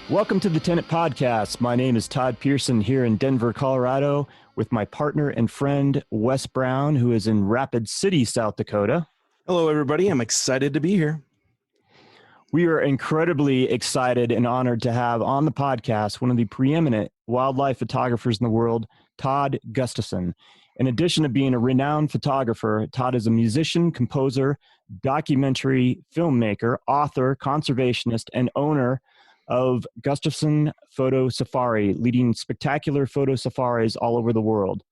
Welcome to the Tenant Podcast. My name is Todd Pearson here in Denver, Colorado, with my partner and friend, Wes Brown, who is in Rapid City, South Dakota. Hello, everybody. I'm excited to be here. We are incredibly excited and honored to have on the podcast one of the preeminent wildlife photographers in the world, Todd Gustafson. In addition to being a renowned photographer, Todd is a musician, composer, documentary filmmaker, author, conservationist, and owner of Gustafson Photo Safari, leading spectacular photo safaris all over the world.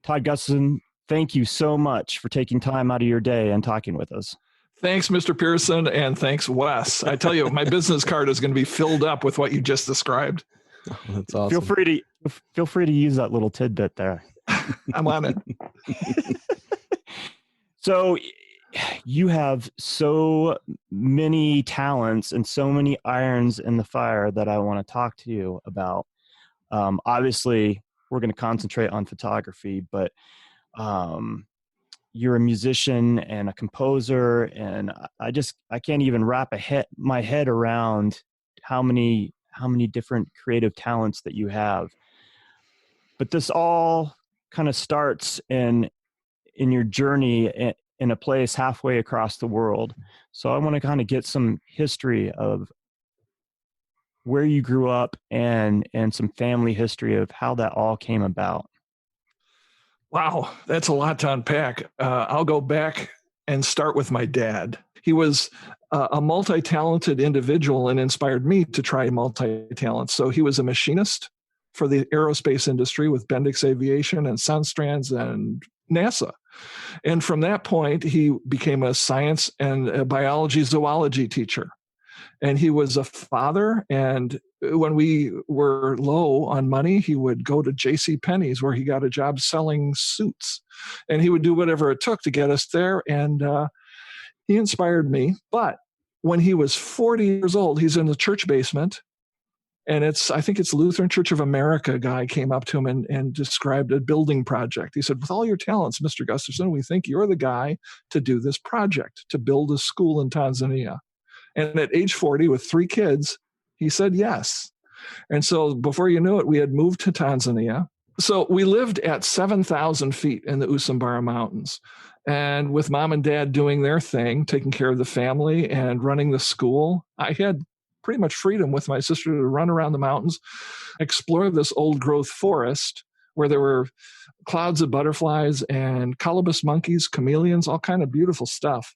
Todd Gustafson, thank you so much for taking time out of your day and talking with us. Thanks, Mr. Pearson, and thanks, Wes. I tell you, my business card is going to be filled up with what you just described. Oh, that's awesome. Feel free to use that little tidbit there. I'm on it. So you have so many talents and so many irons in the fire that I want to talk to you about. Obviously, we're going to concentrate on photography, but you're a musician and a composer, and I can't even wrap my head around how many different creative talents that you have. But this all kind of starts in your journey in a place halfway across the world. So I want to kind of get some history of where you grew up and some family history of how that all came about. Wow, that's a lot to unpack. I'll go back and start with my dad. He was a multi-talented individual and inspired me to try multi-talents. So he was a machinist for the aerospace industry with Bendix Aviation and Sunstrands and NASA. And from that point, he became a science and a biology zoology teacher. And he was a father. And when we were low on money, he would go to J.C. Penney's, where he got a job selling suits. And he would do whatever it took to get us there. And he inspired me. But when he was 40 years old, he's in the church basement. And I think it's Lutheran Church of America guy came up to him and described a building project. He said, with all your talents, Mr. Gustafson, we think you're the guy to do this project, to build a school in Tanzania. And at age 40, with 3 kids, he said yes. And so before you knew it, we had moved to Tanzania. So we lived at 7,000 feet in the Usambara Mountains. And with mom and dad doing their thing, taking care of the family and running the school, I had pretty much freedom with my sister to run around the mountains, explore this old growth forest where there were clouds of butterflies and colobus monkeys, chameleons, all kind of beautiful stuff.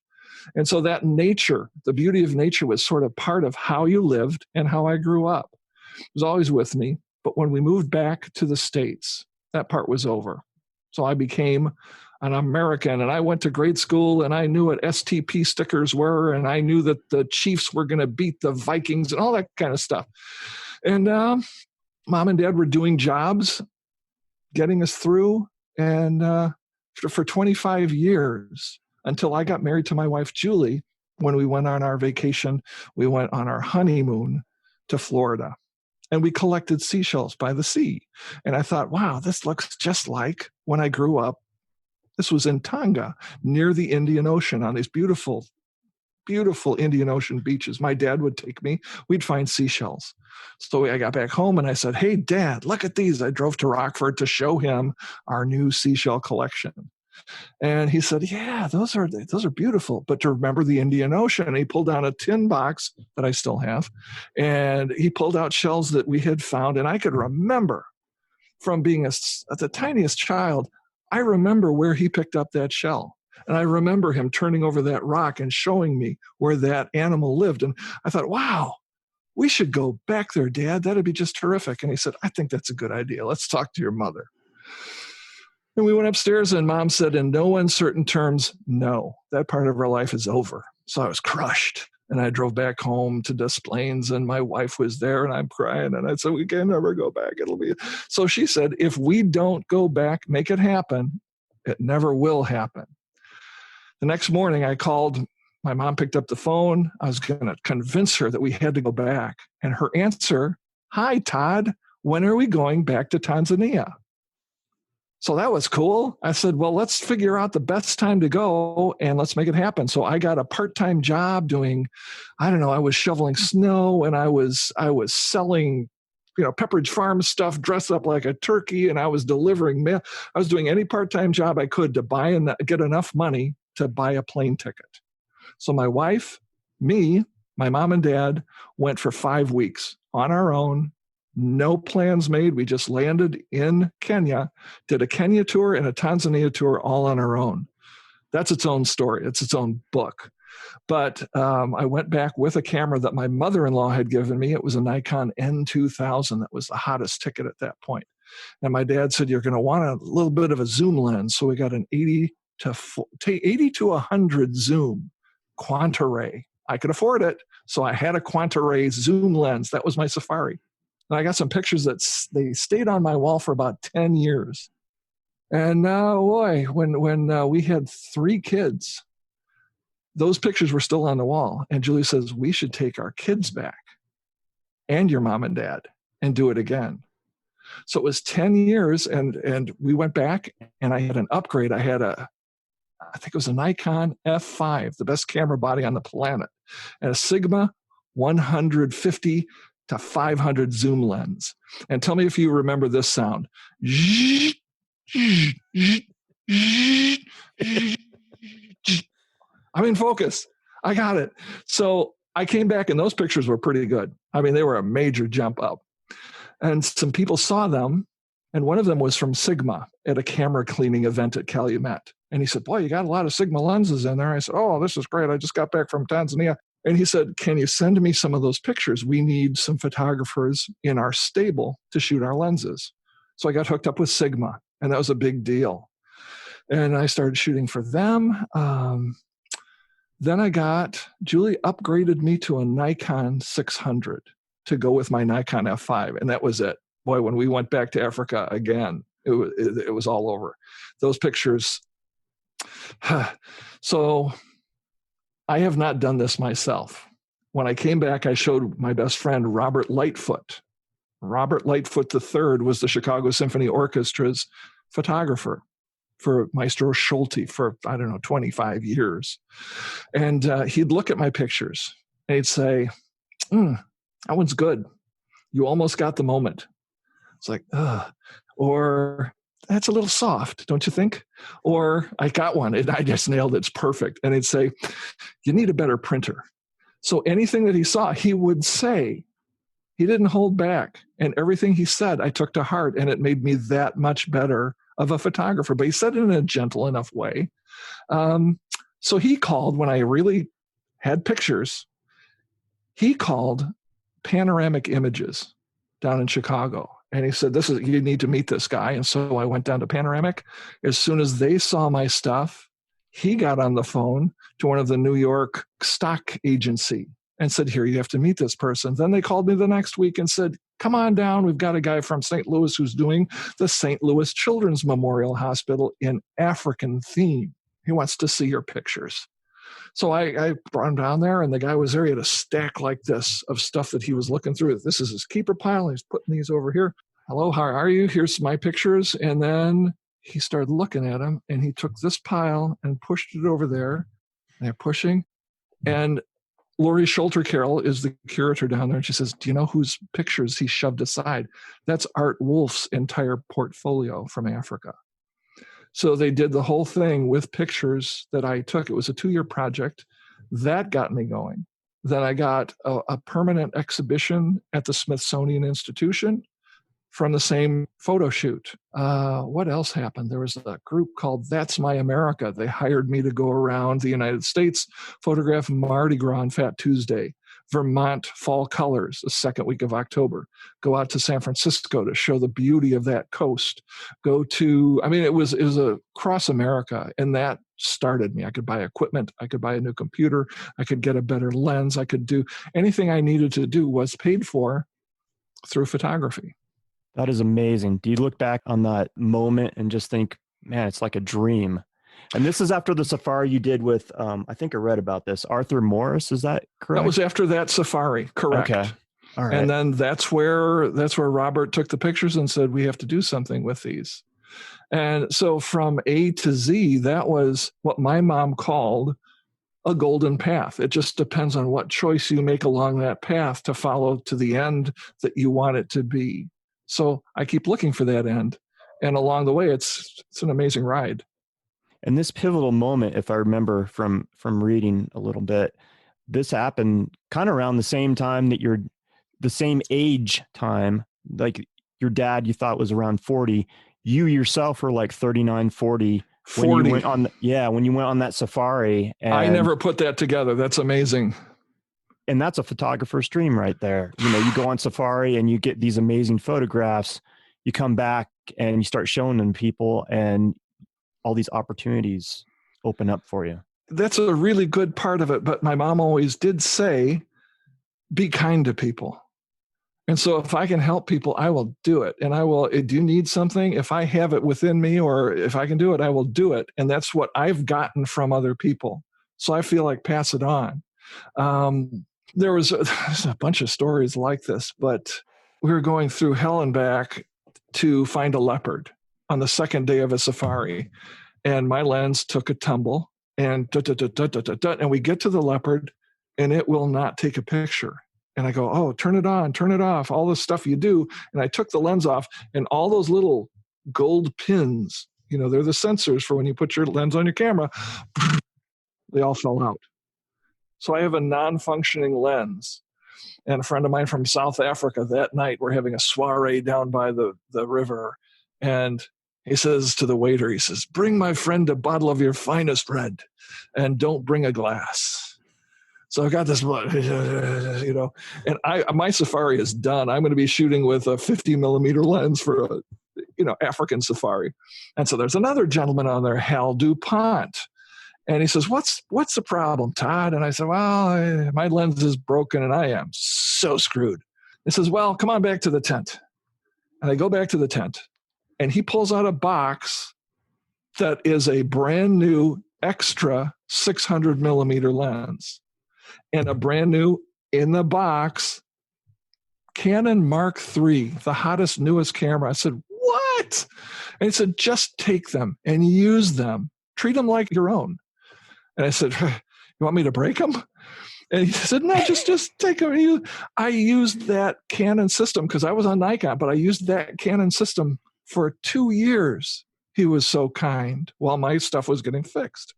And so that nature, the beauty of nature, was sort of part of how you lived and how I grew up. It was always with me. But when we moved back to the States, that part was over. So I became an American, and I went to grade school, and I knew what STP stickers were, and I knew that the Chiefs were going to beat the Vikings and all that kind of stuff. And mom and dad were doing jobs, getting us through, and for 25 years, until I got married to my wife, Julie. When we went on our vacation, we went on our honeymoon to Florida. And we collected seashells by the sea. And I thought, wow, this looks just like when I grew up. This was in Tonga, near the Indian Ocean, on these beautiful, beautiful Indian Ocean beaches. My dad would take me. We'd find seashells. So I got back home and I said, hey, Dad, look at these. I drove to Rockford to show him our new seashell collection. And he said, yeah, those are beautiful. But to remember the Indian Ocean, and he pulled out a tin box that I still have, and he pulled out shells that we had found. And I could remember from being the tiniest child, I remember where he picked up that shell. And I remember him turning over that rock and showing me where that animal lived. And I thought, wow, we should go back there, Dad. That'd be just terrific. And he said, I think that's a good idea. Let's talk to your mother. And we went upstairs, and Mom said in no uncertain terms, no, that part of our life is over. So I was crushed. And I drove back home to Des Plaines, and my wife was there, and I'm crying. And I said, we can never go back. So she said, if we don't go back, make it happen, it never will happen. The next morning I called, my mom picked up the phone. I was going to convince her that we had to go back. And her answer, hi, Todd, when are we going back to Tanzania? So that was cool. I said, well, let's figure out the best time to go and let's make it happen. So I got a part-time job doing, I don't know, I was shoveling snow and I was selling, Pepperidge Farm stuff, dressed up like a turkey, and I was delivering mail. I was doing any part-time job I could to buy and get enough money to buy a plane ticket. So my wife, me, my mom and dad went for 5 weeks on our own. No plans made. We just landed in Kenya, did a Kenya tour and a Tanzania tour all on our own. That's its own story. It's its own book. But I went back with a camera that my mother-in-law had given me. It was a Nikon N2000 that was the hottest ticket at that point. And my dad said, you're going to want a little bit of a zoom lens. So we got an 80 to 100 zoom Quanta Ray. I could afford it. So I had a Quanta Ray zoom lens. That was my Safari. And I got some pictures that they stayed on my wall for about 10 years. And boy, when we had 3 kids, those pictures were still on the wall. And Julie says, we should take our kids back and your mom and dad and do it again. So it was 10 years and we went back and I had an upgrade. I had I think it was a Nikon F5, the best camera body on the planet, and a Sigma 150 to 500 zoom lens. And tell me if you remember this sound. I'm in focus. I got it. So I came back and those pictures were pretty good. I mean, they were a major jump up. And some people saw them. And one of them was from Sigma at a camera cleaning event at Calumet. And he said, boy, you got a lot of Sigma lenses in there. I said, oh, this is great. I just got back from Tanzania. And he said, can you send me some of those pictures? We need some photographers in our stable to shoot our lenses. So I got hooked up with Sigma, and that was a big deal. And I started shooting for them. Then Julie upgraded me to a Nikon 600 to go with my Nikon F5. And that was it. Boy, when we went back to Africa again, it was all over. Those pictures. So I have not done this myself. When I came back, I showed my best friend, Robert Lightfoot. Robert Lightfoot III was the Chicago Symphony Orchestra's photographer for Maestro Schulte for, 25 years. And he'd look at my pictures and he'd say, that one's good. You almost got the moment. It's like, or that's a little soft, don't you think? Or I got one and I just nailed it. It's perfect. And he'd say, you need a better printer. So anything that he saw, he would say. He didn't hold back. And everything he said, I took to heart, and it made me that much better of a photographer. But he said it in a gentle enough way. So he called when I really had pictures. He called Panoramic Images down in Chicago. And he said, you need to meet this guy. And so I went down to Panoramic. As soon as they saw my stuff, he got on the phone to one of the New York stock agency and said, here, you have to meet this person. Then they called me the next week and said, come on down. We've got a guy from St. Louis who's doing the St. Louis Children's Memorial Hospital in African theme. He wants to see your pictures. So I brought him down there, and the guy was there. He had a stack like this of stuff that he was looking through. This is his keeper pile. He's putting these over here. Hello, how are you? Here's my pictures. And then he started looking at them, and he took this pile and pushed it over there. And they're pushing. And Lori Schulter Carroll is the curator down there. And she says, do you know whose pictures he shoved aside? That's Art Wolf's entire portfolio from Africa. So they did the whole thing with pictures that I took. It was a 2-year project. That got me going. Then I got a permanent exhibition at the Smithsonian Institution from the same photo shoot. What else happened? There was a group called That's My America. They hired me to go around the United States, photograph Mardi Gras on Fat Tuesday, Vermont Fall Colors, the second week of October, go out to San Francisco to show the beauty of that coast, it was across America, and that started me. I could buy equipment, I could buy a new computer, I could get a better lens, I could do anything I needed to do was paid for through photography. That is amazing. Do you look back on that moment and just think, man, it's like a dream? And this is after the safari you did with, I think I read about this, Arthur Morris. Is that correct? That was after that safari. Correct. Okay. All right. And then that's where Robert took the pictures and said, we have to do something with these. And so from A to Z, that was what my mom called a golden path. It just depends on what choice you make along that path to follow to the end that you want it to be. So I keep looking for that end. And along the way, it's an amazing ride. And this pivotal moment, if I remember from reading a little bit, this happened kind of around the same time that you're the same age time, like your dad you thought was around 40. You yourself were like 39, 40. 40. When you went on, when you went on that safari. And, I never put that together. That's amazing. And that's a photographer's dream right there. You know, you go on safari and you get these amazing photographs. You come back and you start showing them to people, and all these opportunities open up for you. That's a really good part of it. But my mom always did say, be kind to people. And so if I can help people, I will do it. And I will, do you need something? If I have it within me, or if I can do it, I will do it. And that's what I've gotten from other people. So I feel like pass it on. There's a bunch of stories like this, but we were going through hell and back to find a leopard on the second day of a safari. And my lens took a tumble, and and we get to the leopard and it will not take a picture. And I go, oh, turn it on, turn it off, all this stuff you do. And I took the lens off, and all those little gold pins, you know, they're the sensors for when you put your lens on your camera, they all fell out. So I have a non-functioning lens. And a friend of mine from South Africa, that night, we're having a soiree down by the river. And he says to the waiter, he says, bring my friend a bottle of your finest red, and don't bring a glass. So I got this, you know, and my safari is done. I'm going to be shooting with a 50 millimeter lens for a, African safari. And so there's another gentleman on there, Hal DuPont. And he says, what's the problem, Todd? And I said, well, my lens is broken and I am so screwed. He says, well, come on back to the tent. And I go back to the tent, and he pulls out a box that is a brand new extra 600 millimeter lens. And a brand new, in the box, Canon Mark III, the hottest, newest camera. I said, what? And he said, just take them and use them. Treat them like your own. And I said, you want me to break them? And he said, no, just take them. I used that Canon system because I was on Nikon, but I used that Canon system for 2 years. He was so kind while my stuff was getting fixed.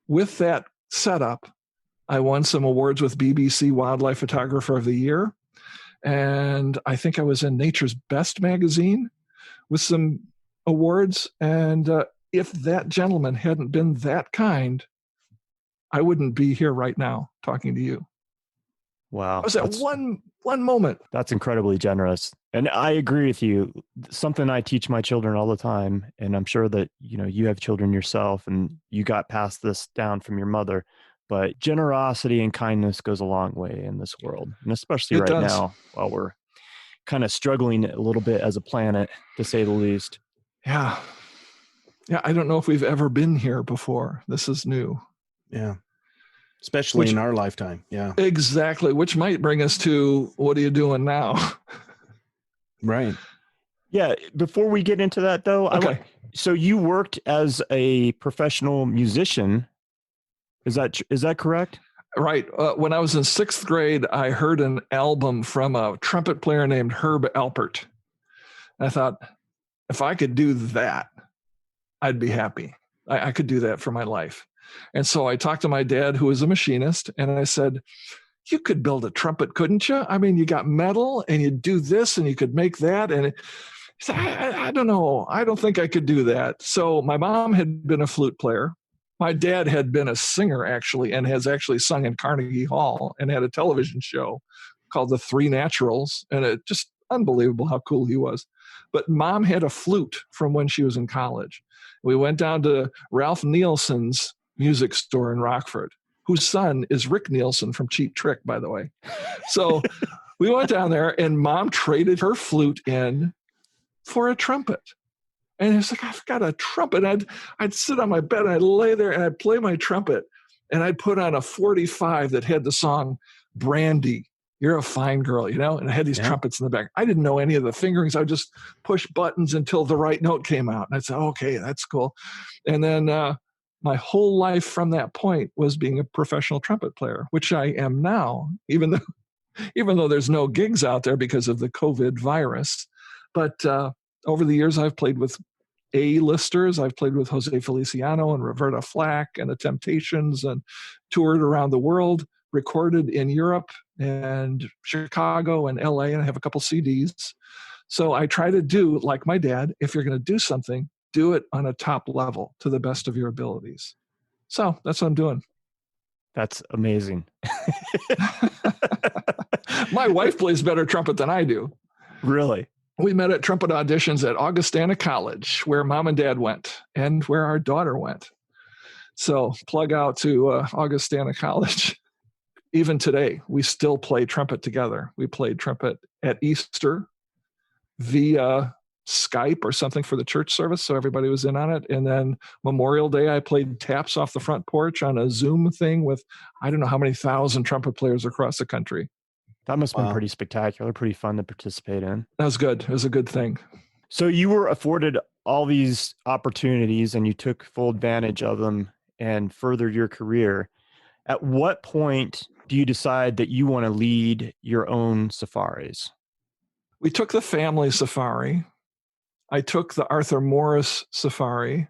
With that setup, I won some awards with BBC Wildlife Photographer of the Year. And I think I was in Nature's Best magazine with some awards. And if that gentleman hadn't been that kind, I wouldn't be here right now talking to you. Wow. It was that one moment. That's incredibly generous. And I agree with you. Something I teach my children all the time, and I'm sure that, you have children yourself and you got passed this down from your mother. But generosity and kindness goes a long way in this world, and especially right now while we're kind of struggling a little bit as a planet, to say the least. Yeah. Yeah, I don't know if we've ever been here before. This is new. Yeah. Especially in our lifetime. Yeah. Exactly. Which might bring us to, what are you doing now? Right. Yeah. Before we get into that, though, okay. So you worked as a professional musician. Is that correct? Right. When I was in 6th grade, I heard an album from a trumpet player named Herb Alpert. I thought, if I could do that, I'd be happy. I could do that for my life. And so I talked to my dad, who was a machinist, and I said, you could build a trumpet, couldn't you? I mean, you got metal and you do this and you could make that. And he said, I don't know. I don't think I could do that. So my mom had been a flute player. My dad had been a singer, actually, and has actually sung in Carnegie Hall and had a television show called The Three Naturals. And it just unbelievable how cool he was. But Mom had a flute from when she was in college. We went down to Ralph Nielsen's music store in Rockford, whose son is Rick Nielsen from Cheap Trick, by the way. So we went down there, and Mom traded her flute in for a trumpet. And it's like, I've got a trumpet. I'd sit on my bed and I'd lay there and I'd play my trumpet, and I'd put on a 45 that had the song Brandy, you're a fine girl, and I had these trumpets in the back. I didn't know any of the fingerings. I would just push buttons until the right note came out. And I'd say, okay, that's cool. And then my whole life from that point was being a professional trumpet player, which I am now, even though there's no gigs out there because of the COVID virus. But over the years, I've played with A-listers. I've played with Jose Feliciano and Roberta Flack and the Temptations, and toured around the world, recorded in Europe and Chicago and LA, and I have a couple CDs. So I try to do like my dad. If you're going to do something, do it on a top level to the best of your abilities. So that's what I'm doing. That's amazing. My wife plays better trumpet than I do. Really? We met at trumpet auditions at Augustana College, where mom and dad went and where our daughter went. So plug out to Augustana College. Even today, we still play trumpet together. We played trumpet at Easter via Skype or something for the church service, so everybody was in on it. And then Memorial Day, I played taps off the front porch on a Zoom thing with I don't know how many thousand trumpet players across the country. That must have been pretty spectacular, pretty fun to participate in. That was good. It was a good thing. So you were afforded all these opportunities and you took full advantage of them and furthered your career. At what point do you decide that you want to lead your own safaris? We took the family safari. I took the Arthur Morris safari.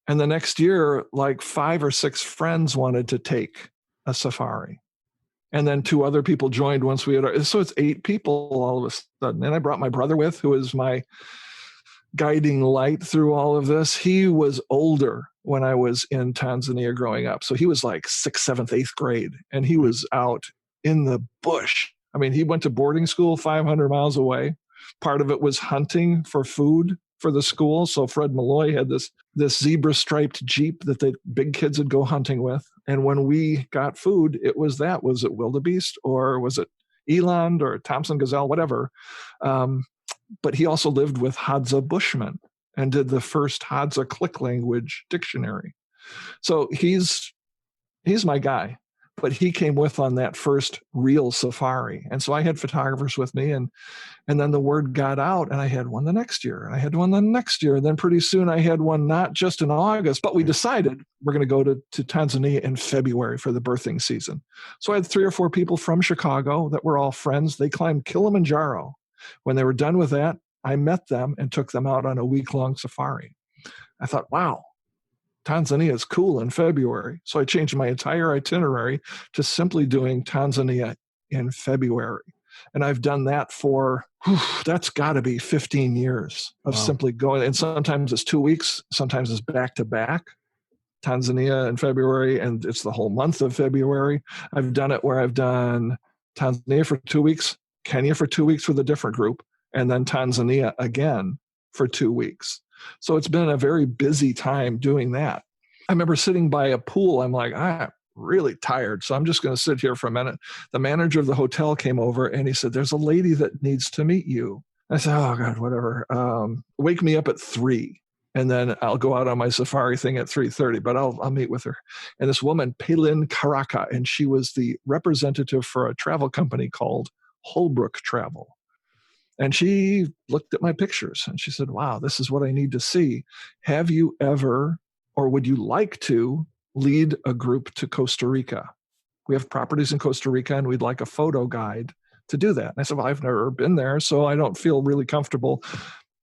And the next year, like 5 or 6 friends wanted to take a safari. And then 2 other people joined once we had, so it's 8 people all of a sudden. And I brought my brother with, who was my guiding light through all of this. He was older when I was in Tanzania growing up. So he was like 6th, 7th, 8th grade. And he was out in the bush. I mean, he went to boarding school 500 miles away. Part of it was hunting for food for the school. So Fred Malloy had this zebra-striped Jeep that the big kids would go hunting with. And when we got food, was it wildebeest or was it eland or Thompson gazelle, whatever. But he also lived with Hadza Bushmen and did the first Hadza click language dictionary. So he's my guy. But he came with on that first real safari. And so I had photographers with me, and then the word got out, and I had one the next year, and I had one the next year. And then pretty soon I had one not just in August, but we decided we're going to go to Tanzania in February for the birthing season. So I had 3 or 4 people from Chicago that were all friends. They climbed Kilimanjaro. When they were done with that, I met them and took them out on a week-long safari. I thought, wow, Tanzania is cool in February. So I changed my entire itinerary to simply doing Tanzania in February. And I've done that for, that's got to be 15 years of simply going. And sometimes it's 2 weeks. Sometimes it's back to back. Tanzania in February, and it's the whole month of February. I've done it where I've done Tanzania for 2 weeks, Kenya for 2 weeks with a different group, and then Tanzania again for 2 weeks. So it's been a very busy time doing that. I remember sitting by a pool. I'm like, I'm really tired, so I'm just going to sit here for a minute. The manager of the hotel came over and he said, there's a lady that needs to meet you. I said, oh God, whatever. Wake me up at 3 and then I'll go out on my safari thing at 3:30, but I'll meet with her. And this woman, Palin Karaka, and she was the representative for a travel company called Holbrook Travel. And she looked at my pictures and she said, wow, this is what I need to see. Have you ever, or would you like to lead a group to Costa Rica? We have properties in Costa Rica and we'd like a photo guide to do that. And I said, well, I've never been there, so I don't feel really comfortable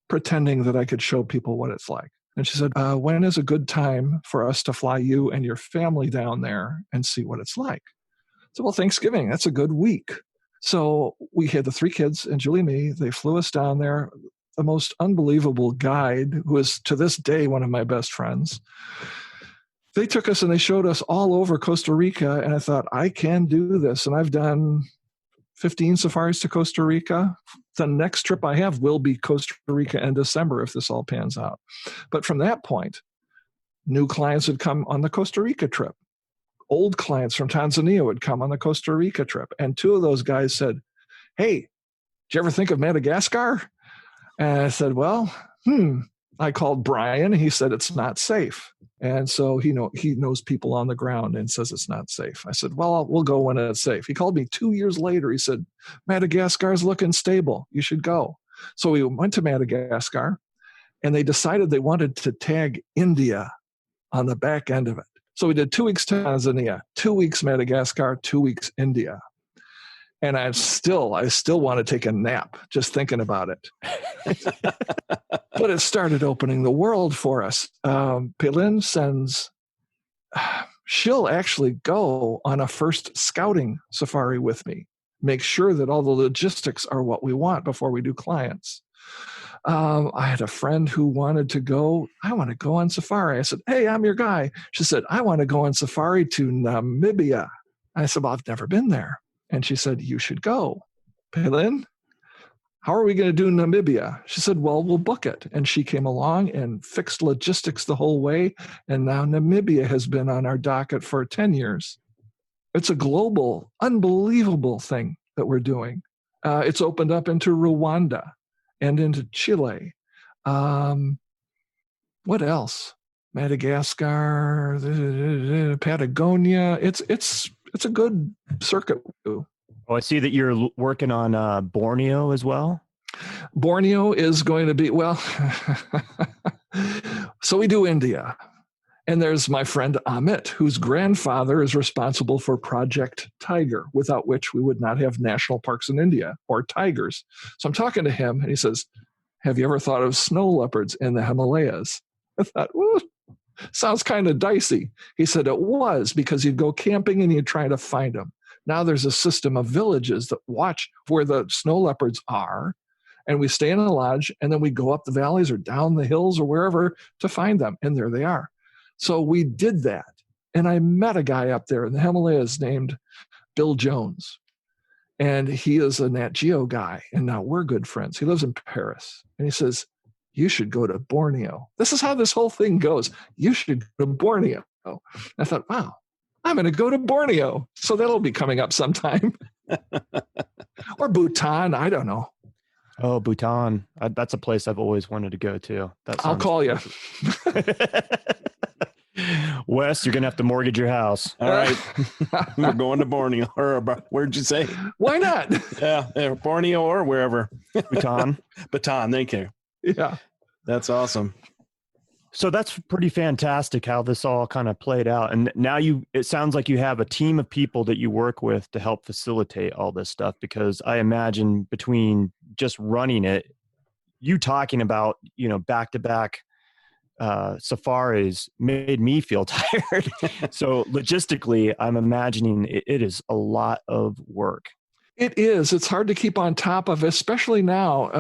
pretending that I could show people what it's like. And she said, when is a good time for us to fly you and your family down there and see what it's like? I said, well, Thanksgiving, that's a good week. So we had the 3 kids and Julie and me. They flew us down there. The most unbelievable guide, who is to this day one of my best friends. They took us and they showed us all over Costa Rica. And I thought, I can do this. And I've done 15 safaris to Costa Rica. The next trip I have will be Costa Rica in December if this all pans out. But from that point, new clients would come on the Costa Rica trip. Old clients from Tanzania would come on the Costa Rica trip. And 2 of those guys said, hey, did you ever think of Madagascar? And I said, well, I called Brian. He said it's not safe. And so he knows people on the ground and says it's not safe. I said, well, we'll go when it's safe. He called me 2 years later. He said, Madagascar's looking stable. You should go. So we went to Madagascar, and they decided they wanted to tag India on the back end of it. So we did 2 weeks Tanzania, 2 weeks Madagascar, 2 weeks India. And I still want to take a nap just thinking about it. But it started opening the world for us. Pelin she'll actually go on a first scouting safari with me, make sure that all the logistics are what we want before we do clients. I had a friend who wanted to go. I want to go on safari. I said, hey, I'm your guy. She said, I want to go on safari to Namibia. I said, well, I've never been there. And she said, you should go. Pelin, how are we going to do Namibia? She said, well, we'll book it. And she came along and fixed logistics the whole way. And now Namibia has been on our docket for 10 years. It's a global, unbelievable thing that we're doing. It's opened up into Rwanda and into Chile. What else? Madagascar, Patagonia. It's a good circuit. Oh, I see that you're working on Borneo as well. Borneo is going to be, well, so we do India. And there's my friend Amit, whose grandfather is responsible for Project Tiger, without which we would not have national parks in India or tigers. So I'm talking to him, and he says, have you ever thought of snow leopards in the Himalayas? I thought, well, sounds kind of dicey. He said it was, because you'd go camping and you'd try to find them. Now there's a system of villages that watch where the snow leopards are, and we stay in a lodge, and then we go up the valleys or down the hills or wherever to find them, and there they are. So we did that, and I met a guy up there in the Himalayas named Bill Jones, and he is a Nat Geo guy, and now we're good friends. He lives in Paris, and he says, you should go to Borneo. This is how this whole thing goes. You should go to Borneo. I thought, wow, I'm going to go to Borneo. So that'll be coming up sometime. Or Bhutan, I don't know. Oh, Bhutan. That's a place I've always wanted to go to. I'll call you. Wes, you're going to have to mortgage your house. All right. We're going to Borneo. Or where'd you say? Why not? Yeah, Borneo or wherever. Bhutan. Bhutan, thank you. Yeah. That's awesome. So that's pretty fantastic how this all kind of played out. And now it sounds like you have a team of people that you work with to help facilitate all this stuff, because I imagine between just running it, you talking about, back-to-back safaris made me feel tired. So logistically, I'm imagining it is a lot of work. It is. It's hard to keep on top of, especially now,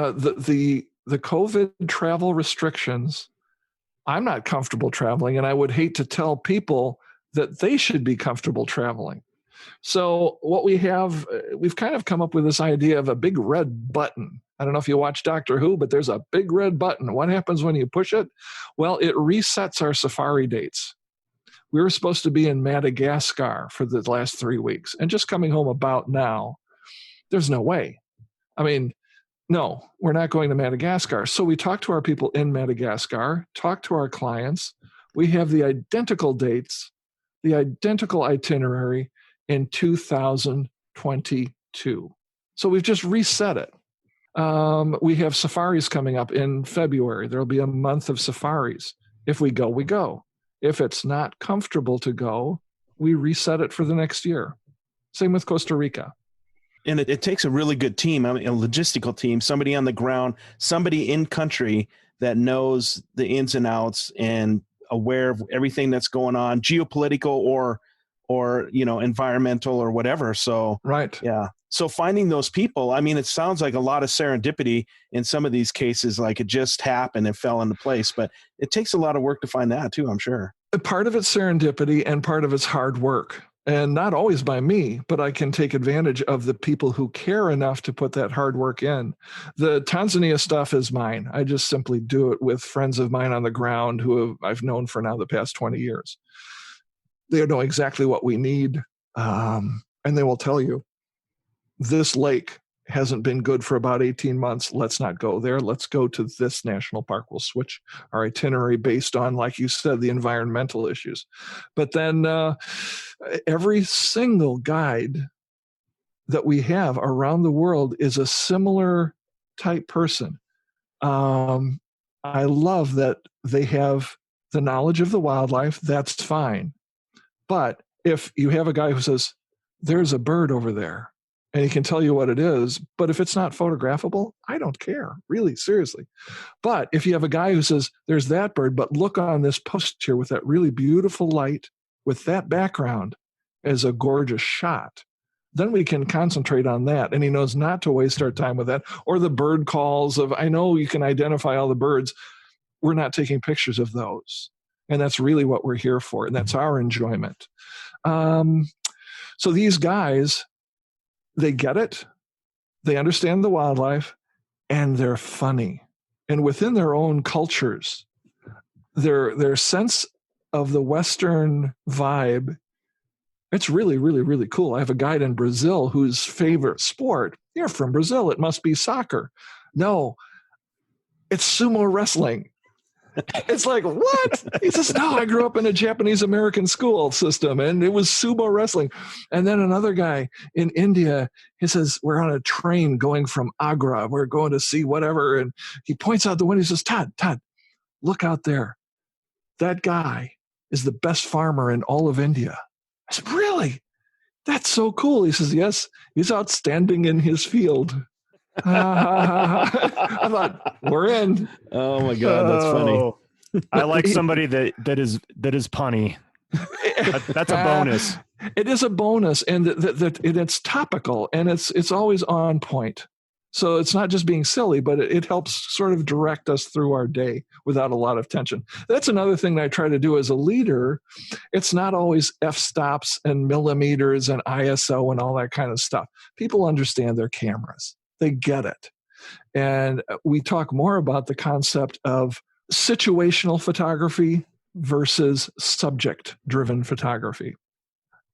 the COVID travel restrictions. I'm not comfortable traveling, and I would hate to tell people that they should be comfortable traveling. So what we've kind of come up with this idea of a big red button. I don't know if you watch Doctor Who, but there's a big red button. What happens when you push it? Well, it resets our safari dates. We were supposed to be in Madagascar for the last 3 weeks, and just coming home about now, there's no way. I mean, no, we're not going to Madagascar. So we talked to our people in Madagascar, talked to our clients. We have the identical dates, the identical itinerary in 2022. So we've just reset it. We have safaris coming up in February. There'll be a month of safaris. If we go, we go. If it's not comfortable to go, we reset it for the next year. Same with Costa Rica. And it takes a really good team, a logistical team, somebody on the ground, somebody in country that knows the ins and outs and aware of everything that's going on, geopolitical or environmental or whatever. So, right. Yeah. So finding those people, I mean, it sounds like a lot of serendipity in some of these cases, like it just happened and fell into place, but it takes a lot of work to find that too, I'm sure. Part of it's serendipity and part of it's hard work. And not always by me, but I can take advantage of the people who care enough to put that hard work in. The Tanzania stuff is mine. I just simply do it with friends of mine on the ground who I've known for now the past 20 years. They know exactly what we need, and they will tell you, this lake hasn't been good for about 18 months. Let's not go there. Let's go to this national park. We'll switch our itinerary based on, like you said, the environmental issues. But then every single guide that we have around the world is a similar type person. I love that they have the knowledge of the wildlife. That's fine. But if you have a guy who says, there's a bird over there, and he can tell you what it is, but if it's not photographable, I don't care, really, seriously. But if you have a guy who says, there's that bird, but look on this post here with that really beautiful light, with that background as a gorgeous shot, then we can concentrate on that. And he knows not to waste our time with that. Or the bird calls of, I know you can identify all the birds. We're not taking pictures of those. And that's really what we're here for. And that's our enjoyment. So these guys, they get it. They understand the wildlife, and they're funny. And within their own cultures, their sense of the Western vibe, it's really, really, really cool. I have a guide in Brazil whose favorite sport, you're from Brazil, it must be soccer. No, it's sumo wrestling. It's like, what? He says, no, I grew up in a Japanese American school system, and it was sumo wrestling. And then another guy in India, he says, we're on a train going from Agra. We're going to see whatever. And he points out the window. He says, Todd, look out there. That guy is the best farmer in all of India. I said, really? That's so cool. He says, yes, he's outstanding in his field. I thought, we're in. Oh my God, that's funny. I like somebody that is punny. That's a bonus. It is a bonus, and it's topical, and it's always on point. So it's not just being silly, but it helps sort of direct us through our day without a lot of tension. That's another thing that I try to do as a leader. It's not always f-stops and millimeters and ISO and all that kind of stuff. People understand their cameras. They get it. And we talk more about the concept of situational photography versus subject-driven photography.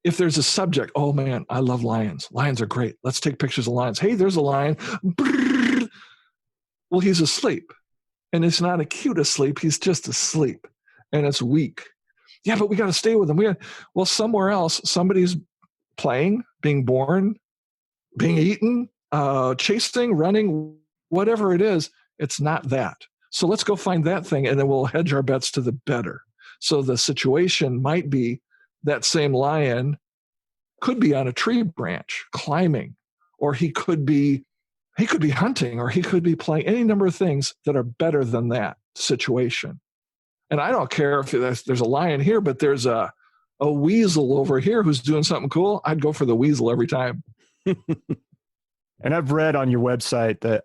If there's a subject, oh man, I love lions. Lions are great. Let's take pictures of lions. Hey, there's a lion. Brrr. Well, he's asleep. And it's not a cute asleep. He's just asleep. And it's weak. Yeah, but we got to stay with him. Well, somewhere else, somebody's playing, being born, being eaten, chasing, running, whatever it is. It's not that. So let's go find that thing, and then we'll hedge our bets to the better. So the situation might be that same lion could be on a tree branch climbing, or he could be hunting, or he could be playing, any number of things that are better than that situation. And I don't care if there's a lion here, but there's a weasel over here who's doing something cool. I'd go for the weasel every time. And I've read on your website that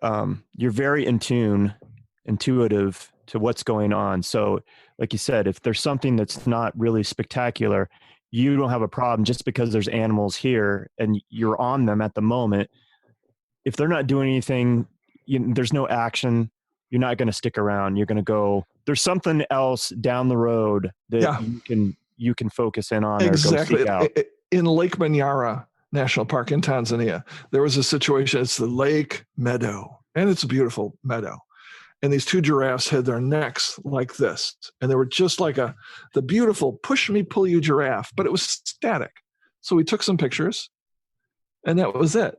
you're very intuitive to what's going on. So like you said, if there's something that's not really spectacular, you don't have a problem just because there's animals here and you're on them at the moment. If they're not doing anything, there's no action, you're not going to stick around. You're going to go, there's something else down the road that you can focus in on. Exactly. Or go seek out. In Lake Manyara National Park in Tanzania, there was a situation. It's the lake meadow, and it's a beautiful meadow. And these two giraffes had their necks like this. And they were just like the beautiful push me, pull you giraffe, but it was static. So we took some pictures, and that was it.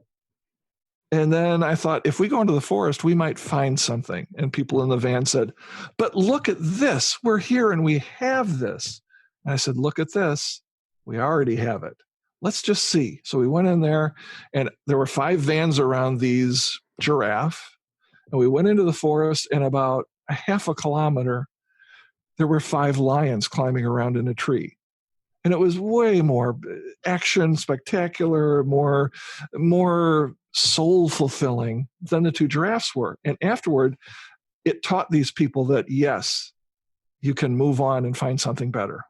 And then I thought, if we go into the forest, we might find something. And people in the van said, but look at this. We're here and we have this. And I said, look at this. We already have it. Let's just see. So we went in there, and there were 5 vans around these giraffe. And we went into the forest, and about a half a kilometer, there were 5 lions climbing around in a tree. And it was way more action, spectacular, more soul-fulfilling than the 2 giraffes were. And afterward, it taught these people that, yes, you can move on and find something better.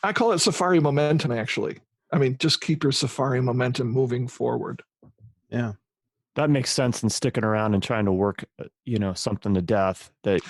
I call it safari momentum, actually. I mean, just keep your safari momentum moving forward. Yeah. That makes sense than sticking around and trying to work, something to death that,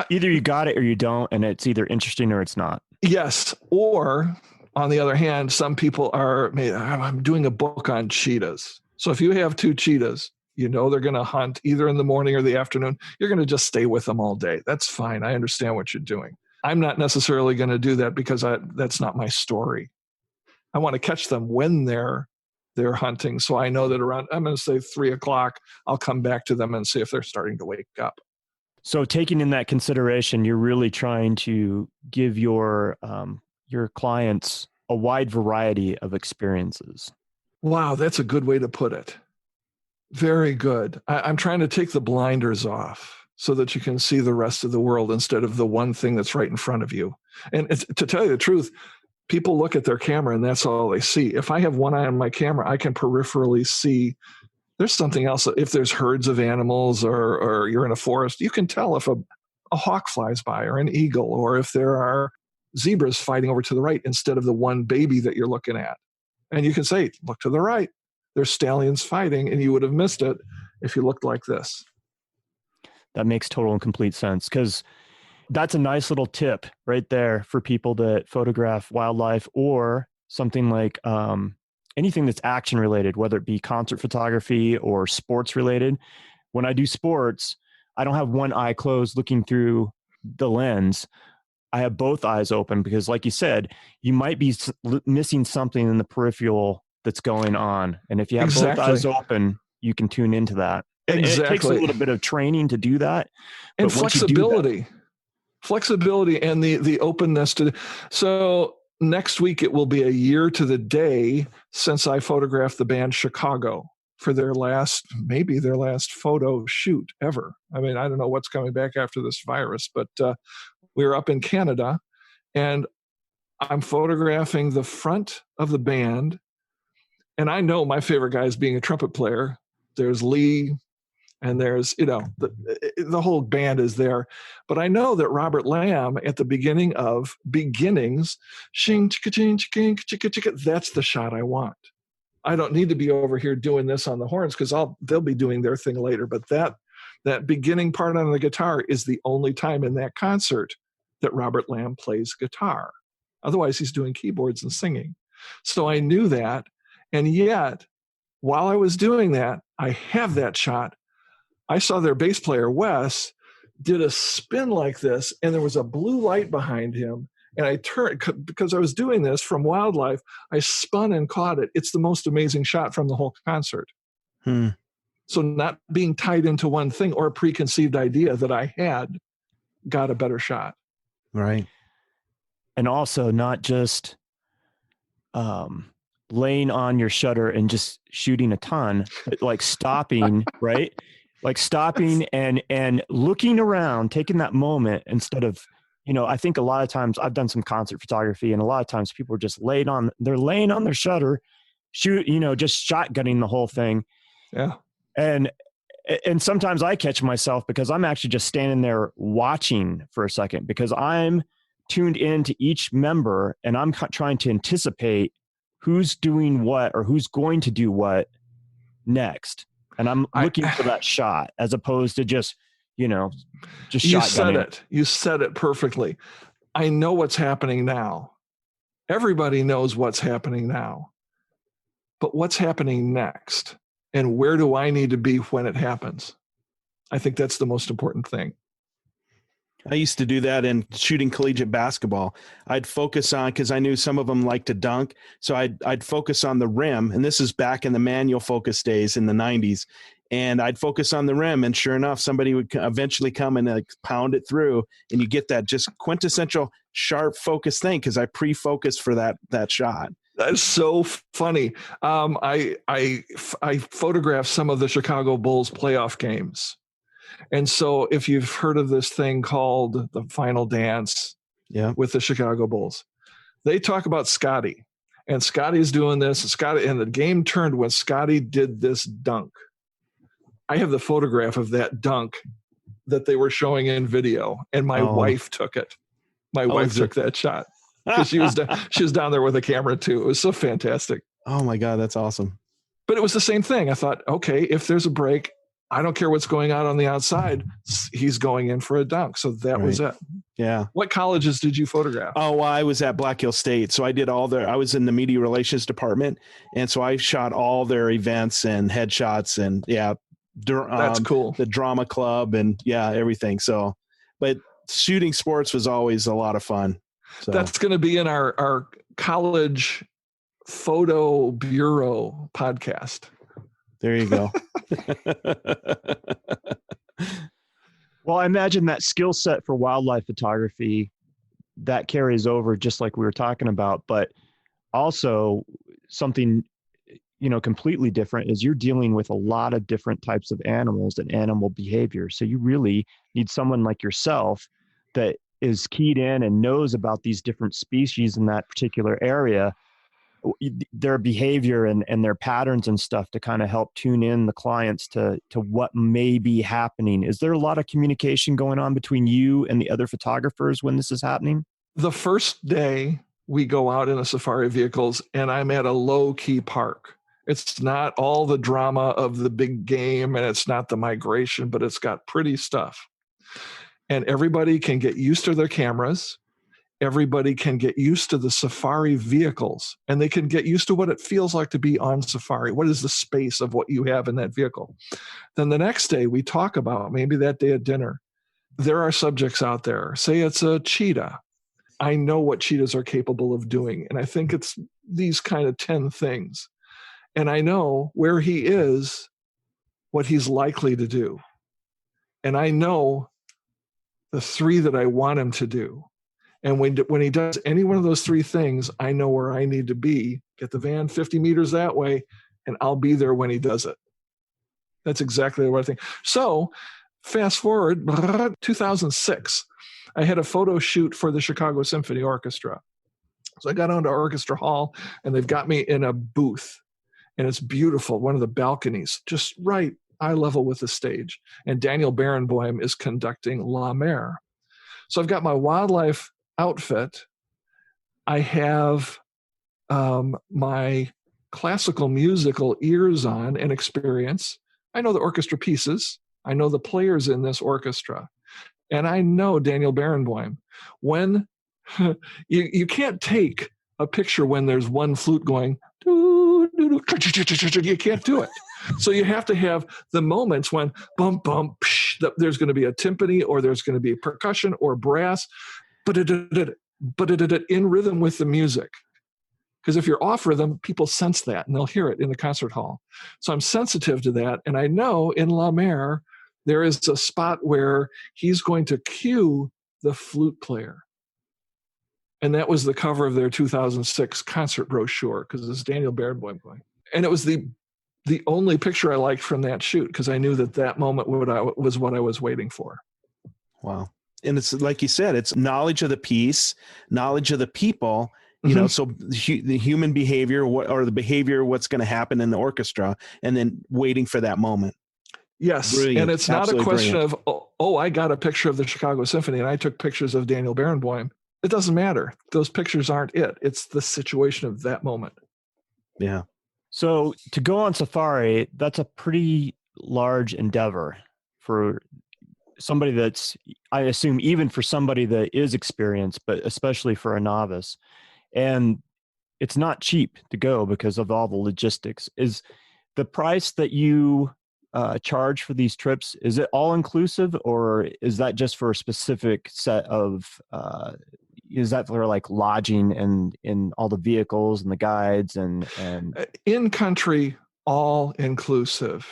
either you got it or you don't, and it's either interesting or it's not. Yes. Or on the other hand, some people I'm doing a book on cheetahs. So if you have 2 cheetahs You know they're going to hunt either in the morning or the afternoon. You're going to just stay with them all day. That's fine. I understand what you're doing. I'm not necessarily going to do that because that's not my story. I want to catch them when they're hunting. So I know that around, I'm going to say 3 o'clock, I'll come back to them and see if they're starting to wake up. So taking in that consideration, you're really trying to give your clients a wide variety of experiences. Wow, that's a good way to put it. Very good. I'm trying to take the blinders off so that you can see the rest of the world instead of the one thing that's right in front of you. And to tell you the truth, people look at their camera and that's all they see. If I have one eye on my camera, I can peripherally see there's something else. If there's herds of animals or you're in a forest, you can tell if a hawk flies by or an eagle, or if there are zebras fighting over to the right instead of the one baby that you're looking at. And you can say, look to the right. There's stallions fighting, and you would have missed it if you looked like this. That makes total and complete sense, because that's a nice little tip right there for people that photograph wildlife or something like anything that's action related, whether it be concert photography or sports related. When I do sports, I don't have one eye closed looking through the lens. I have both eyes open because, like you said, you might be missing something in the peripheral that's going on. And if you have both eyes open, you can tune into that. Exactly. It takes a little bit of training to do that. And flexibility. Flexibility and the openness to. So next week, it will be a year to the day since I photographed the band Chicago for maybe their last photo shoot ever. I mean, I don't know what's coming back after this virus, but we were up in Canada and I'm photographing the front of the band. And I know my favorite guy is being a trumpet player. There's Lee, and there's, the whole band is there. But I know that Robert Lamb at the beginning of Beginnings, shing, chicka, ching, chicka, chicka, chicka, that's the shot I want. I don't need to be over here doing this on the horns because they'll be doing their thing later. But that beginning part on the guitar is the only time in that concert that Robert Lamb plays guitar. Otherwise, he's doing keyboards and singing. So I knew that. And yet, while I was doing that, I have that shot. I saw their bass player, Wes, did a spin like this, and there was a blue light behind him. And I turned, because I was doing this from wildlife, I spun and caught it. It's the most amazing shot from the whole concert. So not being tied into one thing or a preconceived idea that I had got a better shot. Right. And also not just laying on your shutter and just shooting a ton, but like stopping, right? Like stopping and looking around, taking that moment instead of, I think a lot of times I've done some concert photography, and a lot of times people are just laying on their shutter, just shotgunning the whole thing. Yeah. And sometimes I catch myself because I'm actually just standing there watching for a second because I'm tuned into each member and I'm trying to anticipate who's doing what or who's going to do what next. And I'm looking for that shot as opposed to just shotgunning. You said it perfectly. I know what's happening now. Everybody knows what's happening now. But what's happening next? And where do I need to be when it happens? I think that's the most important thing. I used to do that in shooting collegiate basketball. I'd focus on, because I knew some of them like to dunk, so I'd focus on the rim. And this is back in the manual focus days in the 90s. And I'd focus on the rim, and sure enough, somebody would eventually come and pound it through, and you get that just quintessential sharp focus thing because I pre-focused for that shot. That's so funny. I photographed some of the Chicago Bulls playoff games. And so if you've heard of this thing called the Final Dance with the Chicago Bulls, they talk about Scotty. And Scotty's doing this. And the game turned when Scotty did this dunk. I have the photograph of that dunk that they were showing in video, and my wife took it. My wife took that shot because she was down there with a camera too. It was so fantastic. Oh my God, that's awesome. But it was the same thing. I thought, okay, if there's a break, I don't care what's going on the outside. He's going in for a dunk. So that was it. Yeah. What colleges did you photograph? Oh, well, I was at Black Hill State. So I did I was in the media relations department. And so I shot all their events and headshots and That's cool. the drama club and everything. So, but shooting sports was always a lot of fun. So that's going to be in our college photo bureau podcast. There you go. Well, I imagine that skill set for wildlife photography that carries over, just like we were talking about, but also something, completely different is you're dealing with a lot of different types of animals and animal behavior. So you really need someone like yourself that is keyed in and knows about these different species in that particular area, their behavior and their patterns and stuff, to kind of help tune in the clients to what may be happening. Is there a lot of communication going on between you and the other photographers when this is happening? The first day we go out in the safari vehicles and I'm at a low-key park. It's not all the drama of the big game and it's not the migration, but it's got pretty stuff. And everybody can get used to their cameras. Everybody can get used to the safari vehicles, and they can get used to what it feels like to be on safari. What is the space of what you have in that vehicle? Then the next day we talk about, maybe that day at dinner, there are subjects out there. Say it's a cheetah. I know what cheetahs are capable of doing. And I think it's these kind of 10 things. And I know where he is, what he's likely to do. And I know the 3 that I want him to do. And when he does any one of those 3 things, I know where I need to be, get the van 50 meters that way, and I'll be there when he does it. That's exactly what I think. So fast forward, 2006, I had a photo shoot for the Chicago Symphony Orchestra. So I got onto Orchestra Hall, and they've got me in a booth, and it's beautiful. One of the balconies, just right eye level with the stage. And Daniel Barenboim is conducting La Mer. So I've got my wildlife outfit. I have my classical musical ears on and experience. I know the orchestra pieces. I know the players in this orchestra. And I know Daniel Barenboim. When you can't take a picture when there's one flute going, doo, doo, doo, you can't do it. So you have to have the moments when bump, bump, psh, there's going to be a timpani or there's going to be percussion or brass, but in rhythm with the music. Because if you're off rhythm, people sense that and they'll hear it in the concert hall. So I'm sensitive to that. And I know in La Mer, there is a spot where he's going to cue the flute player. And that was the cover of their 2006 concert brochure, because it's Daniel Barenboim going. And it was the only picture I liked from that shoot, because I knew that moment was what I was waiting for. Wow. And it's like you said, it's knowledge of the piece, knowledge of the people, so the human behavior, what's going to happen in the orchestra, and then waiting for that moment. Yes. Brilliant. And it's not Absolutely a question brilliant. of, I got a picture of the Chicago Symphony and I took pictures of Daniel Barenboim. It doesn't matter. Those pictures aren't it. It's the situation of that moment. Yeah. So to go on safari, that's a pretty large endeavor for somebody that's, I assume, even for somebody that is experienced, but especially for a novice. And it's not cheap to go because of all the logistics. Is the price that you charge for these trips, is it all inclusive, or is that just for a specific set of, is that for like lodging and in all the vehicles and the guides and in country, all inclusive?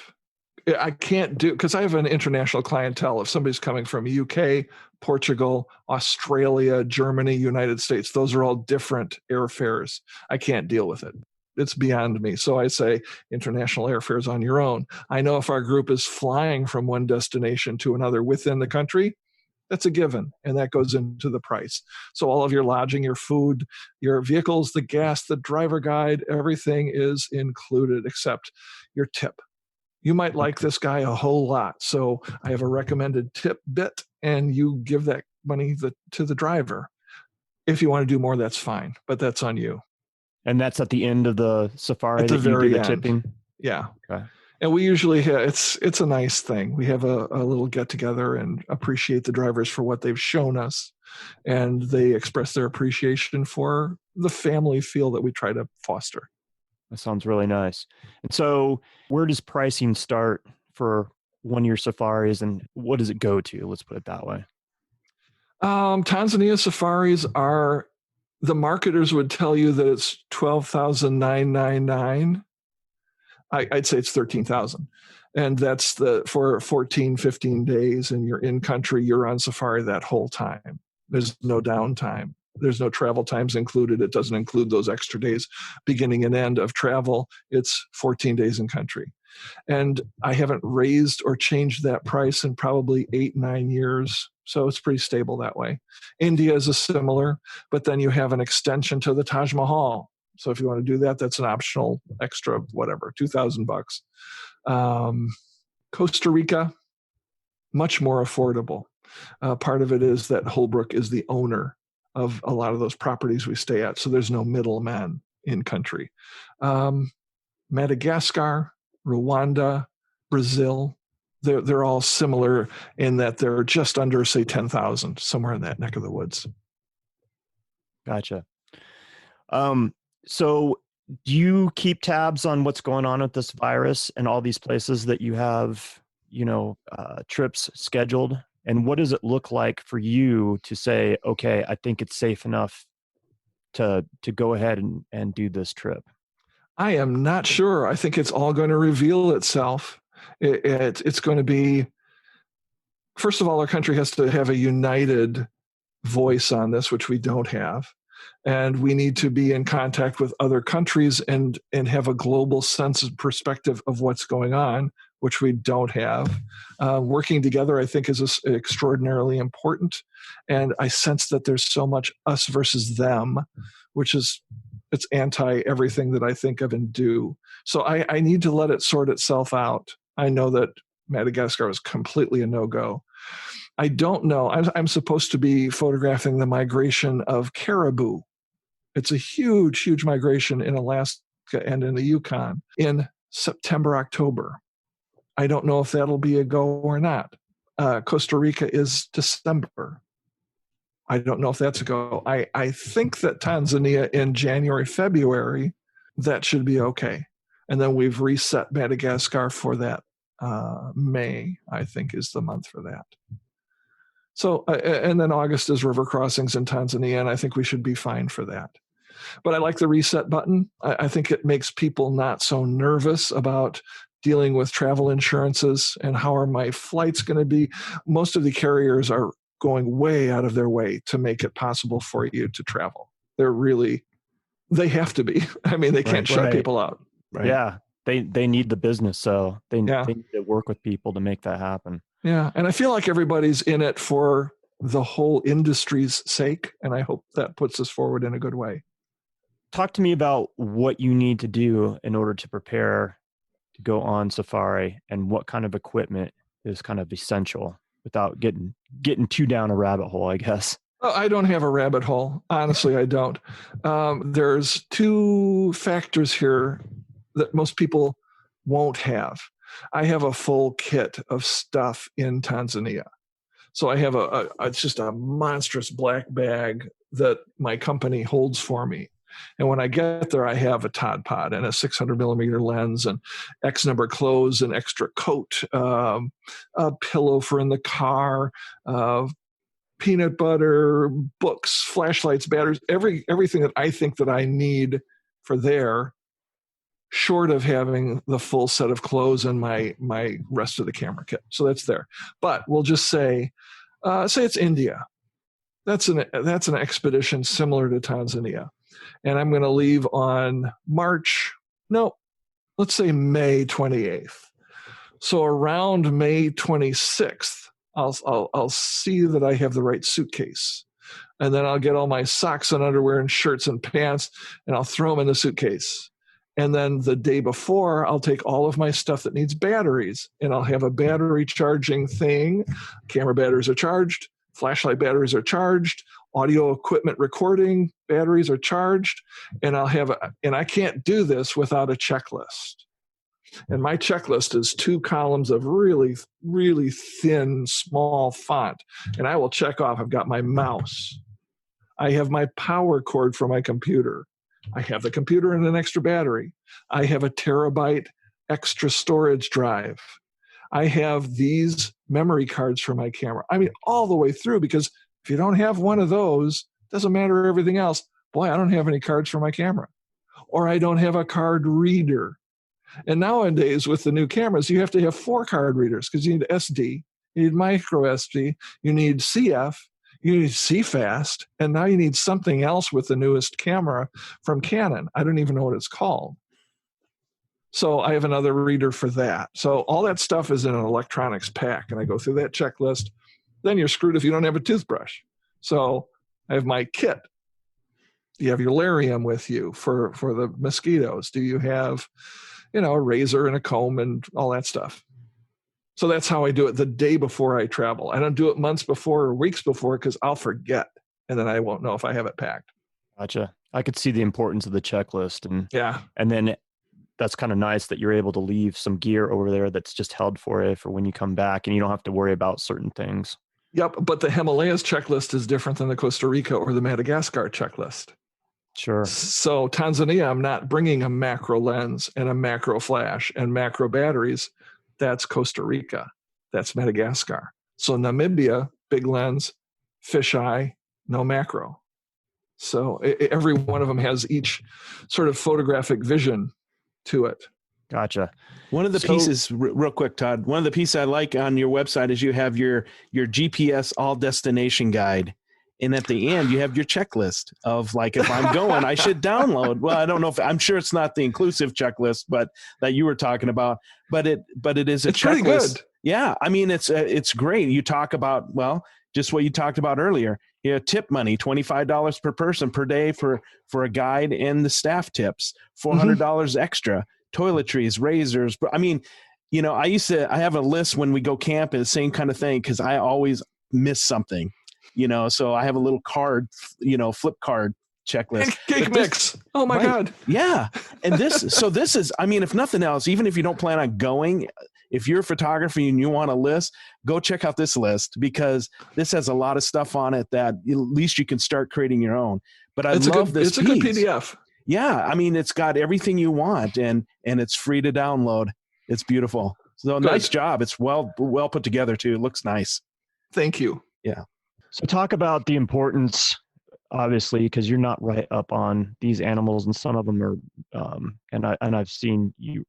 I can't do, because I have an international clientele. If somebody's coming from UK, Portugal, Australia, Germany, United States, those are all different airfares. I can't deal with it. It's beyond me. So I say international airfares on your own. I know if our group is flying from one destination to another within the country, that's a given, and that goes into the price. So all of your lodging, your food, your vehicles, the gas, the driver guide, everything is included except your tip. You might like this guy a whole lot, so I have a recommended tip bit, and you give that money to the driver. If you want to do more, that's fine, but that's on you. And that's at the end of the safari at the that you very do the end. Tipping? Yeah. Okay. And we usually have, it's a nice thing. We have a little get together and appreciate the drivers for what they've shown us, and they express their appreciation for the family feel that we try to foster. That sounds really nice. And so where does pricing start for one-year safaris, and what does it go to? Let's put it that way. Tanzania safaris are, the marketers would tell you that it's 12,999. I'd say it's 13,000. And that's for 14, 15 days, and you're in country, you're on safari that whole time. There's no downtime. There's no travel times included. It doesn't include those extra days, beginning and end of travel. It's 14 days in country. And I haven't raised or changed that price in probably 8-9 years. So it's pretty stable that way. India is a similar, but then you have an extension to the Taj Mahal. So if you want to do that, that's an optional extra, whatever, $2,000. Costa Rica, much more affordable. Part of it is that Holbrook is the owner of a lot of those properties we stay at. So there's no middleman in country. Madagascar, Rwanda, Brazil, they're all similar in that they're just under, say, 10,000, somewhere in that neck of the woods. Gotcha. So do you keep tabs on what's going on with this virus and all these places that you have, trips scheduled? And what does it look like for you to say, okay, I think it's safe enough to go ahead and do this trip? I am not sure. I think it's all going to reveal itself. It's going to be, first of all, our country has to have a united voice on this, which we don't have. And we need to be in contact with other countries and have a global sense of perspective of what's going on, which we don't have. Working together, I think, is extraordinarily important. And I sense that there's so much us versus them, which is, it's anti everything that I think of and do. So I need to let it sort itself out. I know that Madagascar was completely a no-go. I don't know. I'm supposed to be photographing the migration of caribou. It's a huge, huge migration in Alaska and in the Yukon in September, October. I don't know if that'll be a go or not. Costa Rica is December. I don't know if that's a go. I think that Tanzania in January, February, that should be okay. And then we've reset Madagascar for that. May, I think, is the month for that. So, and then August is river crossings in Tanzania, and I think we should be fine for that. But I like the reset button. I think it makes people not so nervous about dealing with travel insurances and how are my flights going to be. Most of the carriers are going way out of their way to make it possible for you to travel. They have to be. I mean, they can't shut people out. Right? Yeah, they need the business, so they need to work with people to make that happen. Yeah, and I feel like everybody's in it for the whole industry's sake, and I hope that puts us forward in a good way. Talk to me about what you need to do in order to prepare to go on safari, and what kind of equipment is kind of essential without getting too down a rabbit hole, I guess. I don't have a rabbit hole. Honestly, I don't. There's two factors here that most people won't have. I have a full kit of stuff in Tanzania. So I have it's just a monstrous black bag that my company holds for me. And when I get there, I have a Todd pod and a 600 millimeter lens and X number clothes, an extra coat, a pillow for in the car, peanut butter, books, flashlights, batteries, everything that I think that I need for there, short of having the full set of clothes and my rest of the camera kit. So that's there. But we'll just say it's India. That's an expedition similar to Tanzania. And I'm going to leave on let's say May 28th. So around May 26th, I'll see that I have the right suitcase. And then I'll get all my socks and underwear and shirts and pants, and I'll throw them in the suitcase. And then the day before, I'll take all of my stuff that needs batteries, and I'll have a battery charging thing. Camera batteries are charged. Flashlight batteries are charged. Audio equipment recording batteries are charged. And and I can't do this without a checklist. And my checklist is 2 columns of really, really thin, small font. And I will check off, I've got my mouse. I have my power cord for my computer. I have the computer and an extra battery. I have a terabyte extra storage drive. I have these memory cards for my camera. I mean, all the way through, because if you don't have one of those, doesn't matter everything else. Boy, I don't have any cards for my camera, or I don't have a card reader. And nowadays with the new cameras, you have to have 4 card readers because you need SD, you need micro SD, you need CF, you need CFast, and now you need something else with the newest camera from Canon. I don't even know what it's called. So I have another reader for that. So all that stuff is in an electronics pack, and I go through that checklist. Then you're screwed if you don't have a toothbrush. So I have my kit. Do you have your Larium with you for the mosquitoes? Do you have, a razor and a comb and all that stuff? So that's how I do it the day before I travel. I don't do it months before or weeks before because I'll forget, and then I won't know if I have it packed. Gotcha. I could see the importance of the checklist, and then that's kind of nice that you're able to leave some gear over there that's just held for you for when you come back, and you don't have to worry about certain things. Yep, but the Himalayas checklist is different than the Costa Rica or the Madagascar checklist. Sure. So Tanzania, I'm not bringing a macro lens and a macro flash and macro batteries. That's Costa Rica. That's Madagascar. So Namibia, big lens, fisheye, no macro. So every one of them has each sort of photographic vision to it. Gotcha. One of the pieces, real quick, Todd, one of the pieces I like on your website is you have your GPS all destination guide. And at the end, you have your checklist of like, if I'm going, I should download. Well, I don't know if I'm sure it's not the inclusive checklist, but that you were talking about, but it is a it's checklist. Pretty good. Yeah. I mean, it's great. You talk about, well, just what you talked about earlier. Tip money, $25 per person per day for a guide and the staff tips, $400 extra, toiletries, razors. But I mean, I have a list when we go camp and the same kind of thing, because I always miss something. So I have a little card, flip card checklist. Cake mix. Oh my God. Yeah. And this is, I mean, if nothing else, even if you don't plan on going, if you're a photographer and you want a list, go check out this list, because this has a lot of stuff on it that at least you can start creating your own. But I love this. It's a good PDF. Yeah. I mean, it's got everything you want and it's free to download. It's beautiful. So good. Nice job. It's well put together too. It looks nice. Thank you. Yeah. So talk about the importance, obviously, because you're not right up on these animals, and some of them are, and I've seen you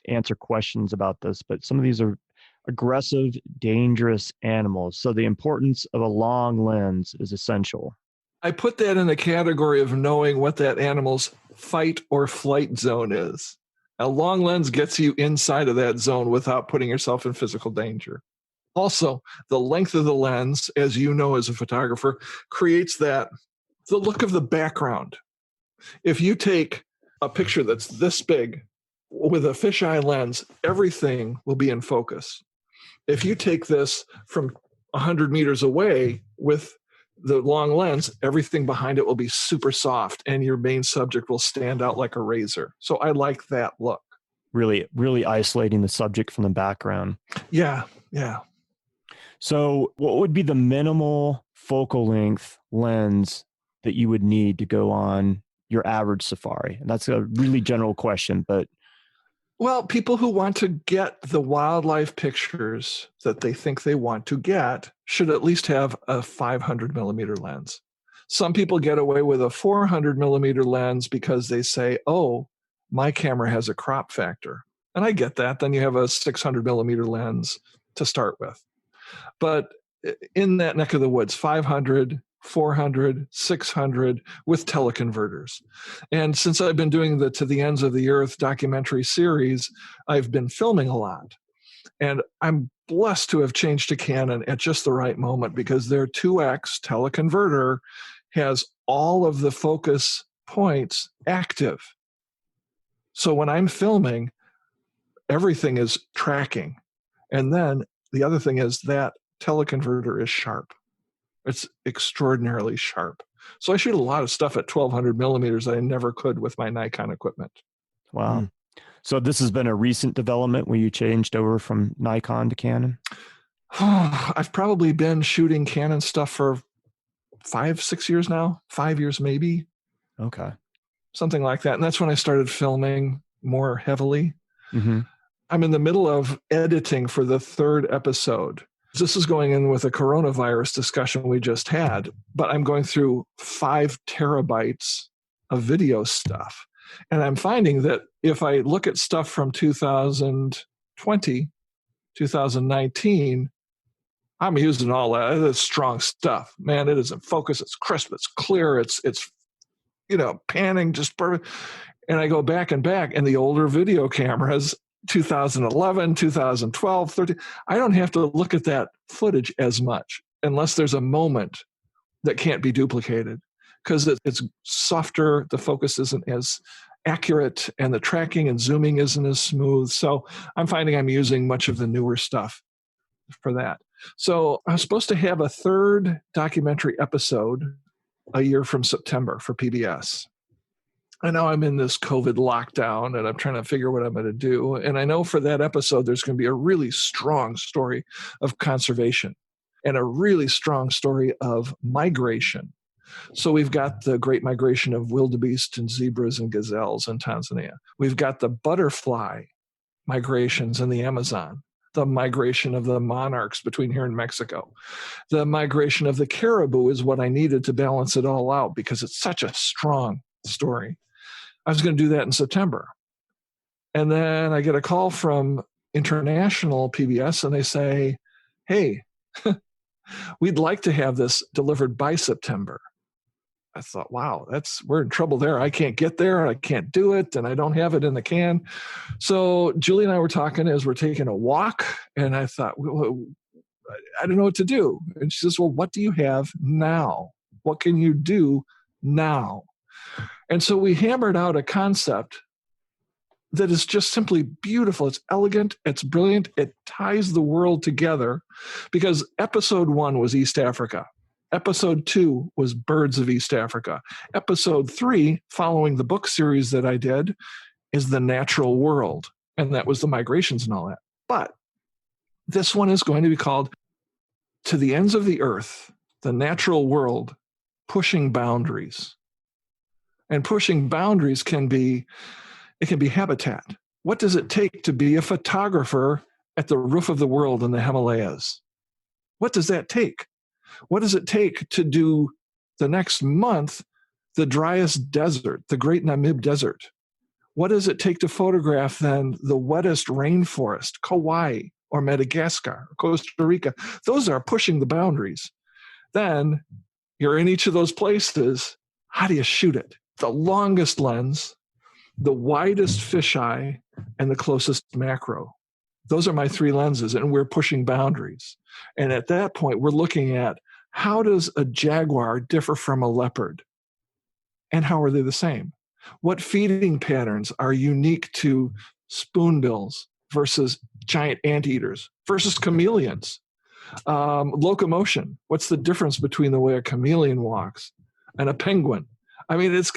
answer questions about this, but some of these are aggressive, dangerous animals. So the importance of a long lens is essential. I put that in the category of knowing what that animal's fight or flight zone is. A long lens gets you inside of that zone without putting yourself in physical danger. Also, the length of the lens, as you know as a photographer, creates the look of the background. If you take a picture that's this big with a fisheye lens, everything will be in focus. If you take this from 100 meters away with the long lens, everything behind it will be super soft and your main subject will stand out like a razor. So I like that look. Really, really isolating the subject from the background. Yeah. So what would be the minimal focal length lens that you would need to go on your average safari? And that's a really general question, but. Well, people who want to get the wildlife pictures that they think they want to get should at least have a 500 millimeter lens. Some people get away with a 400 millimeter lens because they say, oh, my camera has a crop factor. And I get that. Then you have a 600 millimeter lens to start with. But in that neck of the woods, 500, 400, 600 with teleconverters. And since I've been doing the To the Ends of the Earth documentary series, I've been filming a lot. And I'm blessed to have changed to Canon at just the right moment, because their 2X teleconverter has all of the focus points active. So when I'm filming, everything is tracking. And then the other thing is that teleconverter is sharp. It's extraordinarily sharp. So I shoot a lot of stuff at 1200 millimeters that I never could with my Nikon equipment. Wow. So this has been a recent development where you changed over from Nikon to Canon? I've probably been shooting Canon stuff for 5-6 years now, 5 years maybe. Okay. Something like that. And that's when I started filming more heavily. Mm-hmm. I'm in the middle of editing for the third episode. This is going in with a coronavirus discussion we just had, but I'm going through 5 terabytes of video stuff. And I'm finding that if I look at stuff from 2020, 2019, I'm using all that. It's strong stuff. Man, it is in focus. It's crisp. It's clear. It's panning just perfect. And I go back, and the older video cameras, 2011, 2012, 13, I don't have to look at that footage as much unless there's a moment that can't be duplicated because it's softer. The focus isn't as accurate and the tracking and zooming isn't as smooth. So I'm finding I'm using much of the newer stuff for that. So I'm supposed to have a third documentary episode a year from September for PBS. I know I'm in this COVID lockdown and I'm trying to figure what I'm going to do. And I know for that episode, there's going to be a really strong story of conservation and a really strong story of migration. So we've got the great migration of wildebeest and zebras and gazelles in Tanzania. We've got the butterfly migrations in the Amazon, the migration of the monarchs between here and Mexico. The migration of the caribou is what I needed to balance it all out because it's such a strong story. I was going to do that in September. And then I get a call from international PBS and they say, hey, we'd like to have this delivered by September. I thought, wow, we're in trouble there. I can't get there. I can't do it. And I don't have it in the can. So Julie and I were talking as we're taking a walk. And I thought, well, I don't know what to do. And she says, well, what do you have now? What can you do now? And so we hammered out a concept that is just simply beautiful. It's elegant. It's brilliant. It ties the world together because episode 1 was East Africa. Episode 2 was Birds of East Africa. Episode 3, following the book series that I did, is The Natural World. And that was the migrations and all that. But this one is going to be called To the Ends of the Earth, The Natural World, Pushing Boundaries. And pushing boundaries can be habitat. What does it take to be a photographer at the roof of the world in the Himalayas? What does that take? What does it take to do the next month the driest desert, the Great Namib Desert? What does it take to photograph then the wettest rainforest, Kauai or Madagascar or Costa Rica? Those are pushing the boundaries. Then you're in each of those places. How do you shoot it? The longest lens, the widest fisheye, and the closest macro. Those are my 3 lenses, and we're pushing boundaries. And at that point, we're looking at how does a jaguar differ from a leopard? And how are they the same? What feeding patterns are unique to spoonbills versus giant anteaters versus chameleons? Locomotion. What's the difference between the way a chameleon walks and a penguin? I mean, it's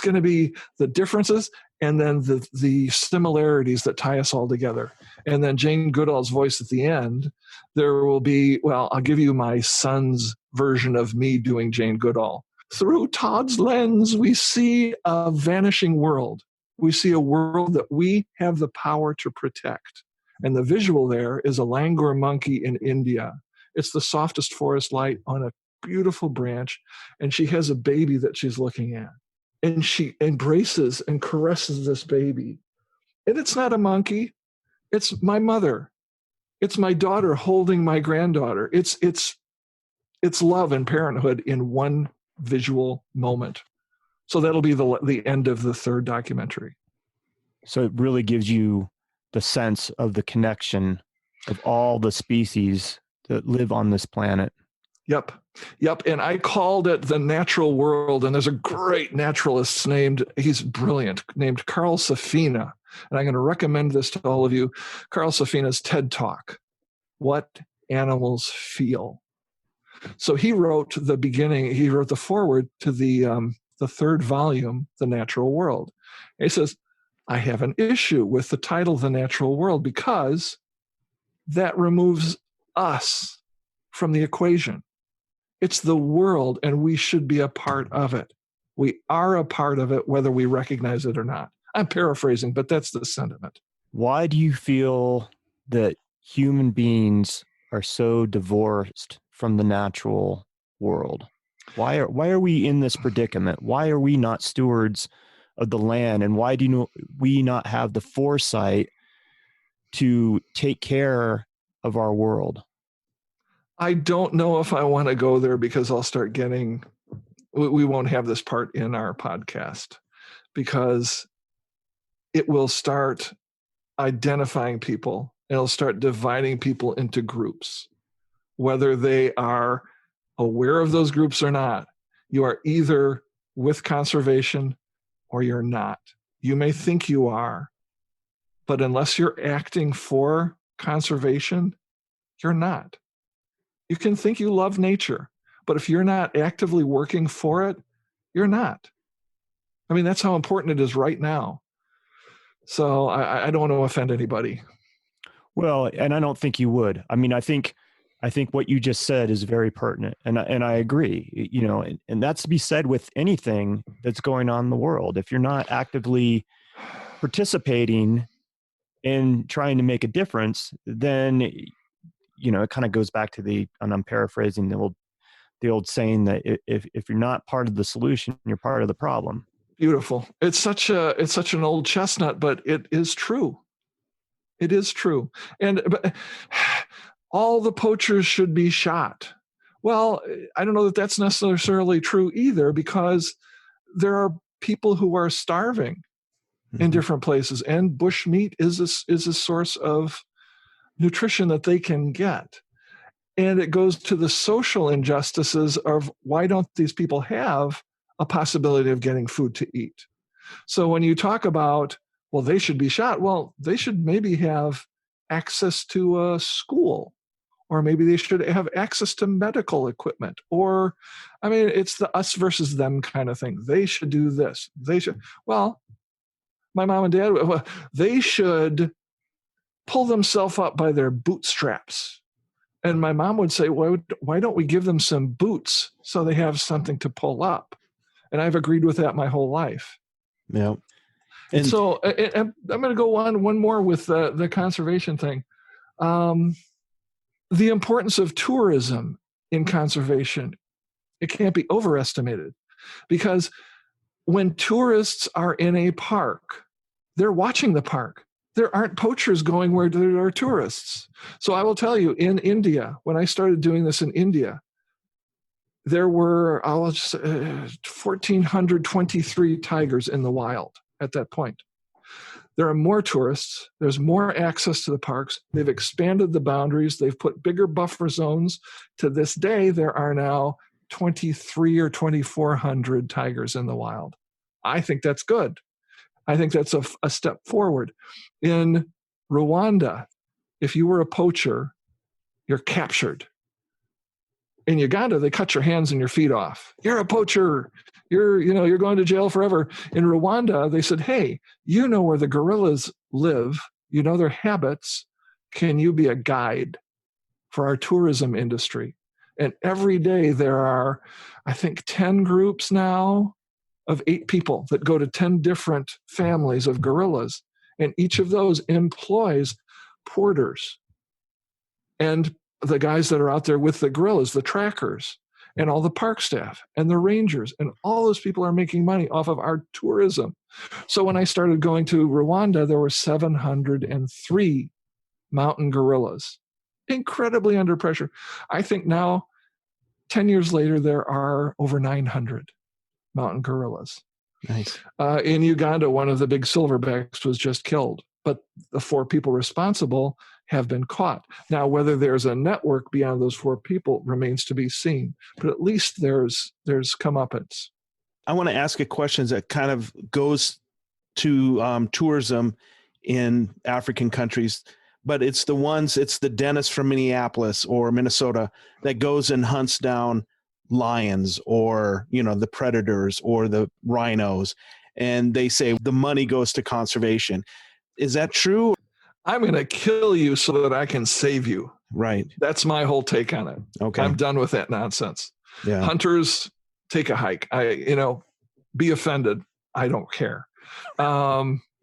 going to be the differences and then the similarities that tie us all together. And then Jane Goodall's voice at the end, there will be, well, I'll give you my son's version of me doing Jane Goodall. Through Todd's lens, we see a vanishing world. We see a world that we have the power to protect. And the visual there is a langur monkey in India. It's the softest forest light on a beautiful branch, and she has a baby that she's looking at. And she embraces and caresses this baby. And it's not a monkey. It's my mother. It's my daughter holding my granddaughter. It's love and parenthood in one visual moment. So that'll be the end of the third documentary. So it really gives you the sense of the connection of all the species that live on this planet. Yep. And I called it The Natural World. And there's a great naturalist he's brilliant, named Carl Safina. And I'm going to recommend this to all of you. Carl Safina's TED Talk, What Animals Feel. So he wrote the foreword to the third volume, The Natural World. And he says, I have an issue with the title, The Natural World, because that removes us from the equation. It's the world, and we should be a part of it. We are a part of it, whether we recognize it or not. I'm paraphrasing, but that's the sentiment. Why do you feel that human beings are so divorced from the natural world? Why are we in this predicament? Why are we not stewards of the land? And why do we not have the foresight to take care of our world? I don't know if I want to go there because I'll start getting, we won't have this part in our podcast because it will start identifying people. It'll start dividing people into groups, whether they are aware of those groups or not. You are either with conservation or you're not. You may think you are, but unless you're acting for conservation, you're not. You can think you love nature, but if you're not actively working for it, you're not. I mean, that's how important it is right now. So I don't want to offend anybody. Well, and I don't think you would. I mean, I think what you just said is very pertinent, and I agree. You know, and that's to be said with anything that's going on in the world. If you're not actively participating in trying to make a difference, then it kind of goes back to and I'm paraphrasing the old saying that if you're not part of the solution, you're part of the problem. Beautiful. It's such an old chestnut, but it is true. It is true. But all the poachers should be shot. Well, I don't know that that's necessarily true either, because there are people who are starving in different places, and bush meat is a source of nutrition that they can get. And it goes to the social injustices of why don't these people have a possibility of getting food to eat? So when you talk about, well, they should be shot, well, they should maybe have access to a school, or maybe they should have access to medical equipment, or, I mean, it's the us versus them kind of thing. They should do this. They should, well, my mom and dad, they should pull themselves up by their bootstraps. And my mom would say, why don't we give them some boots so they have something to pull up? And I've agreed with that my whole life. Yeah. And so I'm going to go on one more with the conservation thing. The importance of tourism in conservation, it can't be overestimated, because when tourists are in a park, they're watching the park. There aren't poachers going where there are tourists. So I will tell you, in India, when I started doing this in India, there were 1,423 tigers in the wild at that point. There are more tourists. There's more access to the parks. They've expanded the boundaries. They've put bigger buffer zones. To this day, there are now 23 or 2,400 tigers in the wild. I think that's good. I think that's a step forward. In Rwanda, if you were a poacher, you're captured. In Uganda, they cut your hands and your feet off. You're a poacher. You're going to jail forever. In Rwanda, they said, hey, you know where the gorillas live. You know their habits. Can you be a guide for our tourism industry? And every day there are, I think, 10 groups now of 8 people that go to 10 different families of gorillas. And each of those employs porters and the guys that are out there with the gorillas, the trackers, and all the park staff and the rangers, and all those people are making money off of our tourism. So when I started going to Rwanda, there were 703 mountain gorillas, incredibly under pressure. I think now, 10 years later, there are over 900 mountain gorillas. Nice. In Uganda, one of the big silverbacks was just killed, but the 4 people responsible have been caught. Now, whether there's a network beyond those 4 people remains to be seen, but at least there's comeuppance. I want to ask a question that kind of goes to tourism in African countries, but it's the dentist from Minneapolis or Minnesota that goes and hunts down lions or, the predators or the rhinos, and they say the money goes to conservation. Is that true? I'm going to kill you so that I can save you. Right. That's my whole take on it. Okay. I'm done with that nonsense. Yeah. Hunters, take a hike. Be offended. I don't care.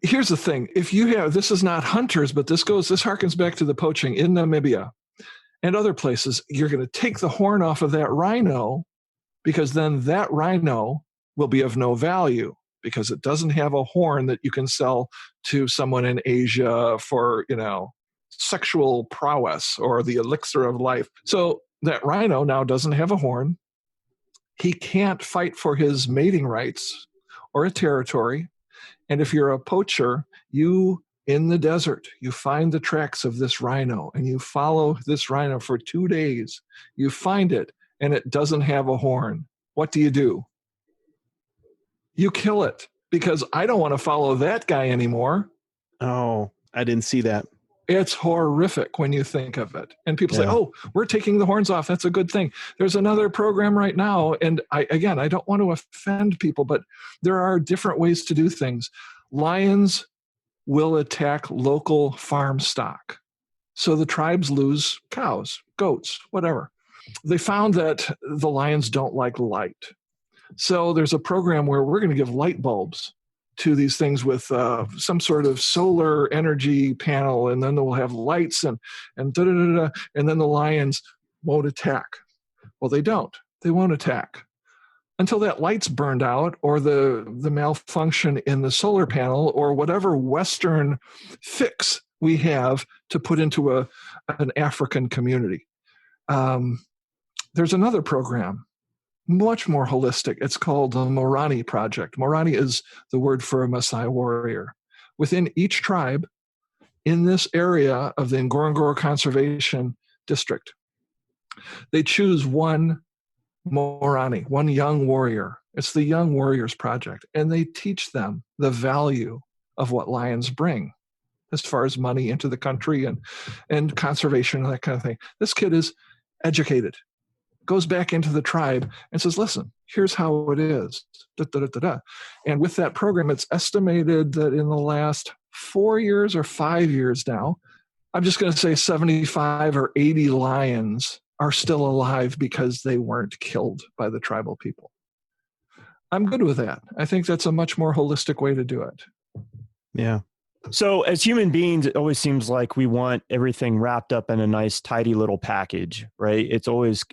here's the thing. If you have, this is not hunters, but this harkens back to the poaching in Namibia and other places. You're going to take the horn off of that rhino because then that rhino will be of no value because it doesn't have a horn that you can sell to someone in Asia for, sexual prowess or the elixir of life. So that rhino now doesn't have a horn. He can't fight for his mating rights or a territory. And if you're a poacher, you in the desert, you find the tracks of this rhino and you follow this rhino for 2 days. You find it and it doesn't have a horn. What do? You kill it because I don't want to follow that guy anymore. Oh, I didn't see that. It's horrific when you think of it. And people say, oh, we're taking the horns off. That's a good thing. There's another program right now. And I don't want to offend people, but there are different ways to do things. Lions will attack local farm stock. So the tribes lose cows, goats, whatever. They found that the lions don't like light. So there's a program where we're going to give light bulbs to these things with some sort of solar energy panel, and then they'll have lights and da-da-da-da, and then the lions won't attack. Well, they don't. They won't attack until that light's burned out or the malfunction in the solar panel or whatever Western fix we have to put into an African community. There's another program, much more holistic. It's called the Morani Project. Morani is the word for a Maasai warrior. Within each tribe in this area of the Ngorongoro Conservation District, they choose one Morani, one young warrior. It's the Young Warriors Project. And they teach them the value of what lions bring as far as money into the country and conservation and that kind of thing. This kid is educated, goes back into the tribe and says, listen, here's how it is. Da, da, da, da, da. And with that program, it's estimated that in the last 4 years or 5 years now, I'm just going to say 75 or 80 lions are still alive because they weren't killed by the tribal people. I'm good with that. I think that's a much more holistic way to do it. Yeah. So as human beings, it always seems like we want everything wrapped up in a nice, tidy little package, right? It's always,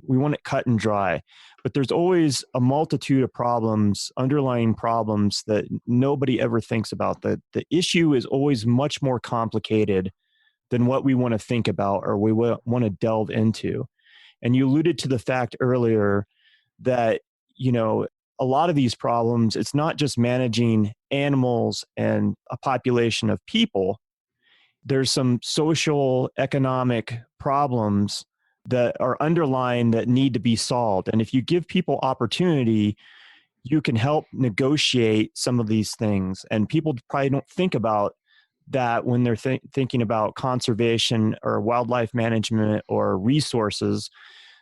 we want it cut and dry, but there's always a multitude of problems, underlying problems that nobody ever thinks about. The issue is always much more complicated than what we want to think about or we want to delve into. And you alluded to the fact earlier that, a lot of these problems, it's not just managing animals and a population of people. There's some social, economic problems that are underlying that need to be solved. And if you give people opportunity, you can help negotiate some of these things. And people probably don't think about that when they're thinking about conservation or wildlife management or resources.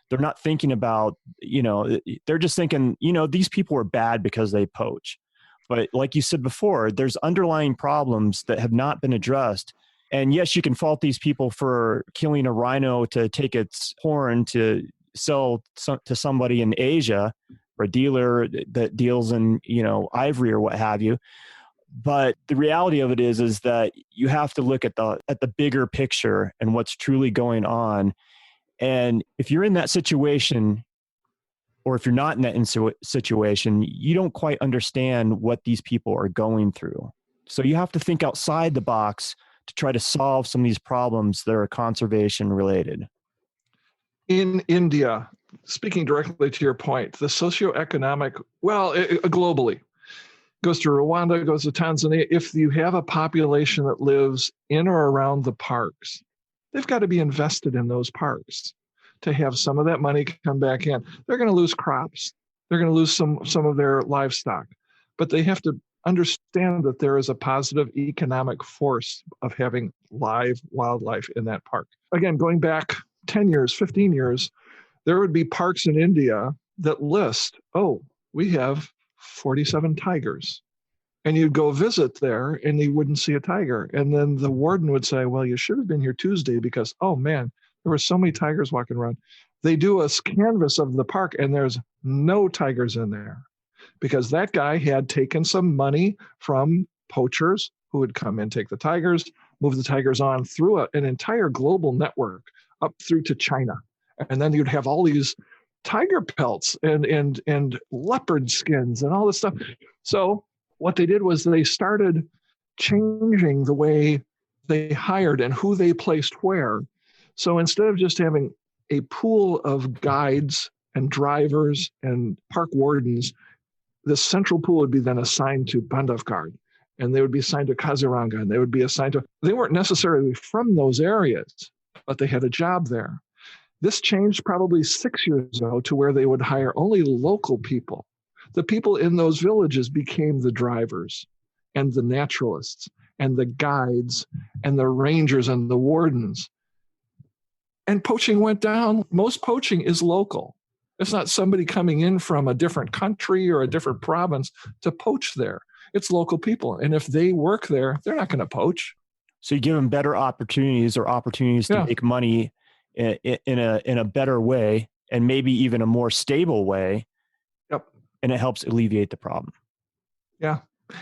They're not thinking about, they're just thinking, these people are bad because they poach. But like you said before, there's underlying problems that have not been addressed. And yes, you can fault these people for killing a rhino to take its horn to sell to somebody in Asia or a dealer that deals in, ivory or what have you. But the reality of it is that you have to look at the bigger picture and what's truly going on. And if you're in that situation, or if you're not in that situation, you don't quite understand what these people are going through. So you have to think outside the box to try to solve some of these problems that are conservation related. In India, speaking directly to your point, the socioeconomic, globally, goes to Rwanda, goes to Tanzania. If you have a population that lives in or around the parks, they've got to be invested in those parks to have some of that money come back in. They're going to lose crops. They're going to lose some of their livestock. But they have to understand that there is a positive economic force of having live wildlife in that park. Again, going back 10 years, 15 years, there would be parks in India that list, we have 47 tigers. And you'd go visit there and you wouldn't see a tiger. And then the warden would say, well, you should have been here Tuesday because, oh man, there were so many tigers walking around. They do a canvas of the park and there's no tigers in there because that guy had taken some money from poachers who would come in, take the tigers, move the tigers on through an entire global network up through to China. And then you'd have all these tiger pelts and leopard skins and all this stuff. So what they did was they started changing the way they hired and who they placed where. So instead of just having a pool of guides and drivers and park wardens, the central pool would be then assigned to Bandhavgarh, and they would be assigned to Kaziranga, and they would be assigned to, they weren't necessarily from those areas, but they had a job there. This changed probably 6 years ago to where they would hire only local people. The people in those villages became the drivers and the naturalists and the guides and the rangers and the wardens. And poaching went down. Most poaching is local. It's not somebody coming in from a different country or a different province to poach there. It's local people. And if they work there, they're not going to poach. So you give them better opportunities to make money in a better way, and maybe even a more stable way. Yep. And it helps alleviate the problem. Yeah.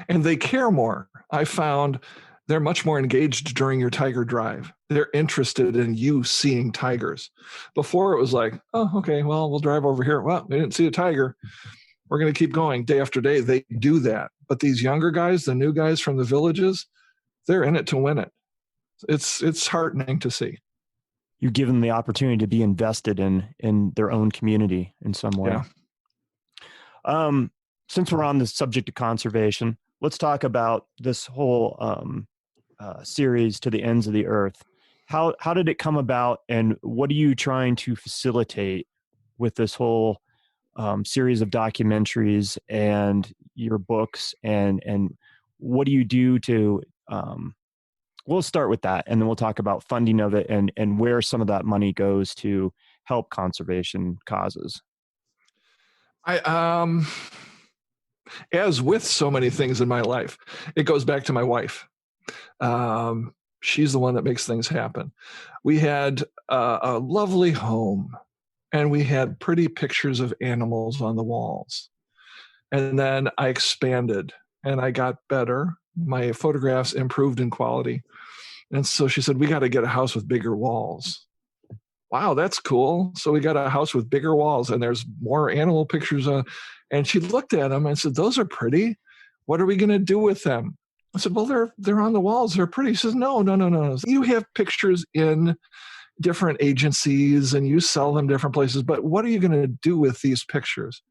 And they care more. I found they're much more engaged during your tiger drive. They're interested in you seeing tigers. Before it was like, oh, okay, well, we'll drive over here. Well, we didn't see a tiger. We're going to keep going day after day. They do that. But these younger guys, the new guys from the villages, they're in it to win it. It's heartening to see. You give them the opportunity to be invested in their own community in some way. Yeah. Since we're on the subject of conservation, let's talk about this whole series, To the Ends of the Earth. How did it come about, and what are you trying to facilitate with this whole series of documentaries and your books, and what do you do to we'll start with that, and then we'll talk about funding of it and where some of that money goes to help conservation causes. As with so many things in my life, it goes back to my wife. She's the one that makes things happen. We had a lovely home, and we had pretty pictures of animals on the walls. And then I expanded, and I got better. My photographs improved in quality. And so she said, we got to get a house with bigger walls. Wow, that's cool. So we got a house with bigger walls, and there's more animal pictures on. And she looked at them and said, those are pretty. What are we going to do with them? I said, well, they're on the walls. They're pretty. She says, no. You have pictures in different agencies, and you sell them different places. But what are you going to do with these pictures?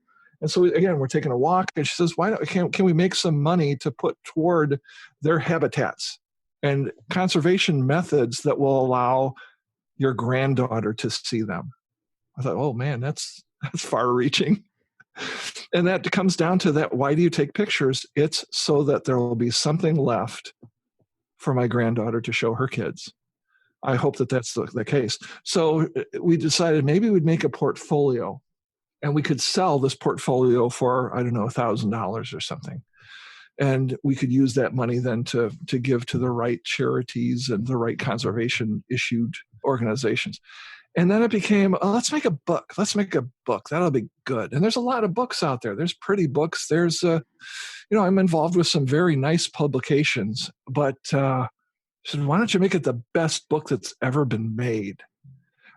And so, again, we're taking a walk, and she says, can we make some money to put toward their habitats and conservation methods that will allow your granddaughter to see them? I thought, oh, man, that's far-reaching. And that comes down to that. Why do you take pictures? It's so that there will be something left for my granddaughter to show her kids. I hope that that's the case. So we decided maybe we'd make a portfolio, and we could sell this portfolio for, I don't know, $1,000 or something. And we could use that money then to give to the right charities and the right conservation issued organizations. And then it became, let's make a book. That'll be good. And there's a lot of books out there. There's pretty books. There's, I'm involved with some very nice publications, but I said, why don't you make it the best book that's ever been made?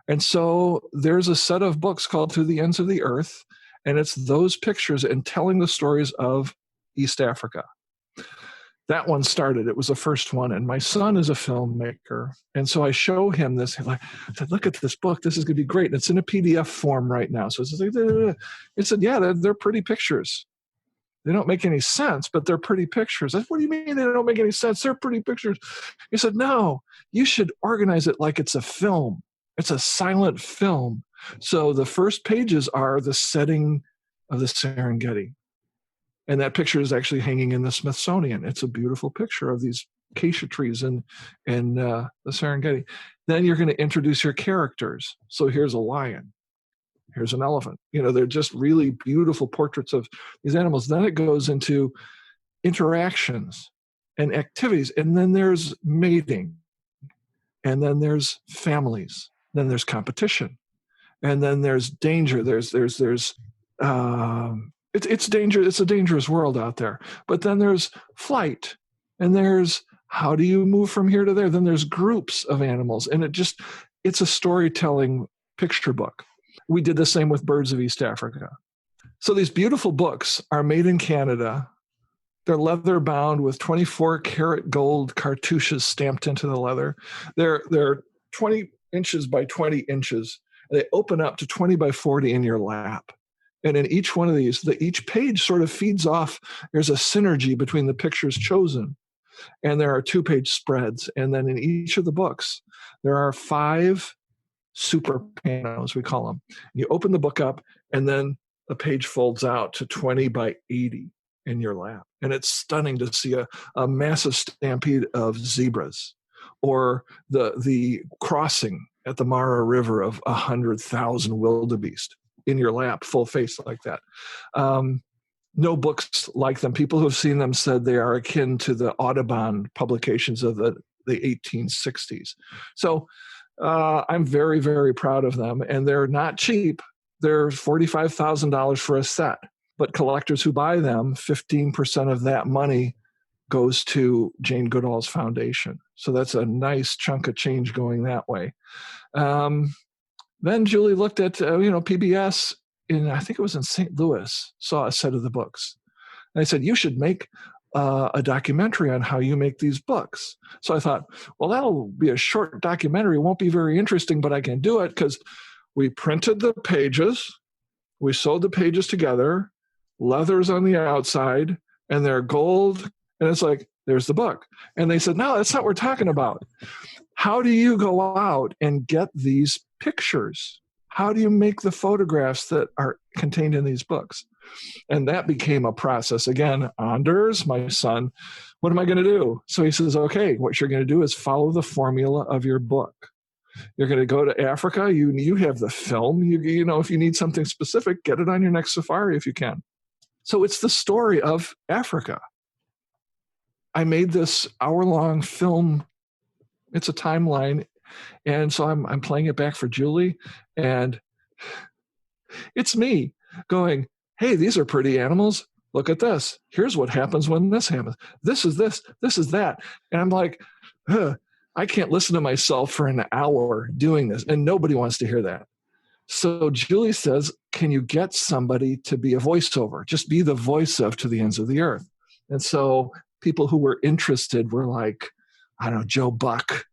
And so there's a set of books called To the Ends of the Earth, and it's those pictures and telling the stories of East Africa. That one started. It was the first one. And my son is a filmmaker. And so I show him this. I said, look at this book. This is going to be great. And it's in a PDF form right now. So it's like, he said, yeah, they're pretty pictures. They don't make any sense, but they're pretty pictures. I said, what do you mean they don't make any sense? They're pretty pictures. He said, no, you should organize it like it's a film. It's a silent film. So the first pages are the setting of the Serengeti. And that picture is actually hanging in the Smithsonian. It's a beautiful picture of these acacia trees in the Serengeti. Then you're going to introduce your characters. So here's a lion. Here's an elephant. They're just really beautiful portraits of these animals. Then it goes into interactions and activities. And then there's mating. And then there's families. Then there's competition. And then there's danger. It's dangerous. It's a dangerous world out there. But then there's flight And there's how do you move from here to there? Then there's groups of animals. And it's a storytelling picture book. We did the same with Birds of East Africa. So these beautiful books are made in Canada. They're leather bound with 24 karat gold cartouches stamped into the leather. They're 20 inches by 20 inches. They open up to 20 by 40 in your lap. And in each one of these, each page sort of feeds off. There's a synergy between the pictures chosen. And there are 2-page spreads. And then in each of the books, there are 5 super panos, we call them. You open the book up, and then the page folds out to 20 by 80 in your lap. And it's stunning to see a massive stampede of zebras, or the crossing at the Mara River of 100,000 wildebeest in your lap, full face like that. No books like them. People who have seen them said they are akin to the Audubon publications of the 1860s. So I'm very, very proud of them. And they're not cheap. They're $45,000 for a set. But collectors who buy them, 15% of that money goes to Jane Goodall's foundation. So that's a nice chunk of change going that way. Then Julie looked at, PBS I think it was in St. Louis, saw a set of the books. And I said, you should make a documentary on how you make these books. So I thought, well, that'll be a short documentary. It won't be very interesting, but I can do it because we printed the pages. We sewed the pages together, leathers on the outside, and they're gold. And it's like, there's the book. And they said, no, that's not what we're talking about. How do you go out and get these pictures? How do you make the photographs that are contained in these books? And that became a process. Again, Anders, my son, what am I going to do? So he says, okay, what you're going to do is follow the formula of your book. You're going to go to Africa. You have the film. You know, if you need something specific, get it on your next safari if you can. So it's the story of Africa. I made this hour-long film. It's a timeline. And so I'm playing it back for Julie. And it's me going, hey, these are pretty animals. Look at this. Here's what happens when this happens. This is this. This is that. And I'm like, I can't listen to myself for an hour doing this. And nobody wants to hear that. So Julie says, can you get somebody to be a voiceover? Just be the voice of To the Ends of the Earth. And so people who were interested were like, I don't know, Joe Buck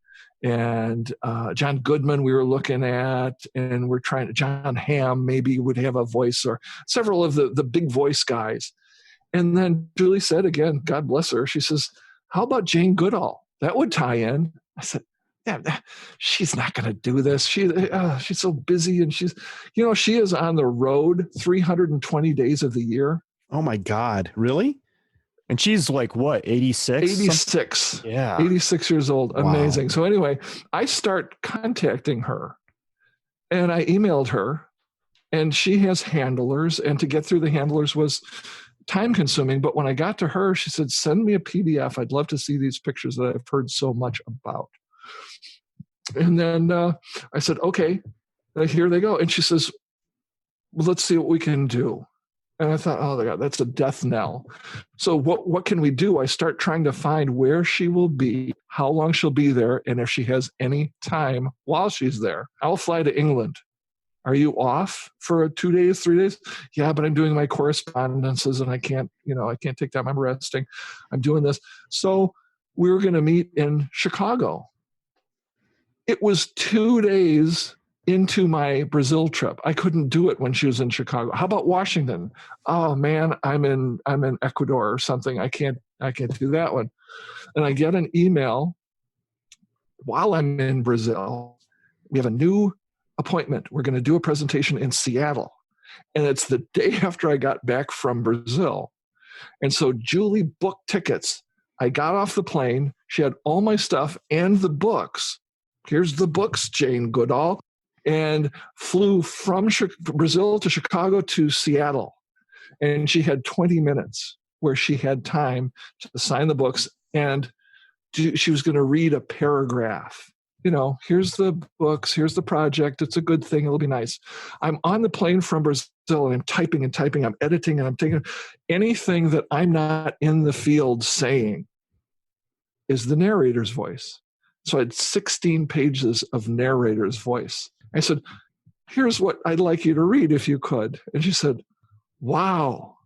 and John Goodman we were looking at, and we're trying to, John Hamm maybe would have a voice, or several of the big voice guys. And then Julie said, again, God bless her, she says, how about Jane Goodall? That would tie in. I said, yeah, she's not going to do this. She's so busy, and she is on the road 320 days of the year. Oh my God. Really? And she's like, what, 86? 86. Yeah. 86 years old. Wow. Amazing. So anyway, I start contacting her, and I emailed her, and she has handlers, and to get through the handlers was time consuming. But when I got to her, she said, send me a PDF. I'd love to see these pictures that I've heard so much about. And then I said, okay, here they go. And she says, well, let's see what we can do. And I thought, oh my God, that's a death knell. So what can we do? I start trying to find where she will be, how long she'll be there, and if she has any time while she's there. I'll fly to England. Are you off for 2 days, 3 days? Yeah, but I'm doing my correspondences, and I can't take time. I'm resting. I'm doing this. So we were going to meet in Chicago. It was 2 days into my Brazil trip. I couldn't do it when she was in Chicago. How about Washington? Oh man, I'm in Ecuador or something. I can't do that one. And I get an email while I'm in Brazil. We have a new appointment. We're going to do a presentation in Seattle. And it's the day after I got back from Brazil. And so Julie booked tickets. I got off the plane. She had all my stuff and the books. Here's the books, Jane Goodall. And flew from Brazil to Chicago to Seattle. And she had 20 minutes where she had time to sign the books, and she was going to read a paragraph. Here's the books, here's the project. It's a good thing. It'll be nice. I'm on the plane from Brazil, and I'm typing and typing. I'm editing, and I'm taking anything that I'm not in the field saying. is the narrator's voice. So I had 16 pages of narrator's voice. I said, here's what I'd like you to read if you could. And she said, wow,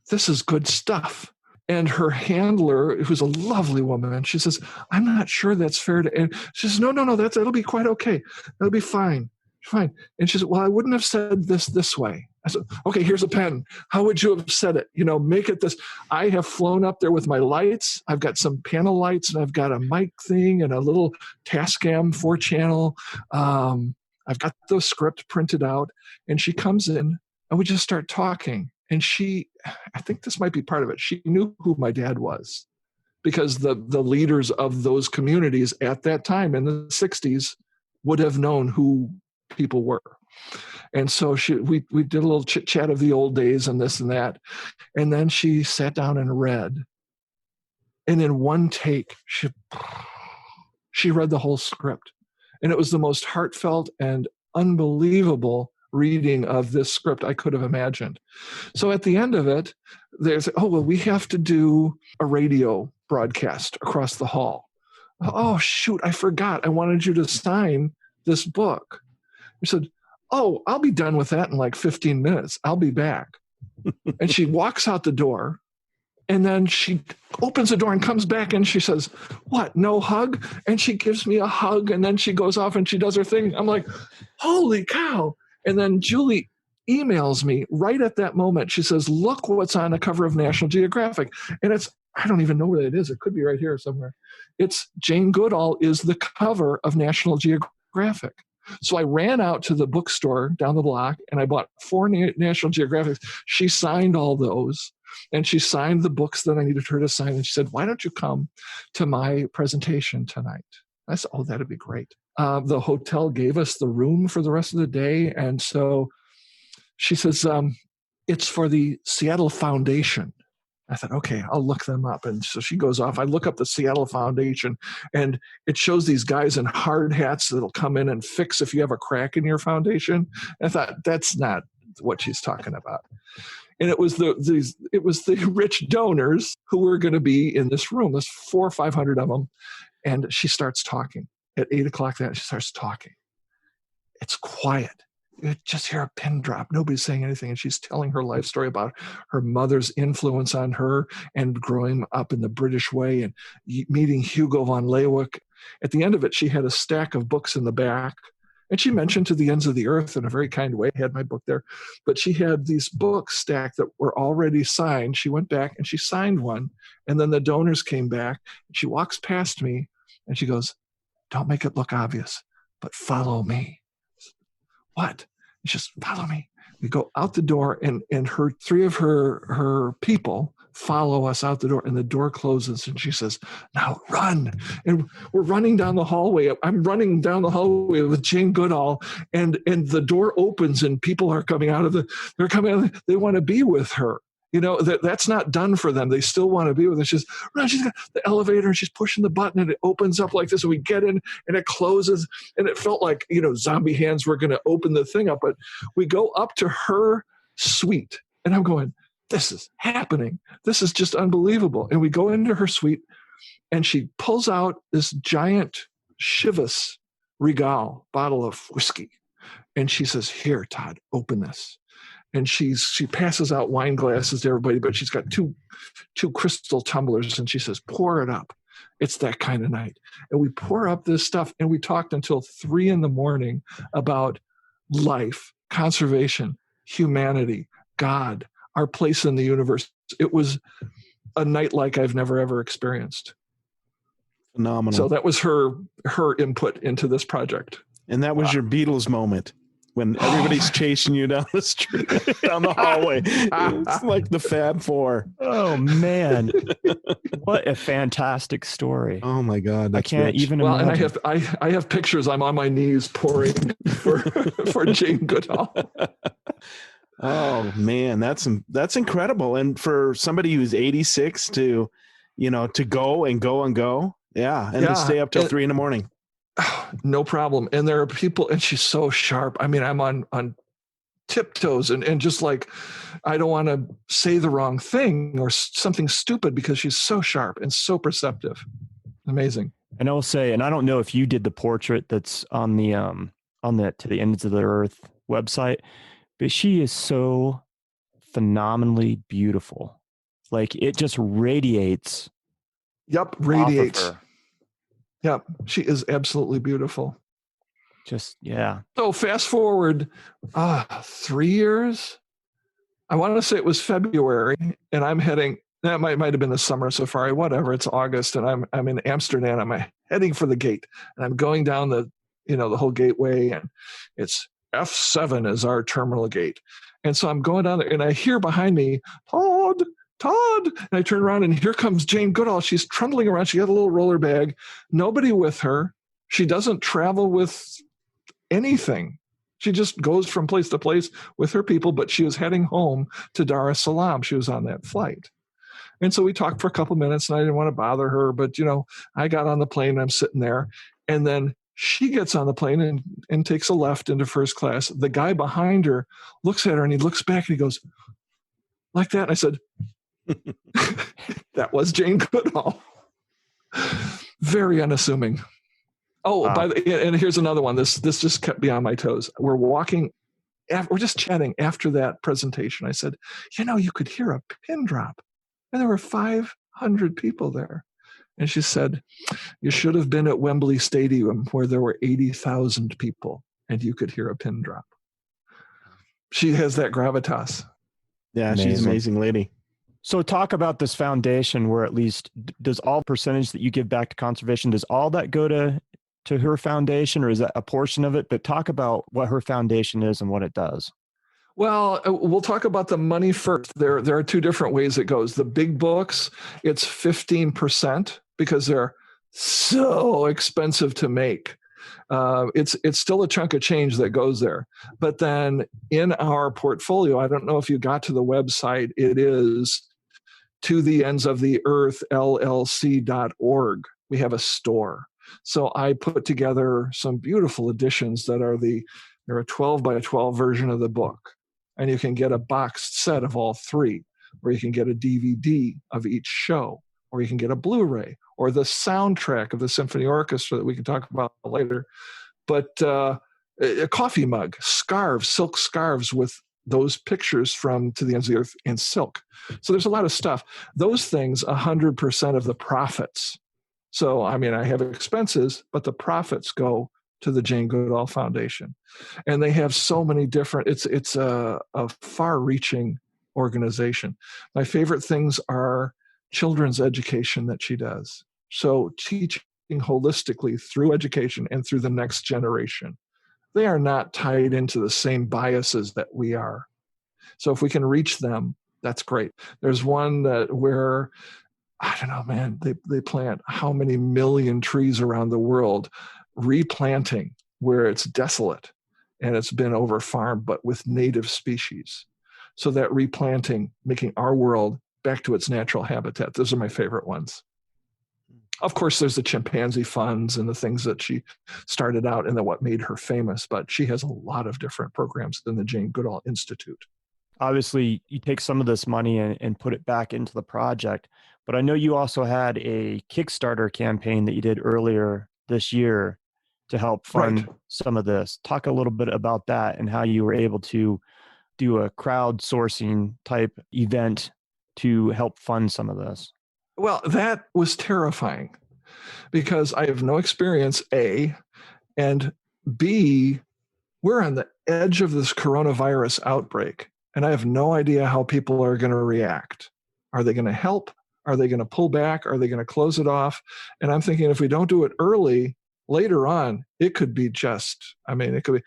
this is good stuff. And her handler, who's a lovely woman, she says, I'm not sure that's fair to, and she says, no, that'll be quite okay. That'll be fine. Fine. And she said, well, I wouldn't have said this way. I said, okay, here's a pen. How would you have said it? Make it this. I have flown up there with my lights. I've got some panel lights and I've got a mic thing and a little Tascam 4-channel. I've got the script printed out, and she comes in and we just start talking. And I think this might be part of it. She knew who my dad was, because the leaders of those communities at that time in the 60s would have known who people were. And so we did a little chit chat of the old days and this and that. And then she sat down and read. And in one take, she read the whole script. And it was the most heartfelt and unbelievable reading of this script I could have imagined. So at the end of it, there's, we have to do a radio broadcast across the hall. Oh, shoot, I forgot. I wanted you to sign this book. He said, I'll be done with that in like 15 minutes. I'll be back. And she walks out the door, and then she opens the door and comes back, and she says, what, no hug? And she gives me a hug, and then she goes off and she does her thing. I'm like, holy cow. And then Julie emails me right at that moment. She says, look what's on the cover of National Geographic. And I don't even know where it is. It could be right here somewhere. It's Jane Goodall is the cover of National Geographic. So I ran out to the bookstore down the block and I bought 4 National Geographics. She signed all those, and she signed the books that I needed her to sign. And she said, why don't you come to my presentation tonight? I said, that'd be great. The hotel gave us the room for the rest of the day. And so she says, it's for the Seattle Foundation. I thought, okay, I'll look them up. And so she goes off. I look up the Seattle Foundation, and it shows these guys in hard hats that'll come in and fix if you have a crack in your foundation. And I thought, that's not what she's talking about. And it was the rich donors who were going to be in this room. There's 400 or 500 of them. And she starts talking at 8:00 that night. She starts talking. It's quiet. You just hear a pin drop. Nobody's saying anything. And she's telling her life story about her mother's influence on her and growing up in the British way and meeting Hugo von Leeuwenhoek. At the end of it, she had a stack of books in the back. And she mentioned To the Ends of the Earth in a very kind way. I had my book there. But she had these books stacked that were already signed. She went back and she signed one. And then the donors came back. And she walks past me and she goes, don't make it look obvious, but follow me. What? She just follow me. We go out the door, and 3 of her people follow us out the door, and the door closes, and she says, now run. And we're running down the hallway. I'm running down the hallway with Jane Goodall, and the door opens, and people are coming out they're coming out, they want to be with her. That's not done for them. They still want to be with her. She's got the elevator, and she's pushing the button, and it opens up like this. And we get in, and it closes, and it felt like, zombie hands were going to open the thing up. But we go up to her suite, and I'm going, this is happening. This is just unbelievable. And we go into her suite, and she pulls out this giant Chivas Regal bottle of whiskey. And she says, here, Todd, open this. And she passes out wine glasses to everybody, but she's got two crystal tumblers, and she says, pour it up. It's that kind of night. And we pour up this stuff, and we talked until 3 a.m. about life, conservation, humanity, God, our place in the universe. It was a night like I've never, ever experienced. Phenomenal. So that was her input into this project. And that was your Beatles moment. When everybody's chasing you down the street, down the hallway. It's like the Fab Four. Oh, man. What a fantastic story. Oh, my God. I can't even imagine. And I have pictures. I'm on my knees pouring for Jane Goodall. Oh, man. That's incredible. And for somebody who's 86 to go and go and go. Yeah. And to stay up till 3 a.m. No problem. And there are people, and she's so sharp. I mean, I'm on tiptoes and just like, I don't want to say the wrong thing or something stupid because she's so sharp and so perceptive. Amazing. And I will say, and I don't know if you did the portrait that's on the To the Ends of the Earth website, but she is so phenomenally beautiful. Like it just radiates. Yep, off radiates. of her. Yep, she is absolutely beautiful. Just, yeah. So fast forward 3 years. I want to say it was February, and I'm heading. That might have been the summer safari, whatever. It's August, and I'm in Amsterdam. I'm heading for the gate, and I'm going down the whole gateway, and it's F7 is our terminal gate, and so I'm going down there, and I hear behind me, Todd, and I turn around, and here comes Jane Goodall. She's trundling around. She got a little roller bag, nobody with her. She doesn't travel with anything. She just goes from place to place with her people, but she was heading home to Dar es Salaam. She was on that flight. And so we talked for a couple minutes, and I didn't want to bother her, but, I got on the plane, and I'm sitting there, and then she gets on the plane and takes a left into first class. The guy behind her looks at her, and he looks back, and he goes, like that. And I said, that was Jane Goodall. Very unassuming. Oh, Wow. And here's another one. This just kept me on my toes. We're walking, we're just chatting after that presentation. I said, you could hear a pin drop. And there were 500 people there. And she said, you should have been at Wembley Stadium where there were 80,000 people and you could hear a pin drop. She has that gravitas. Yeah, Amazing. she's an amazing lady. So talk about this foundation where at least does all percentage that you give back to conservation, does all that go to her foundation, or is that a portion of it? But talk about what her foundation is and what it does. Well, we'll talk about the money first. There are two different ways it goes. The big books, it's 15% because they're so expensive to make. It's still a chunk of change that goes there. But then in our portfolio, I don't know if you got to the website, it is To the Ends of the Earth LLC.org. We have a store. So I put together some beautiful editions that are they're a 12 by 12 version of the book. And you can get a boxed set of all three, or you can get a DVD of each show, or you can get a Blu-ray, or the soundtrack of the symphony orchestra that we can talk about later. But a coffee mug, scarves, silk scarves with those pictures from To the Ends of the Earth in silk. So there's a lot of stuff. Those things, 100% of the profits. So, I have expenses, but the profits go to the Jane Goodall Foundation. And they have so many different, it's a far-reaching organization. My favorite things are children's education that she does. So teaching holistically through education and through the next generation. They are not tied into the same biases that we are. So if we can reach them, that's great. There's one where, I don't know, man, they plant how many million trees around the world, replanting where it's desolate and it's been over-farmed, but with native species. So that replanting, making our world back to its natural habitat. Those are my favorite ones. Of course, there's the chimpanzee funds and the things that she started out and then what made her famous, but she has a lot of different programs in the Jane Goodall Institute. Obviously, you take some of this money and put it back into the project, but I know you also had a Kickstarter campaign that you did earlier this year to help fund some of this. Talk a little bit about that and how you were able to do a crowdsourcing type event to help fund some of this. Well, that was terrifying because I have no experience, A, and B, we're on the edge of this coronavirus outbreak, and I have no idea how people are going to react. Are they going to help? Are they going to pull back? Are they going to close it off? And I'm thinking if we don't do it early, later on, it could be it could be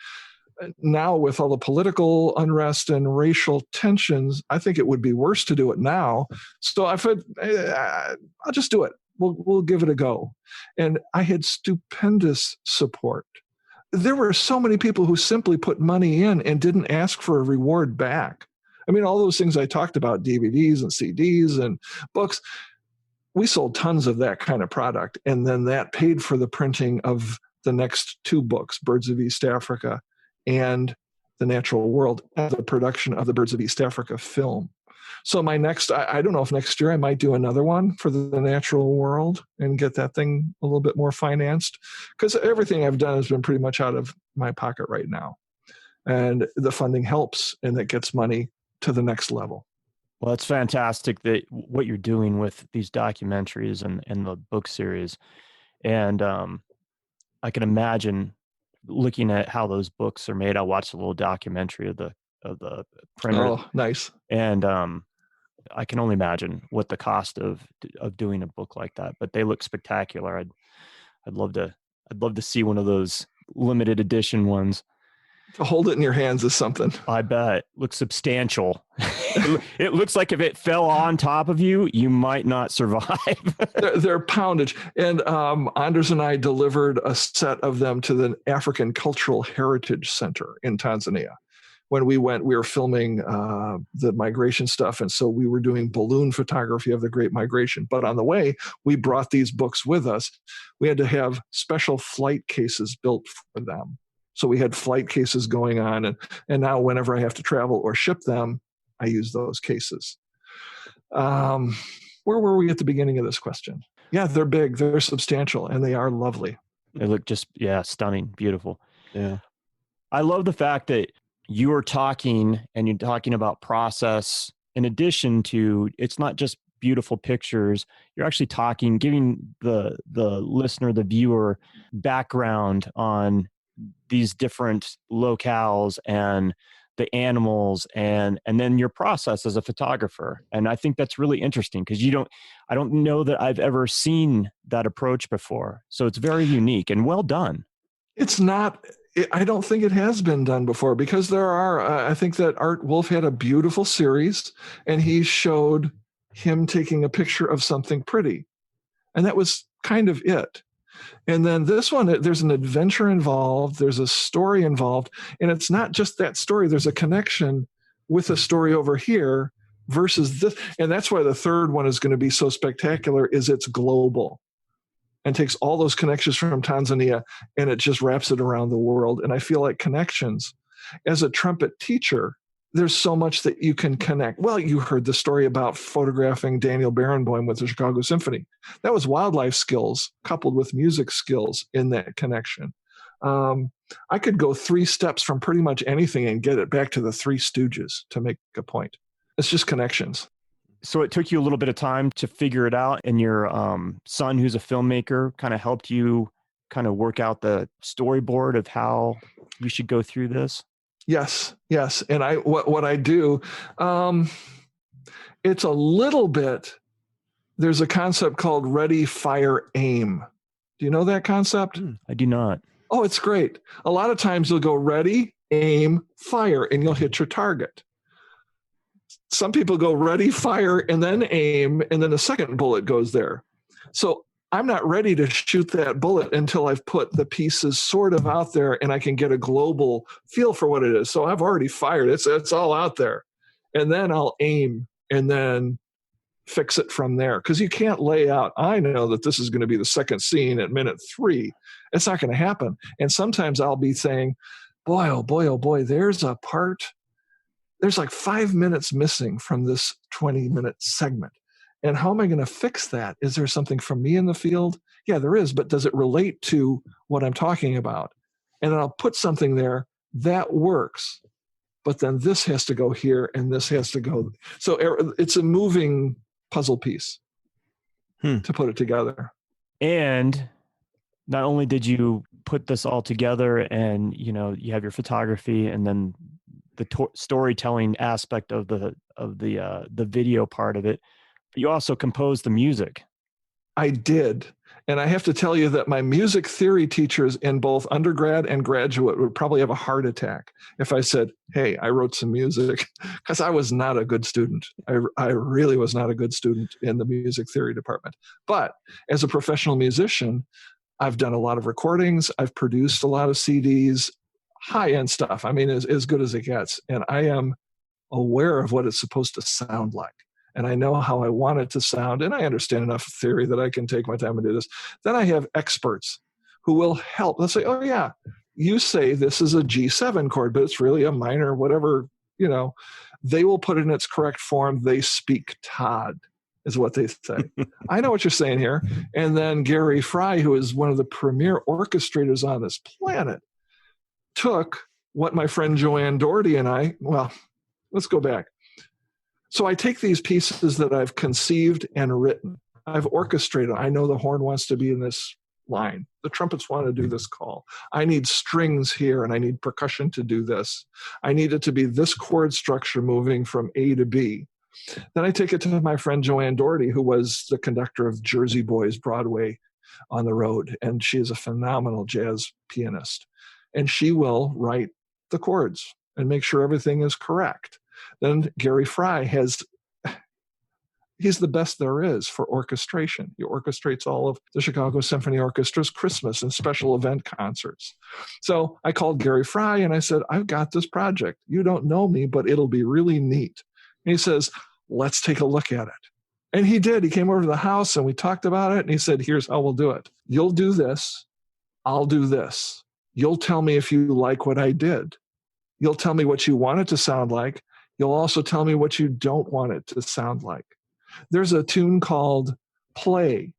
now with all the political unrest and racial tensions, I think it would be worse to do it now. So I said, I'll just do it. We'll give it a go. And I had stupendous support. There were so many people who simply put money in and didn't ask for a reward back. All those things I talked about, DVDs and CDs and books, we sold tons of that kind of product. And then that paid for the printing of the next two books, Birds of East Africa and the natural world as a production of the Birds of East Africa film. So my next, I don't know if next year I might do another one for the natural world and get that thing a little bit more financed, because everything I've done has been pretty much out of my pocket right now. And the funding helps, and it gets money to the next level. Well, it's fantastic that what you're doing with these documentaries and the book series. And I can imagine looking at how those books are made. I watched a little documentary of the printer. Oh, nice. And I can only imagine what the cost of doing a book like that, but they look spectacular. I'd love to see one of those limited edition ones. To hold it in your hands is something. I bet. Looks substantial. It looks like if it fell on top of you, you might not survive. They're poundage. And Anders and I delivered a set of them to the African Cultural Heritage Center in Tanzania. When we went, we were filming the migration stuff. And so we were doing balloon photography of the Great Migration. But on the way, we brought these books with us. We had to have special flight cases built for them. So we had flight cases going on. And now whenever I have to travel or ship them, I use those cases. Where were we at the beginning of this question? Yeah, they're big, they're substantial, and they are lovely. They look just, stunning, beautiful. Yeah. I love the fact that you are talking about process in addition to, it's not just beautiful pictures. You're actually talking, giving the listener, the viewer, background on these different locales and the animals and then your process as a photographer. And I think that's really interesting because I don't know that I've ever seen that approach before. So it's very unique and well done. It's not, I don't think it has been done before, because there are, I think that Art Wolf had a beautiful series and he showed him taking a picture of something pretty. And that was kind of it. And then this one, there's an adventure involved, there's a story involved, and it's not just that story, there's a connection with a story over here versus this. And that's why the third one is going to be so spectacular, is it's global and takes all those connections from Tanzania and it just wraps it around the world. And I feel like connections, as a trumpet teacher, there's so much that you can connect. Well, you heard the story about photographing Daniel Barenboim with the Chicago Symphony. That was wildlife skills coupled with music skills in that connection. I could go 3 steps from pretty much anything and get it back to the Three Stooges to make a point. It's just connections. So it took you a little bit of time to figure it out, and your son, who's a filmmaker, kind of helped you kind of work out the storyboard of how you should go through this? Yes. And what I do, it's a little bit, there's a concept called ready, fire, aim. Do you know that concept? I do not. Oh, it's great. A lot of times you'll go ready, aim, fire, and you'll hit your target. Some people go ready, fire, and then aim, and then the second bullet goes there. So I'm not ready to shoot that bullet until I've put the pieces sort of out there and I can get a global feel for what it is. So I've already fired. It's all out there. And then I'll aim and then fix it from there. Because you can't lay out, I know that this is going to be the second scene at minute 3. It's not going to happen. And sometimes I'll be saying, boy, oh boy, there's a part, there's like 5 minutes missing from this 20-minute segment. And how am I going to fix that? Is there something from me in the field? Yeah, there is, but does it relate to what I'm talking about? And then I'll put something there that works, but then this has to go here and this has to go. So it's a moving puzzle piece to put it together. And not only did you put this all together and, you have your photography and then the storytelling aspect of the video part of it, but you also composed the music. I did. And I have to tell you that my music theory teachers in both undergrad and graduate would probably have a heart attack if I said, hey, I wrote some music, because I was not a good student. I really was not a good student in the music theory department. But as a professional musician, I've done a lot of recordings. I've produced a lot of CDs, high-end stuff. I mean, as good as it gets. And I am aware of what it's supposed to sound like. And I know how I want it to sound, and I understand enough theory that I can take my time and do this. Then I have experts who will help. They'll say, oh yeah, you say this is a G7 chord, but it's really a minor, whatever, they will put it in its correct form. They speak Todd, is what they say. I know what you're saying here. And then Gary Fry, who is one of the premier orchestrators on this planet, took what my friend Joanne Doherty and let's go back. So I take these pieces that I've conceived and written. I've orchestrated. I know the horn wants to be in this line. The trumpets want to do this call. I need strings here and I need percussion to do this. I need it to be this chord structure moving from A to B. Then I take it to my friend Joanne Doherty, who was the conductor of Jersey Boys Broadway on the road. And she is a phenomenal jazz pianist. And she will write the chords and make sure everything is correct. Then Gary Fry he's the best there is for orchestration. He orchestrates all of the Chicago Symphony Orchestra's Christmas and special event concerts. So I called Gary Fry and I said, I've got this project. You don't know me, but it'll be really neat. And he says, let's take a look at it. And he did. He came over to the house and we talked about it. And he said, here's how we'll do it. You'll do this. I'll do this. You'll tell me if you like what I did. You'll tell me what you want it to sound like. You'll also tell me what you don't want it to sound like. There's a tune called Play.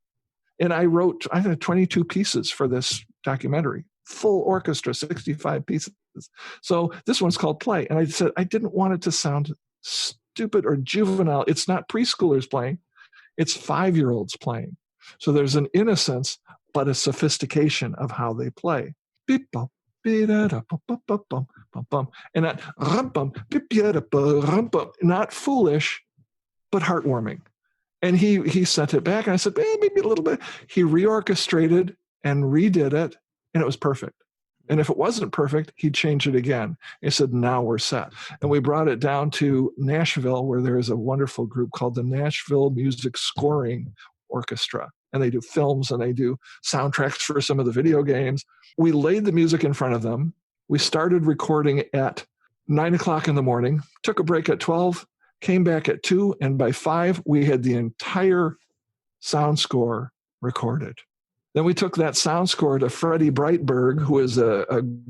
And I had 22 pieces for this documentary, full orchestra, 65 pieces. So this one's called Play. And I said, I didn't want it to sound stupid or juvenile. It's not preschoolers playing. It's 5-year-olds playing. So there's an innocence, but a sophistication of how they play. Beep, bum, and that not foolish, but heartwarming. And he sent it back, and I said, maybe a little bit. He reorchestrated and redid it, and it was perfect. And if it wasn't perfect, he'd change it again. He said, now we're set. And we brought it down to Nashville, where there is a wonderful group called the Nashville Music Scoring Orchestra. And they do films and they do soundtracks for some of the video games. We laid the music in front of them. We started recording at 9 o'clock in the morning, took a break at 12, came back at 2, and by 5, we had the entire sound score recorded. Then we took that sound score to Freddie Breitberg, who is a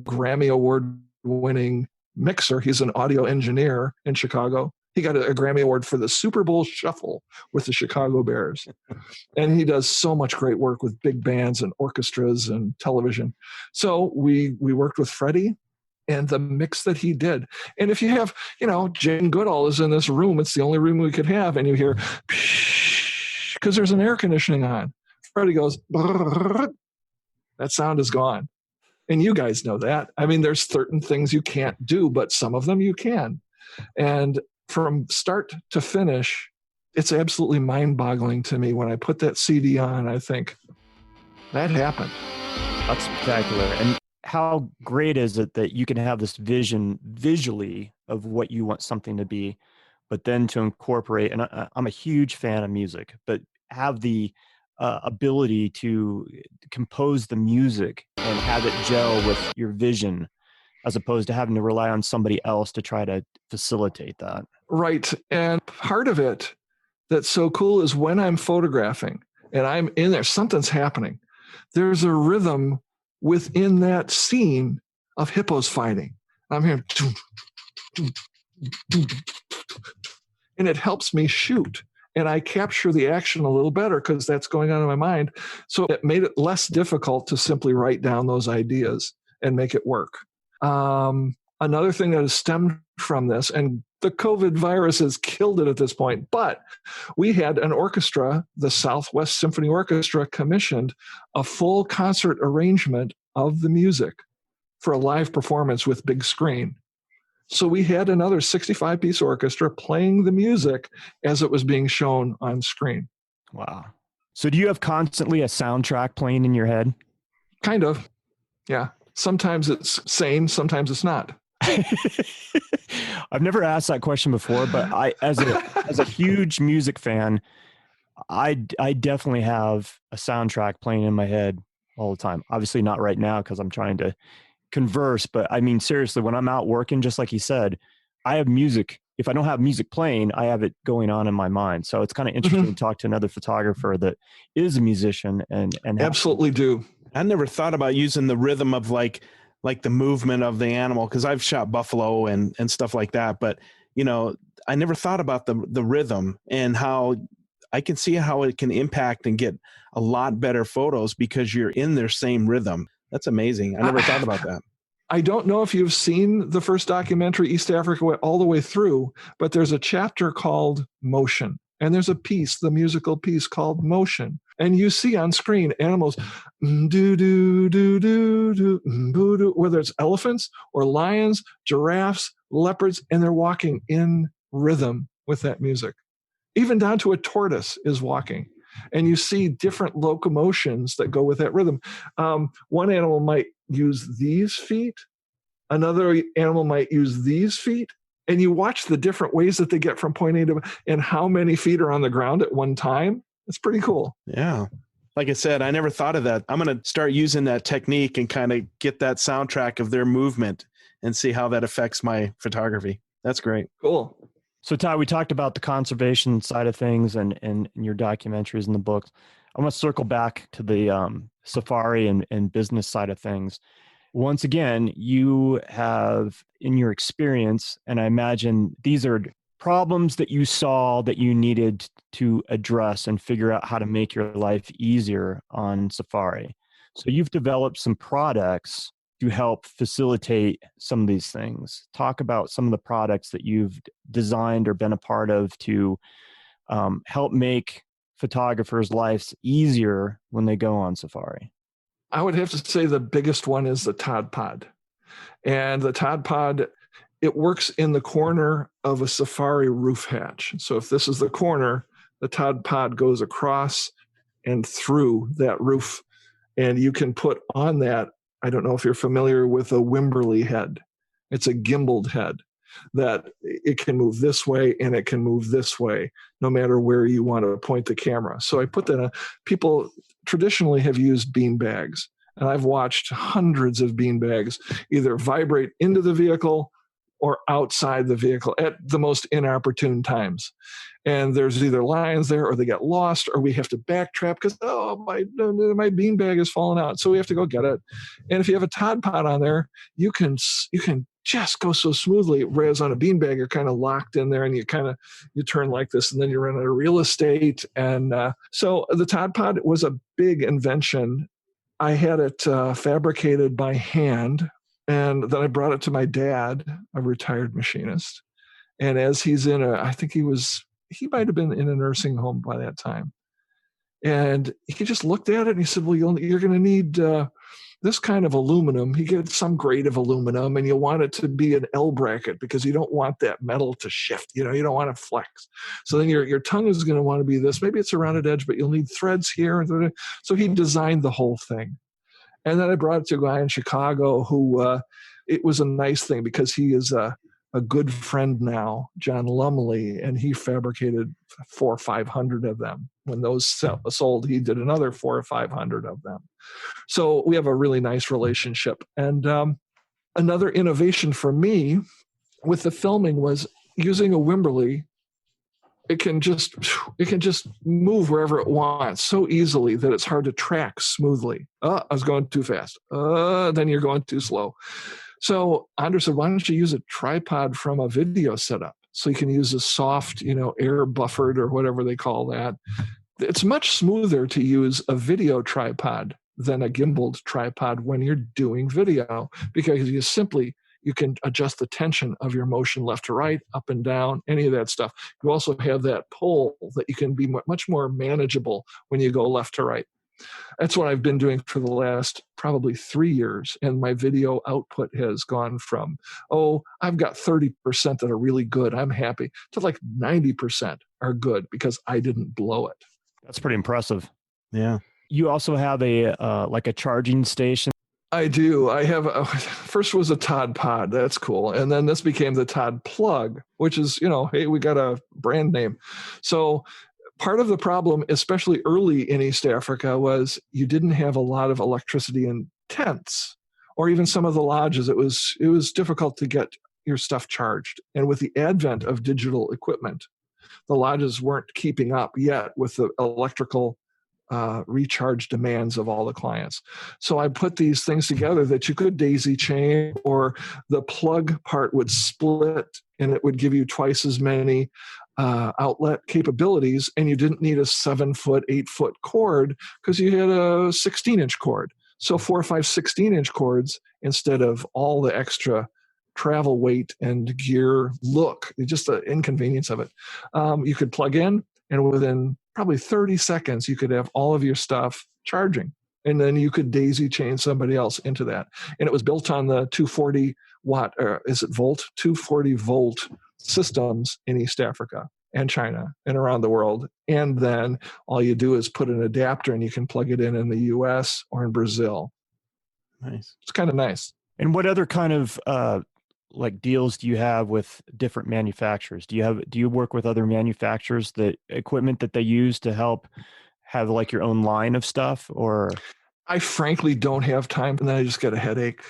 Grammy Award-winning mixer. He's an audio engineer in Chicago. He got a Grammy Award for the Super Bowl Shuffle with the Chicago Bears. And he does so much great work with big bands and orchestras and television. So we worked with Freddie and the mix that he did. And if you have, Jane Goodall is in this room, it's the only room we could have, and you hear, because there's an air conditioning on. Freddie goes, that sound is gone. And you guys know that. I mean, there's certain things you can't do, but some of them you can. And from start to finish, it's absolutely mind-boggling to me. When I put that CD on, I think, that happened. That's spectacular. And how great is it that you can have this vision visually of what you want something to be, but then to incorporate, and I'm a huge fan of music, but have the ability to compose the music and have it gel with your vision, as opposed to having to rely on somebody else to try to facilitate that. Right. And part of it that's so cool is when I'm photographing and I'm in there, something's happening. There's a rhythm within that scene of hippos fighting. I'm hearing, and it helps me shoot. And I capture the action a little better because that's going on in my mind. So it made it less difficult to simply write down those ideas and make it work. Another thing that has stemmed from this, and the COVID virus has killed it at this point, but we had an orchestra, the Southwest Symphony Orchestra, commissioned a full concert arrangement of the music for a live performance with big screen. So we had another 65-piece orchestra playing the music as it was being shown on screen. Wow. So do you have constantly a soundtrack playing in your head? Kind of, yeah. Sometimes it's sane, sometimes it's not. I've never asked that question before, but I, as a huge music fan, I definitely have a soundtrack playing in my head all the time. Obviously not right now because I'm trying to converse, but I mean, seriously, when I'm out working, just like you said, I have music. If I don't have music playing, I have it going on in my mind. So it's kind of interesting to talk to another photographer that is a musician and absolutely do. I never thought about using the rhythm of like like the movement of the animal, because I've shot buffalo and stuff like that. But, I never thought about the rhythm and how I can see how it can impact and get a lot better photos because you're in their same rhythm. That's amazing. I never thought about that. I don't know if you've seen the first documentary, East Africa, all the way through, but there's a chapter called Motion. And there's a piece, the musical piece called Motion. And you see on screen animals, do, do, do, do, do, do, do, whether it's elephants or lions, giraffes, leopards, and they're walking in rhythm with that music. Even down to a tortoise is walking. And you see different locomotions that go with that rhythm. One animal might use these feet. Another animal might use these feet. And you watch the different ways that they get from point A to B and how many feet are on the ground at one time. It's pretty cool. Yeah. Like I said, I never thought of that. I'm going to start using that technique and kind of get that soundtrack of their movement and see how that affects my photography. That's great. Cool. So Todd, we talked about the conservation side of things and your documentaries and the books. I want to circle back to the safari and business side of things. Once again, you have, in your experience, and I imagine these are problems that you saw that you needed to address and figure out how to make your life easier on safari. So you've developed some products to help facilitate some of these things. Talk about some of the products that you've designed or been a part of to help make photographers' lives easier when they go on safari. I would have to say the biggest one is the Todd Pod. And the Todd Pod, it works in the corner of a safari roof hatch. So if this is the corner, the Todd Pod goes across and through that roof. And you can put on that, I don't know if you're familiar with a Wimberley head. It's a gimbaled head that it can move this way and it can move this way, no matter where you want to point the camera. So I put that on. People traditionally have used bean bags, and I've watched hundreds of bean bags either vibrate into the vehicle or outside the vehicle at the most inopportune times. And there's either lions there, or they get lost, or we have to backtrack because, my bean bag has fallen out. So we have to go get it. And if you have a Todd Pod on there, you can just go so smoothly, whereas on a beanbag, you're kind of locked in there and you turn like this and then you're in a real estate. And so the Todd Pod was a big invention. I had it fabricated by hand, and then I brought it to my dad, a retired machinist. And as he's he might have been in a nursing home by that time. And he just looked at it and he said, well, you're going to need this kind of aluminum. He gets some grade of aluminum, and you want it to be an L bracket because you don't want that metal to shift. You don't want to flex. So then your tongue is going to want to be this. Maybe it's a rounded edge, but you'll need threads here. So he designed the whole thing. And then I brought it to a guy in Chicago who, it was a nice thing because he is a good friend now, John Lumley, and he fabricated 400 or 500 of them. When those sold, he did another 400 or 500 of them. So we have a really nice relationship. And another innovation for me with the filming was using a Wimberley. It can just move wherever it wants so easily that it's hard to track smoothly. I was going too fast. Then you're going too slow. So Andres said, why don't you use a tripod from a video setup? So you can use a soft, air buffered or whatever they call that. It's much smoother to use a video tripod than a gimbaled tripod when you're doing video, because you can adjust the tension of your motion left to right, up and down, any of that stuff. You also have that pole that you can be much more manageable when you go left to right. That's what I've been doing for the last probably 3 years. And my video output has gone from, I've got 30% that are really good, I'm happy, to like 90% are good because I didn't blow it. That's pretty impressive. Yeah. You also have a charging station. I do. I have first was a Todd Pod. That's cool. And then this became the Todd Plug, which is, hey, we got a brand name. So part of the problem, especially early in East Africa, was you didn't have a lot of electricity in tents or even some of the lodges. It was difficult to get your stuff charged. And with the advent of digital equipment, the lodges weren't keeping up yet with the electrical recharge demands of all the clients. So I put these things together that you could daisy chain, or the plug part would split and it would give you twice as many outlet capabilities, and you didn't need a 7-foot, 8-foot cord because you had a 16-inch cord. So 4 or 5 16-inch cords instead of all the extra travel weight and gear look, just the inconvenience of it. You could plug in, and within probably 30 seconds, you could have all of your stuff charging. And then you could daisy chain somebody else into that. And it was built on the 240 watt, or is it volt? 240 volt systems in East Africa and China and around the world. And then all you do is put an adapter and you can plug it in the US or in Brazil. Nice. It's kind of nice. And what other kind of like deals do you have with different manufacturers? Do you work with other manufacturers, that equipment that they use to help have like your own line of stuff? Or I frankly don't have time, and then I just get a headache.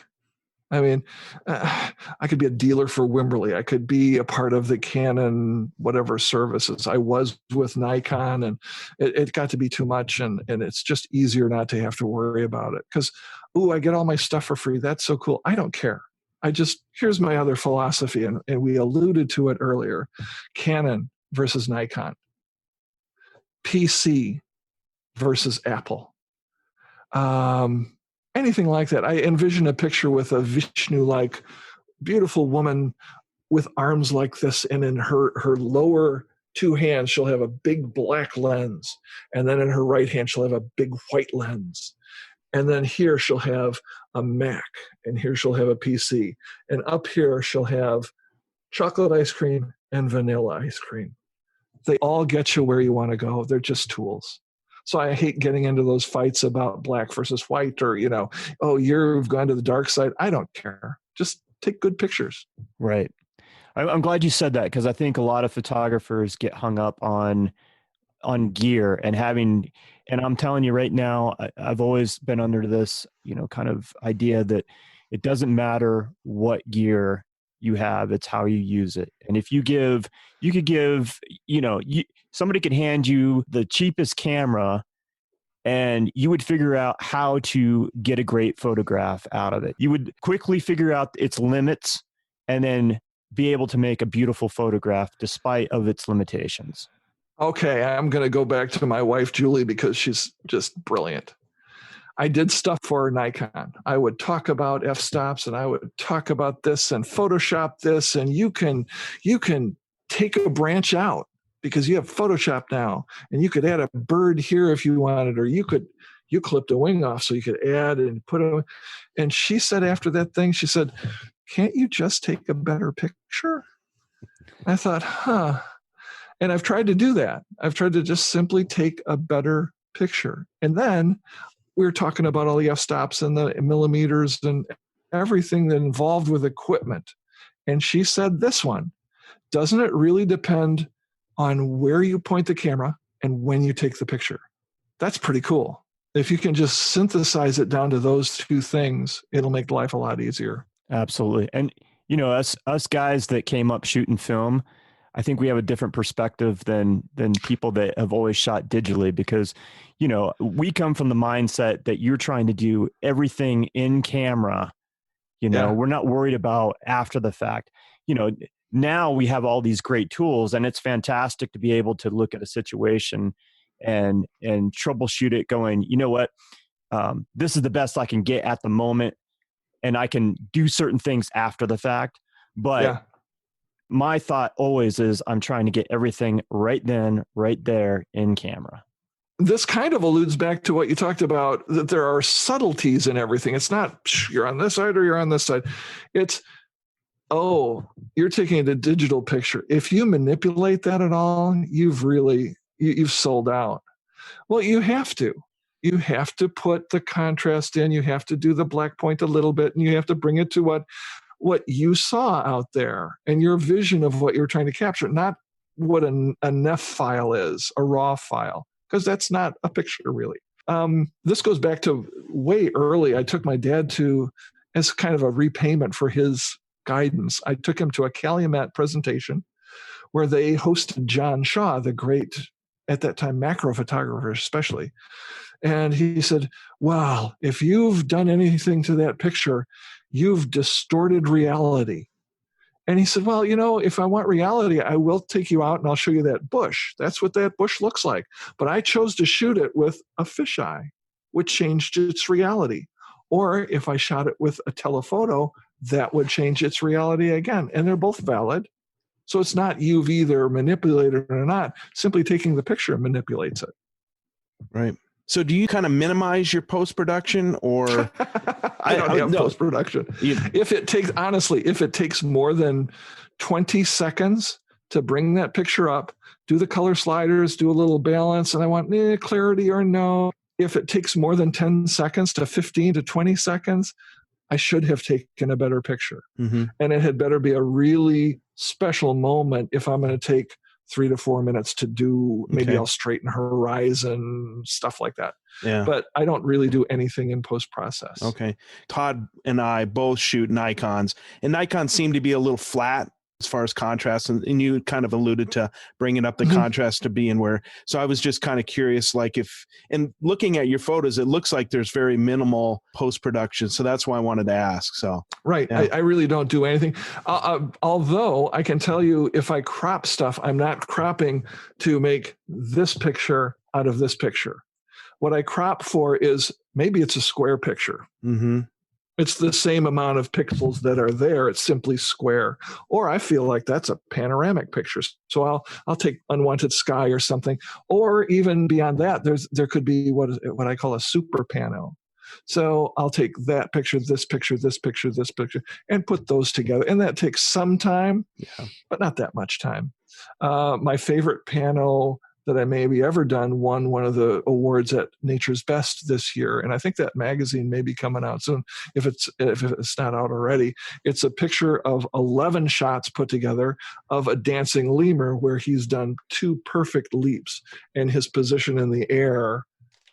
I mean, I could be a dealer for Wimberley. I could be a part of the Canon whatever services. I was with Nikon, and it got to be too much, and it's just easier not to have to worry about it. Because, I get all my stuff for free. That's so cool. I don't care. Here's my other philosophy, and we alluded to it earlier. Canon versus Nikon. PC versus Apple. Anything like that. I envision a picture with a Vishnu-like beautiful woman with arms like this, and in her lower 2 hands, she'll have a big black lens. And then in her right hand, she'll have a big white lens. And then here she'll have a Mac, and here she'll have a PC. And up here she'll have chocolate ice cream and vanilla ice cream. They all get you where you want to go. They're just tools. So I hate getting into those fights about black versus white, or, you've gone to the dark side. I don't care. Just take good pictures. Right. I'm glad you said that, because I think a lot of photographers get hung up on gear and I'm telling you right now, I've always been under this, kind of idea that it doesn't matter what gear you have, it's how you use it. And if you could give, somebody could hand you the cheapest camera and you would figure out how to get a great photograph out of it. You would quickly figure out its limits and then be able to make a beautiful photograph despite of its limitations. Okay, I'm going to go back to my wife, Julie, because she's just brilliant. I did stuff for Nikon. I would talk about f-stops, and I would talk about this and Photoshop this, and you can take a branch out because you have Photoshop now, and you could add a bird here if you wanted, or you clipped a wing off so you could add and put it. And she said after that thing, she said, "Can't you just take a better picture?" I thought, And I've tried to do that. I've tried to just simply take a better picture. And then we were talking about all the f-stops and the millimeters and everything that involved with equipment. And she said this one, doesn't it really depend on where you point the camera and when you take the picture? That's pretty cool. If you can just synthesize it down to those 2 things, it'll make life a lot easier. Absolutely. And, us guys that came up shooting film, I think we have a different perspective than people that have always shot digitally, because, we come from the mindset that you're trying to do everything in camera. We're not worried about after the fact. Now we have all these great tools, and it's fantastic to be able to look at a situation and troubleshoot it going, you know what, this is the best I can get at the moment, and I can do certain things after the fact. But my thought always is I'm trying to get everything right then, right there in camera. This kind of alludes back to what you talked about, that there are subtleties in everything. It's not you're on this side or you're on this side. It's, you're taking a digital picture. If you manipulate that at all, you've sold out. Well, you have to. You have to put the contrast in. You have to do the black point a little bit, and you have to bring it to what you saw out there and your vision of what you're trying to capture, not what a NEF file is, a raw file, because that's not a picture really. This goes back to way early. I took my dad as kind of a repayment for his guidance. I took him to a Calumet presentation where they hosted John Shaw, the great at that time, macro photographers especially. And he said, "Wow, if you've done anything to that picture, you've distorted reality." And he said, "Well, if I want reality, I will take you out and I'll show you that bush. That's what that bush looks like. But I chose to shoot it with a fisheye, which changed its reality. Or if I shot it with a telephoto, that would change its reality again." And they're both valid. So it's not you've either manipulated it or not. Simply taking the picture manipulates it. Right. So do you kind of minimize your post-production, or I don't have post-production. If it takes more than 20 seconds to bring that picture up, do the color sliders, do a little balance, and I want clarity or no. If it takes more than 10 seconds to 15 to 20 seconds, I should have taken a better picture. Mm-hmm. And it had better be a really special moment if I'm going to take 3 to 4 minutes to do. Maybe I'll straighten horizon, stuff like that. Yeah. But I don't really do anything in post-process. Okay. Todd and I both shoot Nikons, and Nikons seem to be a little flat as far as contrast. And you kind of alluded to bringing up the contrast to being where. So I was just kind of curious, like and looking at your photos, it looks like there's very minimal post-production. So that's why I wanted to ask. So. Right. Yeah. I really don't do anything. Although I can tell you, if I crop stuff, I'm not cropping to make this picture out of this picture. What I crop for is maybe it's a square picture. Mm-hmm. It's the same amount of pixels that are there. It's simply square. Or I feel like that's a panoramic picture. So I'll take unwanted sky or something. Or even beyond that, there could be what I call a super pano. So I'll take that picture, this picture, this picture, this picture, and put those together. And that takes some time, but not that much time. My favorite pano that I maybe ever done won one of the awards at Nature's Best this year. And I think that magazine may be coming out soon, if it's not out already. It's a picture of 11 shots put together of a dancing lemur where he's done 2 perfect leaps, and his position in the air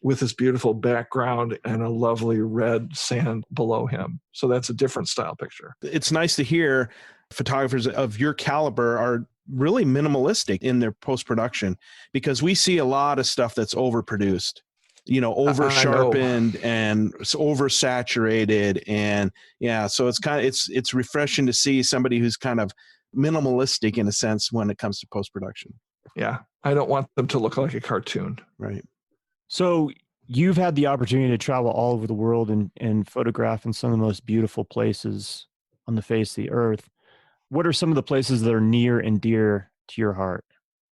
with this beautiful background and a lovely red sand below him. So that's a different style picture. It's nice to hear photographers of your caliber are really minimalistic in their post-production, because we see a lot of stuff that's overproduced, over sharpened and oversaturated. And so it's refreshing to see somebody who's kind of minimalistic in a sense when it comes to post-production. Yeah. I don't want them to look like a cartoon. Right. So you've had the opportunity to travel all over the world and photograph in some of the most beautiful places on the face of the earth. What are some of the places that are near and dear to your heart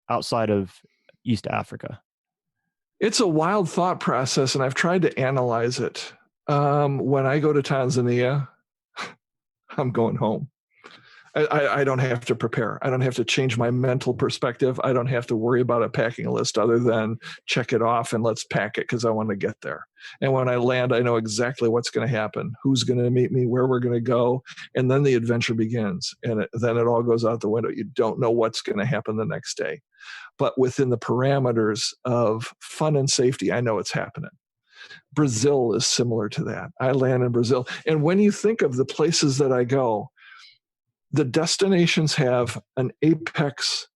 outside of East Africa? It's a wild thought process, and I've tried to analyze it. When I go to Tanzania, I'm going home. I don't have to prepare. I don't have to change my mental perspective. I don't have to worry about a packing list other than check it off and let's pack it because I want to get there. And when I land, I know exactly what's going to happen, who's going to meet me, where we're going to go. And then the adventure begins. And then it all goes out the window. You don't know what's going to happen the next day. But within the parameters of fun and safety, I know it's happening. Brazil is similar to that. I land in Brazil. And when you think of the places that I go, the destinations have an apex,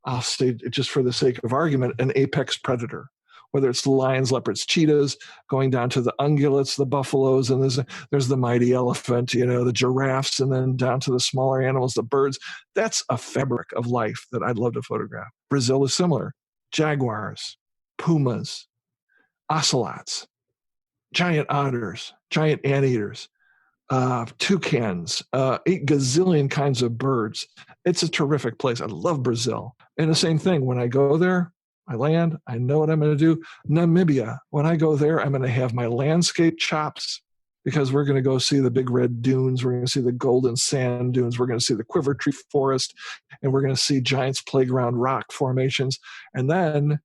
I'll say just for the sake of argument, an apex predator, whether it's lions, leopards, cheetahs, going down to the ungulates, the buffaloes, and there's the mighty elephant, the giraffes, and then down to the smaller animals, the birds. That's a fabric of life that I'd love to photograph. Brazil is similar. Jaguars, pumas, ocelots, giant otters, giant anteaters, toucans, 8 gazillion kinds of birds. It's a terrific place. I love Brazil. And the same thing, when I go there, I land, I know what I'm going to do. Namibia, when I go there, I'm going to have my landscape chops because we're going to go see the big red dunes. We're going to see the golden sand dunes. We're going to see the quiver tree forest, and we're going to see Giant's Playground rock formations. And then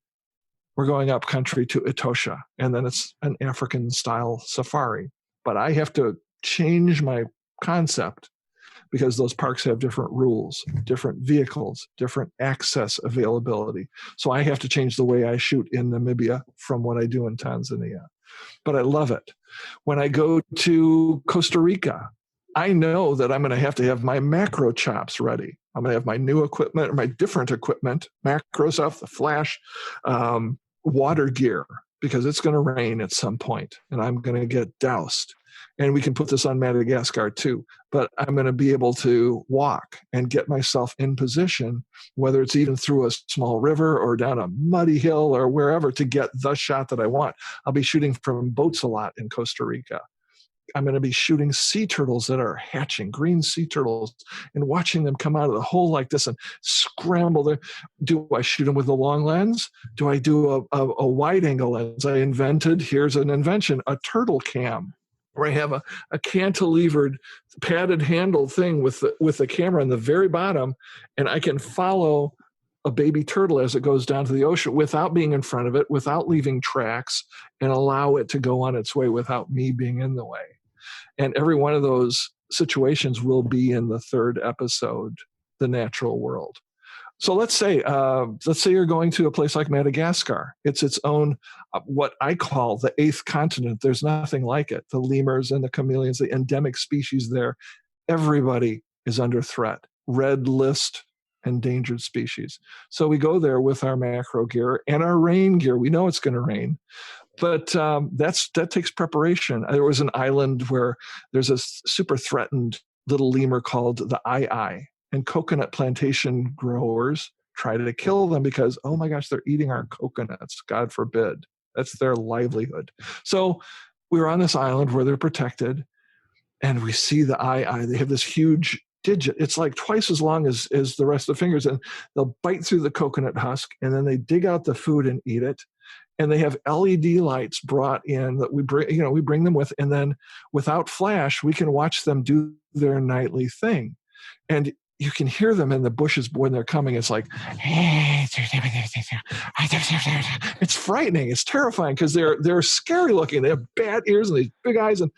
we're going up country to Etosha, and then it's an African-style safari. But I have to change my concept because those parks have different rules, different vehicles, different access availability. So I have to change the way I shoot in Namibia from what I do in Tanzania. But I love it. When I go to Costa Rica, I know that I'm going to have my macro chops ready. I'm going to have my new equipment or my different equipment, macro stuff, the flash, water gear, because it's going to rain at some point and I'm going to get doused. And we can put this on Madagascar too, but I'm going to be able to walk and get myself in position, whether it's even through a small river or down a muddy hill or wherever, to get the shot that I want. I'll be shooting from boats a lot in Costa Rica. I'm going to be shooting sea turtles that are hatching, green sea turtles, and watching them come out of the hole like this and scramble there. Do I shoot them with a long lens? Do I do a wide angle lens? Here's an invention, a turtle cam, where I have a cantilevered, padded handle thing with the camera on the very bottom, and I can follow a baby turtle as it goes down to the ocean without being in front of it, without leaving tracks, and allow it to go on its way without me being in the way. And every one of those situations will be in the third episode, The Natural World. So let's say you're going to a place like Madagascar. It's its own, what I call the eighth continent. There's nothing like it. The lemurs and the chameleons, the endemic species there, everybody is under threat. Red list endangered species. So we go there with our macro gear and our rain gear. We know it's going to rain. But that takes preparation. There was an island where there's a super threatened little lemur called the eye, and coconut plantation growers try to kill them because, oh my gosh, they're eating our coconuts. God forbid. That's their livelihood. So we were on this island where they're protected, and we see the eye. They have this huge digit. It's like twice as long as the rest of the fingers, and they'll bite through the coconut husk, and then they dig out the food and eat it. And they have LED lights brought in that we bring them with, and then without flash, we can watch them do their nightly thing. And you can hear them in the bushes when they're coming. It's like, it's frightening. It's terrifying because they're scary looking. They have bad ears and these big eyes, and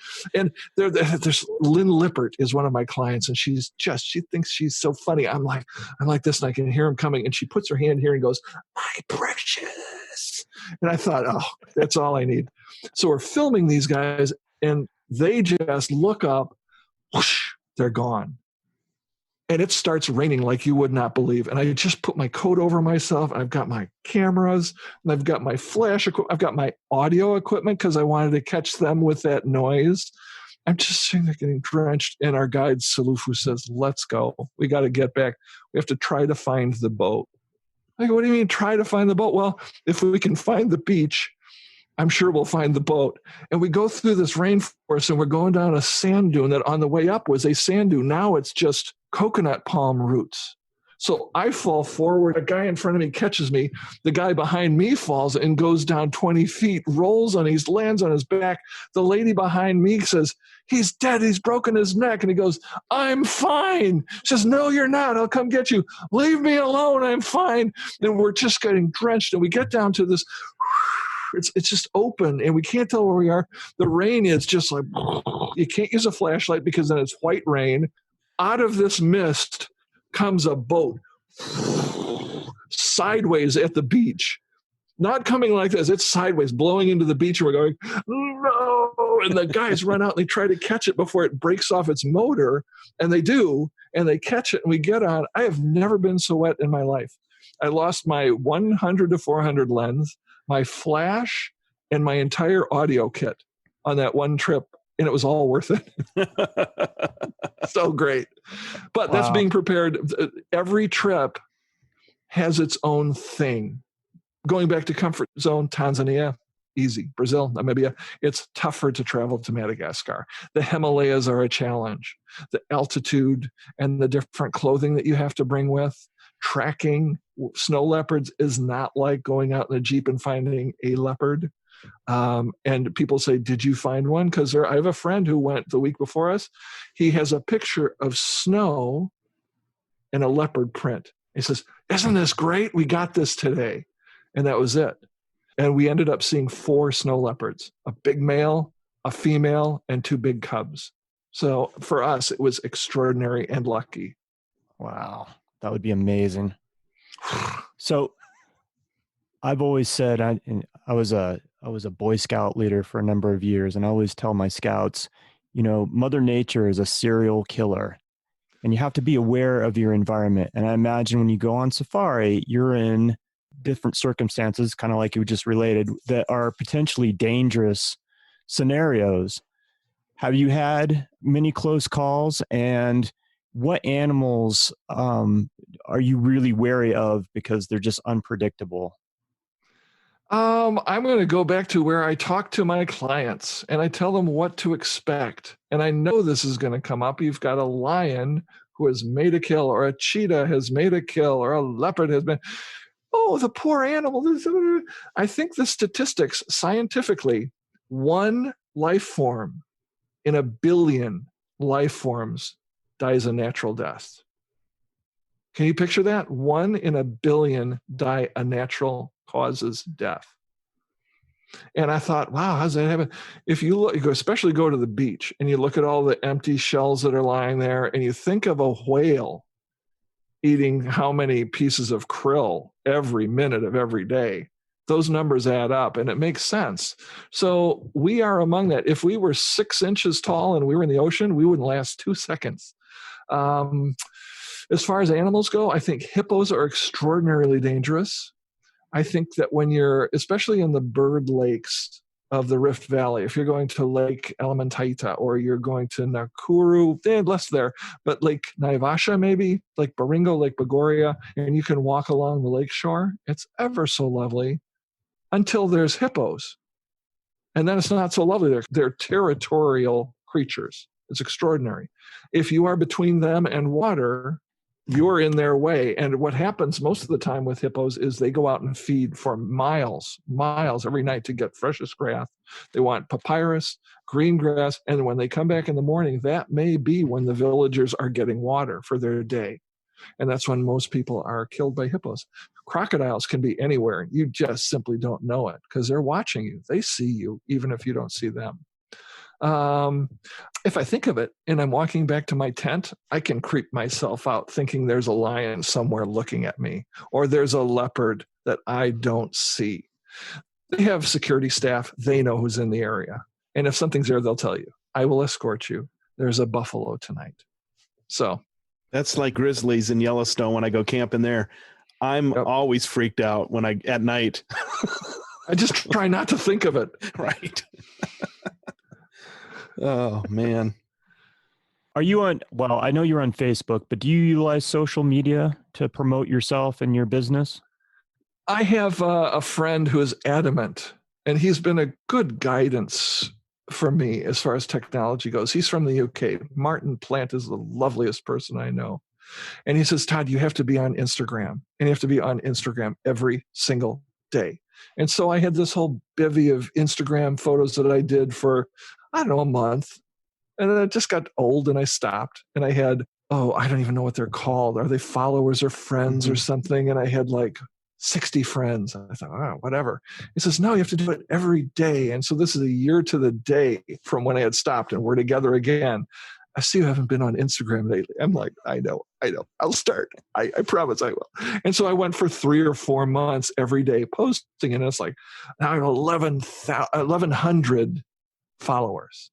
there's Lynn Lippert is one of my clients, and she thinks she's so funny. I'm like this, and I can hear him coming, and she puts her hand here and goes, "My precious." And I thought, oh, that's all I need. So we're filming these guys, and they just look up, whoosh, they're gone. And it starts raining like you would not believe. And I just put my coat over myself. I've got my cameras, and I've got my flash equipment. I've got my audio equipment because I wanted to catch them with that noise. I'm just sitting there getting drenched. And our guide, Salufu, says, let's go. We got to get back. We have to try to find the boat. I go, what do you mean try to find the boat? Well, if we can find the beach, I'm sure we'll find the boat. And we go through this rainforest, and we're going down a sand dune that on the way up was a sand dune. Now it's just coconut palm roots. So I fall forward. A guy in front of me catches me. The guy behind me falls and goes down 20 feet, rolls on, he lands on his back. The lady behind me says, he's dead. He's broken his neck. And he goes, I'm fine. She says, no, you're not. I'll come get you. Leave me alone. I'm fine. And we're just getting drenched. And we get down to this, it's just open, and we can't tell where we are. The rain is just like, you can't use a flashlight because then it's white rain. Out of this mist comes a boat sideways at the beach. Not coming like this. It's sideways, blowing into the beach, and we're going, no! And the guys run out, and they try to catch it before it breaks off its motor, and they do, and they catch it, and we get on. I have never been so wet in my life. I lost my 100 to 400 lens, my flash, and my entire audio kit on that one trip, and it was all worth it. So great. But That's being prepared. Every trip has its own thing. Going back to comfort zone, Tanzania, easy. Brazil, Namibia, it's tougher to travel to Madagascar. The Himalayas are a challenge. The altitude and the different clothing that you have to bring with, tracking snow leopards is not like going out in a Jeep and finding a leopard. And people say, did you find one? Because I have a friend who went the week before us. He has a picture of snow and a leopard print. He says, isn't this great? We got this today. And that was it. And we ended up seeing 4 snow leopards, a big male, a female, and 2 big cubs. So for us, it was extraordinary and lucky. Wow. That would be amazing. So I've always said, I was a Boy Scout leader for a number of years, and I always tell my scouts, Mother Nature is a serial killer, and you have to be aware of your environment. And I imagine when you go on safari, you're in different circumstances, kind of like you just related, that are potentially dangerous scenarios. Have you had many close calls, and what animals are you really wary of because they're just unpredictable? I'm going to go back to where I talk to my clients and I tell them what to expect. And I know this is going to come up. You've got a lion who has made a kill, or a cheetah has made a kill, or a leopard has been, oh, the poor animal. I think the statistics scientifically, one life form in a billion life forms dies a natural death. Can you picture that? 1 in a billion die a natural causes death. And I thought, wow, how's that happen? If you look, especially go to the beach and you look at all the empty shells that are lying there, and you think of a whale eating how many pieces of krill every minute of every day, those numbers add up, and it makes sense. So we are among that. If we were 6 inches tall and we were in the ocean, we wouldn't last 2 seconds. As far as animals go, I think hippos are extraordinarily dangerous. I think that when you're, especially in the bird lakes of the Rift Valley, if you're going to Lake Elementaita, or you're going to Nakuru, less there, but Lake Naivasha maybe, Lake Baringo, Lake Bogoria, and you can walk along the lake shore, it's ever so lovely until there's hippos. And then it's not so lovely. They're territorial creatures. It's extraordinary. If you are between them and water, you're in their way. And what happens most of the time with hippos is they go out and feed for miles every night to get freshest grass. They want papyrus, green grass, and when they come back in the morning, that may be when the villagers are getting water for their day. And that's when most people are killed by hippos. Crocodiles can be anywhere. You just simply don't know it because they're watching you. They see you, even if you don't see them. If I think of it and I'm walking back to my tent, I can creep myself out thinking there's a lion somewhere looking at me, or there's a leopard that I don't see. They have security staff. They know who's in the area. And if something's there, they'll tell you, I will escort you. There's a buffalo tonight. So that's like grizzlies in Yellowstone when I go camping there. I'm always freaked out at night. I just try not to think of it. Right. Oh, man. Are you I know you're on Facebook, but do you utilize social media to promote yourself and your business? I have a friend who is adamant, and he's been a good guidance for me as far as technology goes. He's from the UK. Martin Plant is the loveliest person I know. And he says, Todd, you have to be on Instagram, and you have to be on Instagram every single day. And so I had this whole bevy of Instagram photos that I did for, I don't know, a month. And then it just got old and I stopped. And I had, I don't even know what they're called. Are they followers or friends or something? And I had like 60 friends. I thought, whatever. He says, no, you have to do it every day. And so this is a year to the day from when I had stopped, and we're together again. I see you haven't been on Instagram lately. I'm like, I know. I'll start. I promise I will. And so I went for 3 or 4 months every day posting, and it's like, now I have 1,100 followers.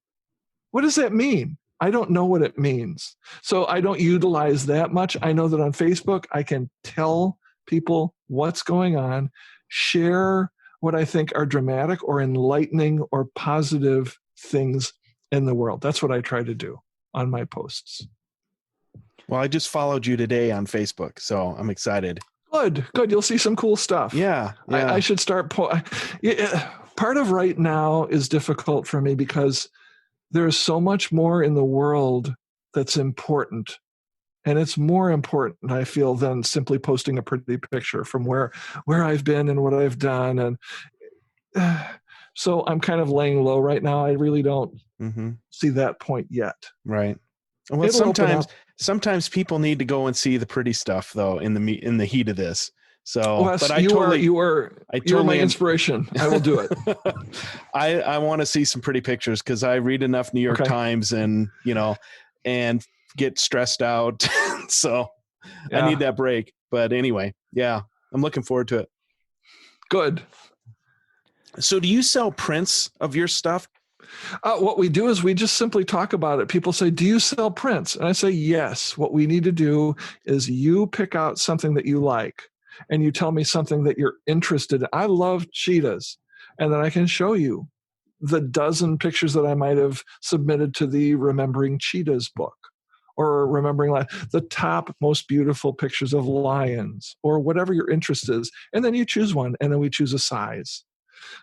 What does that mean? I don't know what it means. So I don't utilize that much. I know that on Facebook, I can tell people what's going on, share what I think are dramatic or enlightening or positive things in the world. That's what I try to do on my posts. Well, I just followed you today on Facebook, so I'm excited. Good. You'll see some cool stuff. Yeah. I should start. Part of right now is difficult for me because there's so much more in the world that's important. And it's more important, I feel, than simply posting a pretty picture from where I've been and what I've done. And so I'm kind of laying low right now. I really don't see that point yet. Right. Well, sometimes people need to go and see the pretty stuff, though, in the heat of this. So, Wes, but you're my inspiration. I will do it. I want to see some pretty pictures because I read enough New York Times and get stressed out. So I need that break. But anyway, I'm looking forward to it. Good. So do you sell prints of your stuff? What we do is we just simply talk about it. People say, do you sell prints? And I say, yes. What we need to do is you pick out something that you like and you tell me something that you're interested in. I love cheetahs. And then I can show you the dozen pictures that I might have submitted to the Remembering Cheetahs book, or remembering the top most beautiful pictures of lions, or whatever your interest is. And then you choose one, and then we choose a size.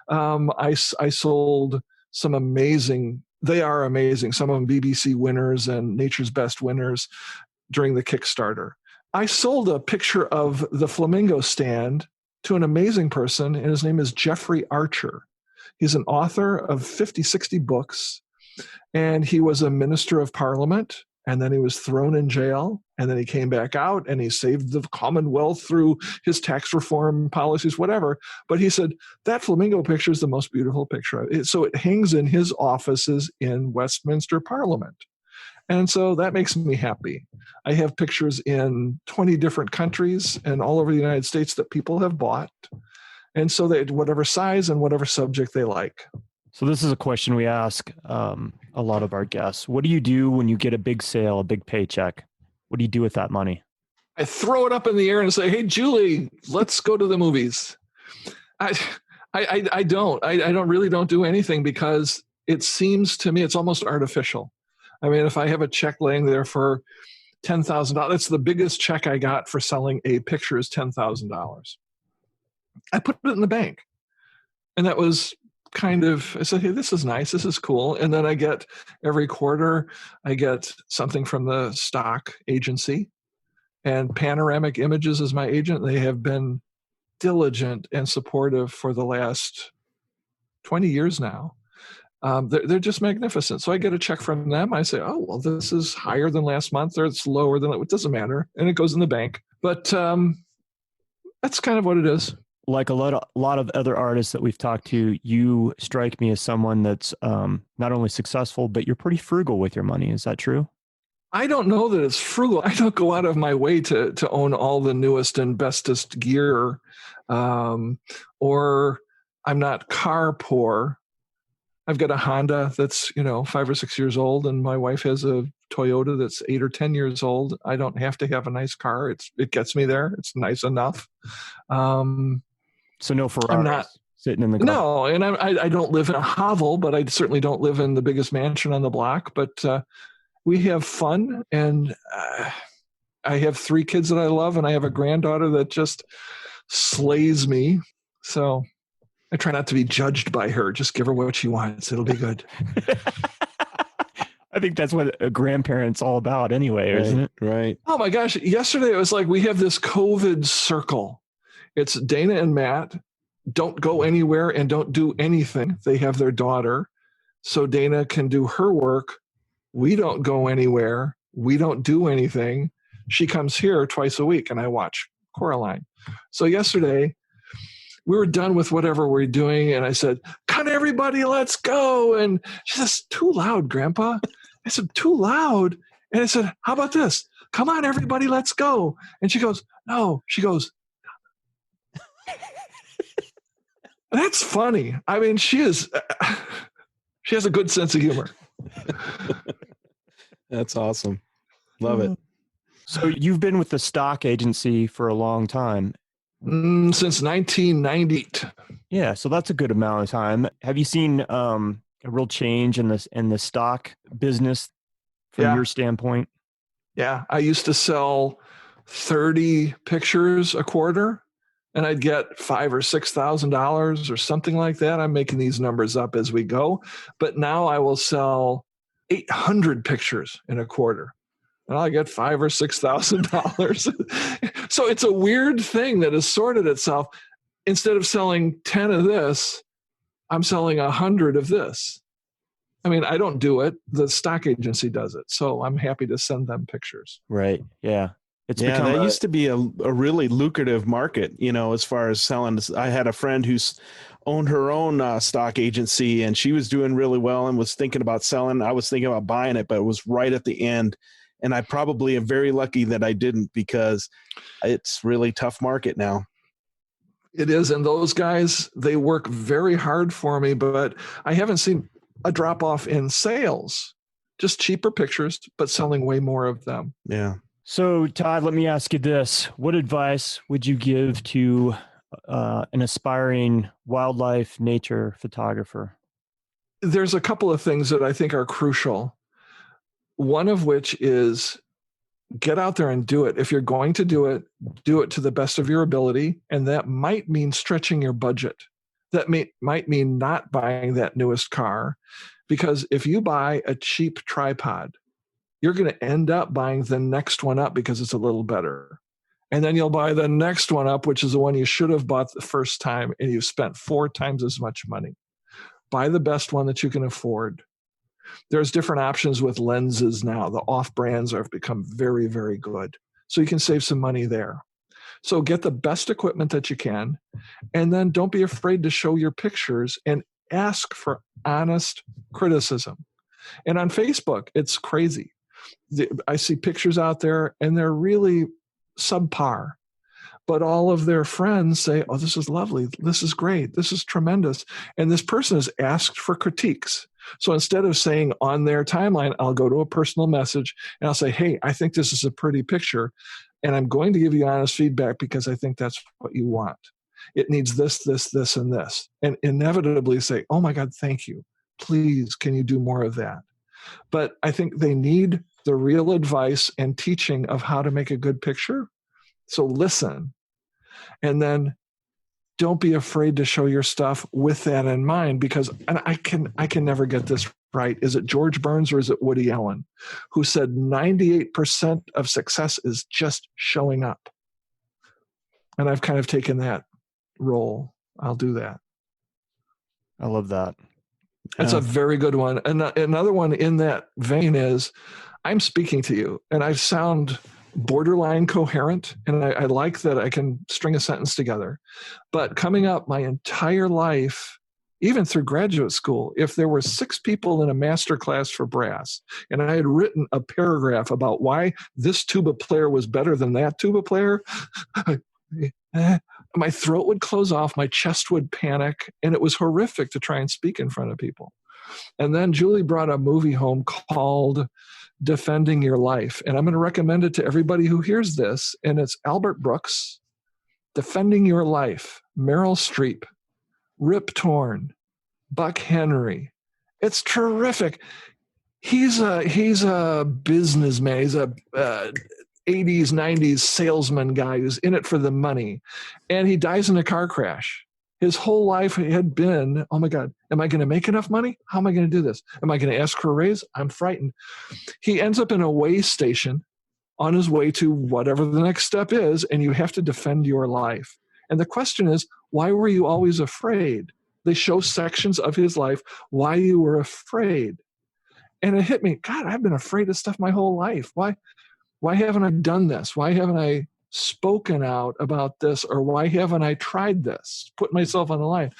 I sold some amazing, they are amazing, some of them BBC winners and Nature's Best winners during the Kickstarter. I sold a picture of the flamingo stand to an amazing person, and his name is Jeffrey Archer. He's an author of 50, 60 books, and he was a minister of parliament, and then he was thrown in jail, and then he came back out, and he saved the Commonwealth through his tax reform policies, whatever. But he said, that flamingo picture is the most beautiful picture. So it hangs in his offices in Westminster Parliament. And so that makes me happy. I have pictures in 20 different countries and all over the United States that people have bought. And so they, whatever size and whatever subject they like. So this is a question we ask a lot of our guests. What do you do when you get a big sale, a big paycheck? What do you do with that money? I throw it up in the air and say, hey, Julie, let's go to the movies. I don't do anything, because it seems to me it's almost artificial. I mean, if I have a check laying there for $10,000, that's the biggest check I got for selling a picture is $10,000. I put it in the bank. And that was kind of, I said, hey, this is nice. This is cool. And then I get every quarter, I get something from the stock agency, and Panoramic Images is my agent. They have been diligent and supportive for the last 20 years now. They're just magnificent. So I get a check from them. I say, oh, well, this is higher than last month, or it's lower than it doesn't matter. And it goes in the bank. But that's kind of what it is. Like a lot of other artists that we've talked to, you strike me as someone that's not only successful, but you're pretty frugal with your money. Is that true? I don't know that it's frugal. I don't go out of my way to own all the newest and bestest gear, or I'm not car poor. I've got a Honda that's 5 or 6 years old, and my wife has a Toyota that's 8 or 10 years old. I don't have to have a nice car. It gets me there. It's nice enough. So no Ferrari. I'm not sitting in the car. No, and I don't live in a hovel, but I certainly don't live in the biggest mansion on the block. But we have fun, and I have 3 kids that I love, and I have a granddaughter that just slays me. So I try not to be judged by her. Just give her what she wants. It'll be good. I think that's what a grandparent's all about anyway, right, isn't it? Right. Oh my gosh. Yesterday it was like we have this COVID circle. It's Dana and Matt don't go anywhere and don't do anything. They have their daughter. So Dana can do her work. We don't go anywhere. We don't do anything. She comes here twice a week and I watch Coraline. So yesterday we were done with whatever we're doing. And I said, come everybody, let's go. And she says, too loud, Grandpa. I said, too loud. And I said, how about this? Come on, everybody, let's go. And she goes, no. She goes, that's funny. I mean, she has a good sense of humor. That's awesome. Love it. So you've been with the stock agency for a long time. Since 1998. Yeah, so that's a good amount of time. Have you seen a real change in the stock business from your standpoint? Yeah, I used to sell 30 pictures a quarter, and I'd get $5,000 or $6,000 or something like that. I'm making these numbers up as we go, but now I will sell 800 pictures in a quarter, and I'll get $5,000 or $6,000. So it's a weird thing that has sorted itself. Instead of selling 10 of this, I'm selling 100 of this. I mean, I don't do it. The stock agency does it. So I'm happy to send them pictures. Right. Yeah. That used to be a really lucrative market, as far as selling. I had a friend who's owned her own stock agency, and she was doing really well and was thinking about selling. I was thinking about buying it, but it was right at the end. And I probably am very lucky that I didn't, because it's really tough market now. It is. And those guys, they work very hard for me, but I haven't seen a drop off in sales, just cheaper pictures, but selling way more of them. Yeah. So, Todd, let me ask you this. What advice would you give to an aspiring wildlife nature photographer? There's a couple of things that I think are crucial. One of which is get out there and do it. If you're going to do it to the best of your ability. And that might mean stretching your budget. That might mean not buying that newest car, because if you buy a cheap tripod, you're going to end up buying the next one up because it's a little better. And then you'll buy the next one up, which is the one you should have bought the first time, and you've spent 4 times as much money. Buy the best one that you can afford. There's different options with lenses now. The off-brands have become very, very good. So you can save some money there. So get the best equipment that you can, and then don't be afraid to show your pictures and ask for honest criticism. And on Facebook, it's crazy. I see pictures out there, and they're really subpar. But all of their friends say, oh, this is lovely. This is great. This is tremendous. And this person has asked for critiques. So instead of saying on their timeline, I'll go to a personal message and I'll say, hey, I think this is a pretty picture. And I'm going to give you honest feedback because I think that's what you want. It needs this, this, this, and this. And inevitably say, oh my God, thank you. Please, can you do more of that? But I think they need the real advice and teaching of how to make a good picture. So listen, and then don't be afraid to show your stuff with that in mind, because, and I can never get this right. Is it George Burns or is it Woody Allen who said 98% of success is just showing up? And I've kind of taken that role. I'll do that. I love that. That's a very good one. And another one in that vein is, I'm speaking to you and I sound borderline coherent, and I like that I can string a sentence together. But coming up my entire life, even through graduate school, if there were 6 people in a master class for brass, and I had written a paragraph about why this tuba player was better than that tuba player, my throat would close off, my chest would panic, and it was horrific to try and speak in front of people. And then Julie brought a movie home called Defending Your Life. And I'm going to recommend it to everybody who hears this. And it's Albert Brooks, Defending Your Life, Meryl Streep, Rip Torn, Buck Henry. It's terrific. He's a businessman. He's a 80s, 90s salesman guy who's in it for the money. And he dies in a car crash. His whole life had been, oh my God, am I going to make enough money? How am I going to do this? Am I going to ask for a raise? I'm frightened. He ends up in a way station on his way to whatever the next step is, and you have to defend your life. And the question is, why were you always afraid? They show sections of his life, why you were afraid. And it hit me, God, I've been afraid of stuff my whole life. Why haven't I done this? Why haven't I spoken out about this? Or why haven't I tried this? Put myself on the line.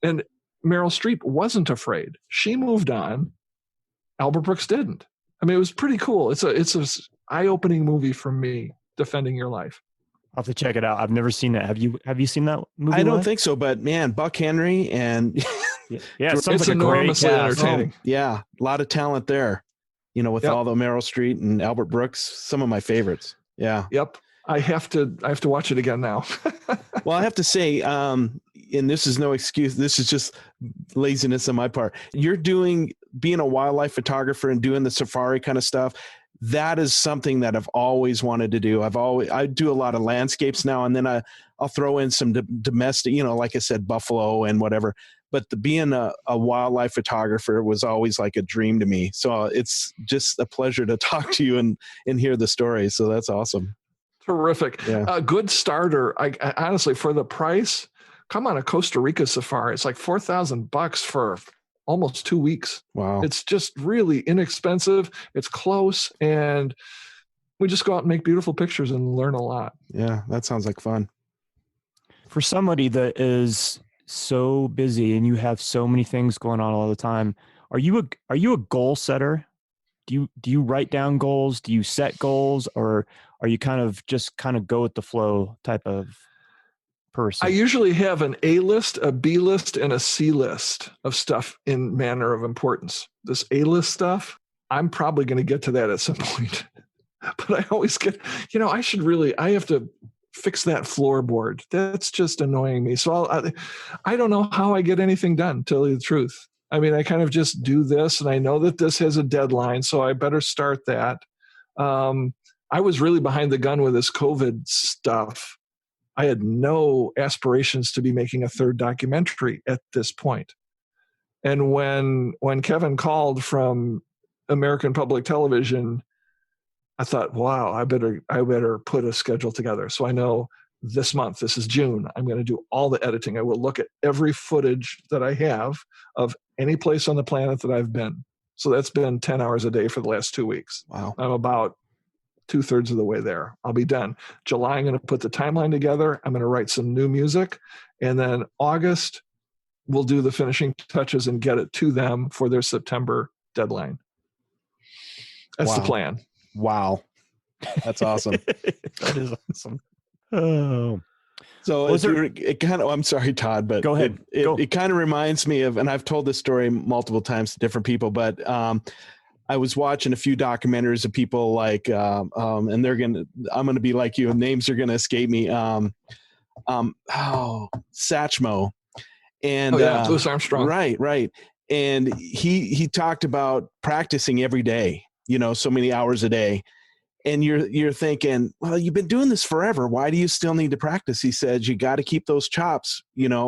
And Meryl Streep wasn't afraid. She moved on. Albert Brooks didn't. I mean, it was pretty cool. It's a eye-opening movie for me, Defending Your Life. I'll have to check it out. I've never seen it. Have you seen that movie? I don't think so, but man, Buck Henry and yeah, it sounds it's like a great enormously cast. entertaining. yeah, a lot of talent there. You know, with all the Meryl Streep and Albert Brooks, some of my favorites. Yeah. Yep. I have to watch it again now. Well, I have to say, and this is no excuse. This is just laziness on my part. You're being a wildlife photographer and doing the safari kind of stuff. That is something that I've always wanted to do. I do a lot of landscapes now, and then I'll throw in some domestic, like I said, buffalo and whatever. But being a wildlife photographer was always like a dream to me. So it's just a pleasure to talk to you and hear the stories. So that's awesome. Terrific. Yeah. A good starter. I honestly, for the price, come on a Costa Rica safari. It's like $4,000 for almost 2 weeks. Wow. It's just really inexpensive. It's close. And we just go out and make beautiful pictures and learn a lot. Yeah. That sounds like fun. For somebody that is so busy and you have so many things going on all the time, are you a goal setter? Do you write down goals? Do you set goals, or are you kind of go with the flow type of person? I usually have an A list, a B list, and a C list of stuff in manner of importance. This A list stuff, I'm probably going to get to that at some point. But I always get, I have to fix that floorboard. That's just annoying me. So I don't know how I get anything done, to tell you the truth. I mean, I kind of just do this, and I know that this has a deadline, so I better start that. I was really behind the gun with this COVID stuff. I had no aspirations to be making a third documentary at this point. And when Kevin called from American Public Television, I thought, wow, I better put a schedule together. So I know this month, this is June, I'm going to do all the editing. I will look at every footage that I have of any place on the planet that I've been. So that's been 10 hours a day for the last 2 weeks. Wow. I'm about 2/3 of the way there. I'll be done. July, I'm going to put the timeline together. I'm going to write some new music. And then August, we'll do the finishing touches and get it to them for their September deadline. That's the plan. Wow. That's awesome. That is awesome. Oh. So it kind of, I'm sorry, Todd, but go ahead. It kind of reminds me of, and I've told this story multiple times to different people, but I was watching a few documentaries of people like, and I'm going to be like you, and names are going to escape me. Satchmo. And Louis Armstrong. Right. And he talked about practicing every day, so many hours a day. And you're thinking, well, you've been doing this forever. Why do you still need to practice? He said, you got to keep those chops,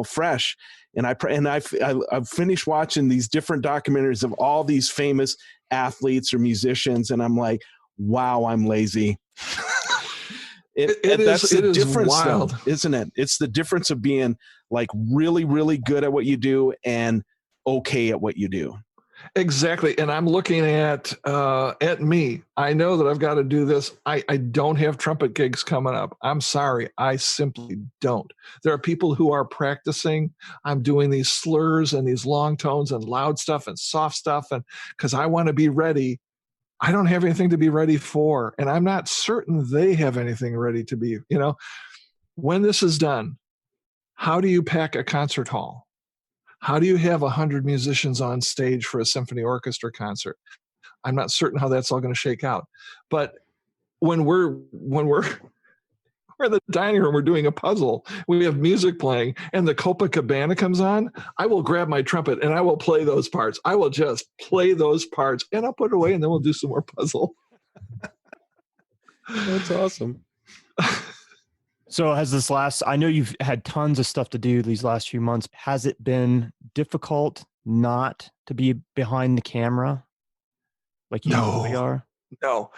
fresh. And I've finished watching these different documentaries of all these famous athletes or musicians, and I'm like, wow, I'm lazy. That's the difference, wild, though, isn't it? It's the difference of being like really, really good at what you do and okay at what you do. Exactly. And I'm looking at me. I know that I've got to do this. I don't have trumpet gigs coming up. I'm sorry. I simply don't. There are people who are practicing. I'm doing these slurs and these long tones and loud stuff and soft stuff. And because I want to be ready, I don't have anything to be ready for. And I'm not certain they have anything ready to be, when this is done, how do you pack a concert hall? How do you have 100 musicians on stage for a symphony orchestra concert? I'm not certain how that's all going to shake out. But when we're in the dining room, we're doing a puzzle, we have music playing, and the Copacabana comes on, I will grab my trumpet and I will play those parts. I will just play those parts, and I'll put it away, and then we'll do some more puzzle. That's awesome. So I know you've had tons of stuff to do these last few months. Has it been difficult not to be behind the camera like you usually are? No.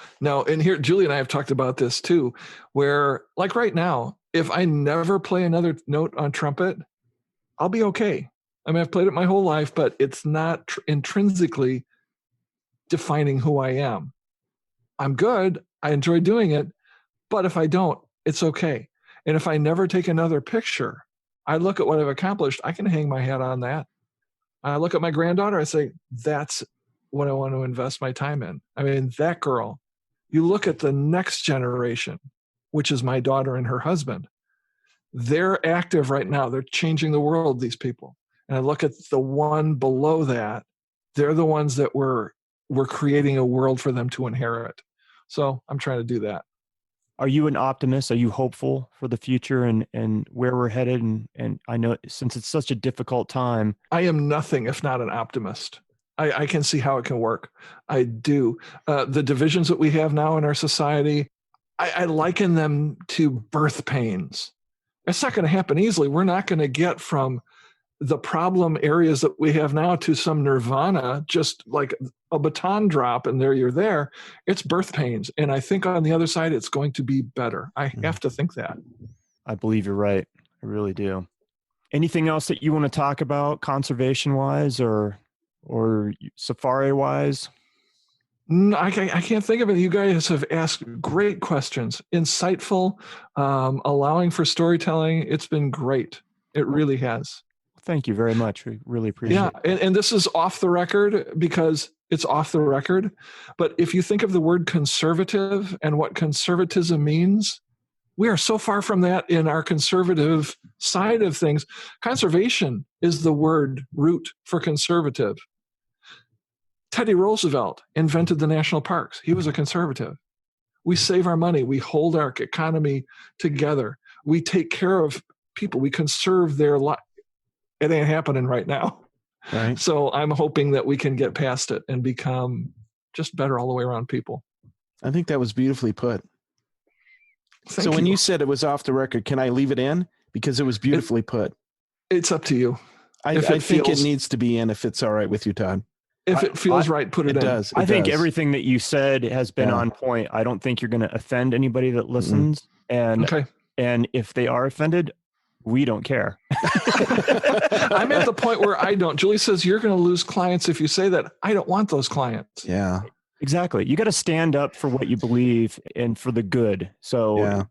And here, Julie and I have talked about this too, where like right now, if I never play another note on trumpet, I'll be okay. I mean, I've played it my whole life, but it's not intrinsically defining who I am. I'm good. I enjoy doing it. But if I don't, it's okay. And if I never take another picture, I look at what I've accomplished. I can hang my hat on that. I look at my granddaughter. I say, that's what I want to invest my time in. I mean, that girl. You look at the next generation, which is my daughter and her husband. They're active right now. They're changing the world, these people. And I look at the one below that. They're the ones that we're creating a world for them to inherit. So I'm trying to do that. Are you an optimist? Are you hopeful for the future and where we're headed? And I know since it's such a difficult time. I am nothing if not an optimist. I can see how it can work. I do. The divisions that we have now in our society, I liken them to birth pains. It's not going to happen easily. We're not going to get from the problem areas that we have now to some nirvana, just like a baton drop, and there you're there. It's birth pains. And I think on the other side, it's going to be better. I have to think that. I believe you're right. I really do. Anything else that you want to talk about conservation-wise or safari-wise? No, I can't think of it. You guys have asked great questions, insightful, allowing for storytelling. It's been great. It really has. Thank you very much. We really appreciate it. Yeah, and this is off the record because it's off the record. But if you think of the word conservative and what conservatism means, We are so far from that in our conservative side of things. Conservation is the word root for conservative. Teddy Roosevelt invented the national parks. He was a conservative. We save our money. We hold our economy together. We take care of people. We conserve their life. It ain't happening right now. Right. So I'm hoping that we can get past it and become just better all the way around people. I think that was beautifully put. Thank so when you. you said it was off the record, can I leave it in? Because it was beautifully put. It's up to you. I think it needs to be in if it's all right with you, Todd. If it feels right, put it in. It does. I think everything that you said has been on point. I don't think you're going to offend anybody that listens. And if they are offended, we don't care. I'm at the point where I don't. Julie says you're going to lose clients if you say that. I don't want those clients. Yeah. Exactly. You got to stand up for what you believe and for the good. So yeah.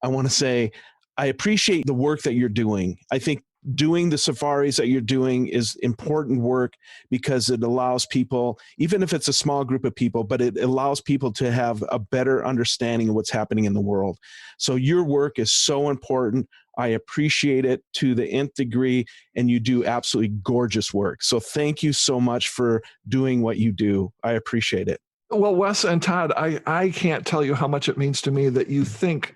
I want to say I appreciate the work that you're doing. I think doing the safaris that you're doing is important work because it allows people, even if it's a small group of people, but it allows people to have a better understanding of what's happening in the world. So your work is so important. I appreciate it to the nth degree, and you do absolutely gorgeous work. So thank you so much for doing what you do. I appreciate it. Well, Wes and Todd, I can't tell you how much it means to me that you think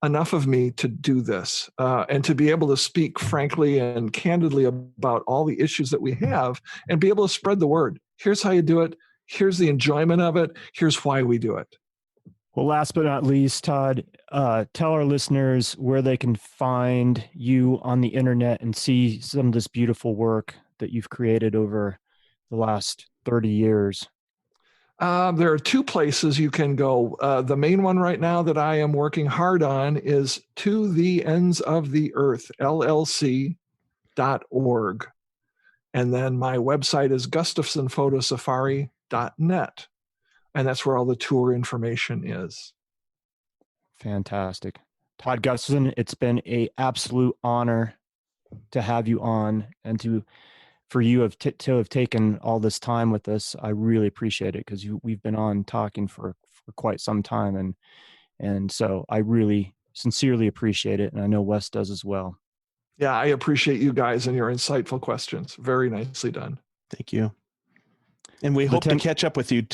enough of me to do this and to be able to speak frankly and candidly about all the issues that we have and be able to spread the word. Here's how you do it. Here's the enjoyment of it. Here's why we do it. Well, last but not least, Todd, tell our listeners where they can find you on the internet and see some of this beautiful work that you've created over the last 30 years. There are two places you can go. The main one right now that I am working hard on is To the Ends of the Earth, LLC.org. And then my website is gustafsonphotosafari.net. And that's where all the tour information is. Fantastic. Todd Gustafson, it's been an absolute honor to have you on and for you to have taken all this time with us. I really appreciate it because we've been on talking for quite some time. And so I really sincerely appreciate it. And I know Wes does as well. Yeah, I appreciate you guys and your insightful questions. Very nicely done. Thank you. And we hope to catch up with you.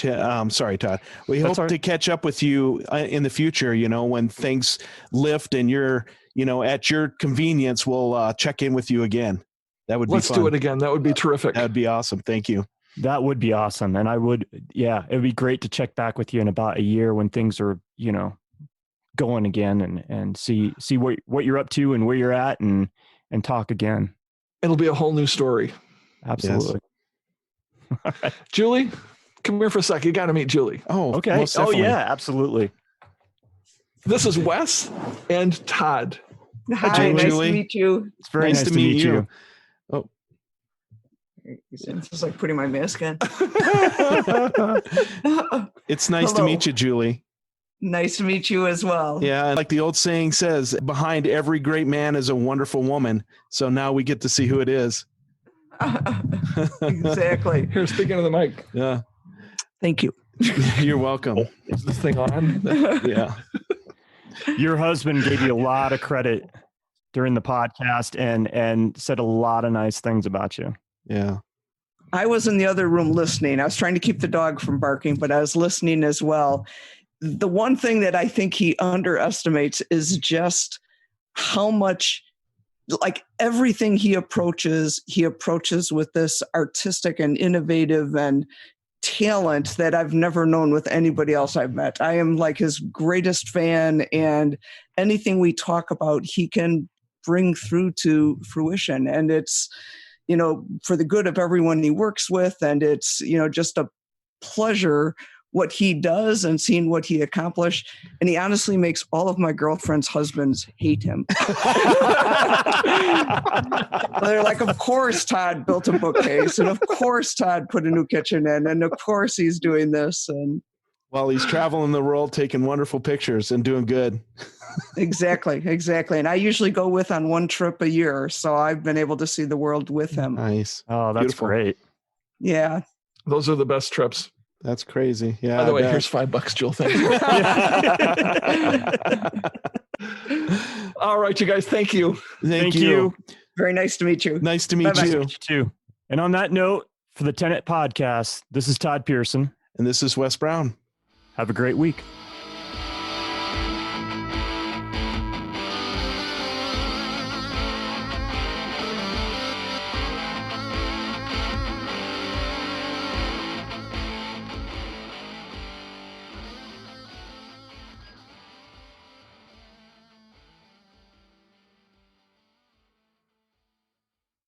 Sorry, Todd. We hope to catch up with you in the future, when things lift and you're, at your convenience, we'll check in with you again. That would be fun. Let's do it again. That would be terrific. That would be awesome. Thank you. That would be awesome. And it would be great to check back with you in about a year when things are, going again and see what you're up to and where you're at and talk again. It'll be a whole new story. Absolutely. Yes. Julie, come here for a sec. You got to meet Julie. Oh, okay. Oh, yeah, absolutely. This is Wes and Todd. Hi, nice to meet you. It's very nice to meet you. Oh, it's just like putting my mask on. It's nice to meet you, Julie. Nice to meet you as well. Yeah, like the old saying says, behind every great man is a wonderful woman. So now we get to see who it is. Exactly. Here, speaking of the mic. Yeah. Thank you. You're welcome. Is this thing on? Yeah. Your husband gave you a lot of credit during the podcast and said a lot of nice things about you. Yeah. I was in the other room listening. I was trying to keep the dog from barking, but I was listening as well. The one thing that I think he underestimates is just how much, like everything he approaches with this artistic and innovative and talent that I've never known with anybody else I've met. I am like his greatest fan, and anything we talk about, he can bring through to fruition. And it's, for the good of everyone he works with. And it's, just a pleasure what he does and seeing what he accomplished. And he honestly makes all of my girlfriend's husbands hate him. They're like, of course Todd built a bookcase, and of course Todd put a new kitchen in, and of course he's doing this. And well, he's traveling the world, taking wonderful pictures and doing good. Exactly. And I usually go on one trip a year. So I've been able to see the world with him. Nice. Oh, that's beautiful. Great. Yeah. Those are the best trips. That's crazy. Yeah. By the way, here's $5, Jill. Thank you. All right, you guys. Thank you. Thank you. Very nice to meet you. Nice to meet Bye-bye. you. You too. And on that note, for the Tenet Podcast, this is Todd Pearson. And this is Wes Brown. Have a great week.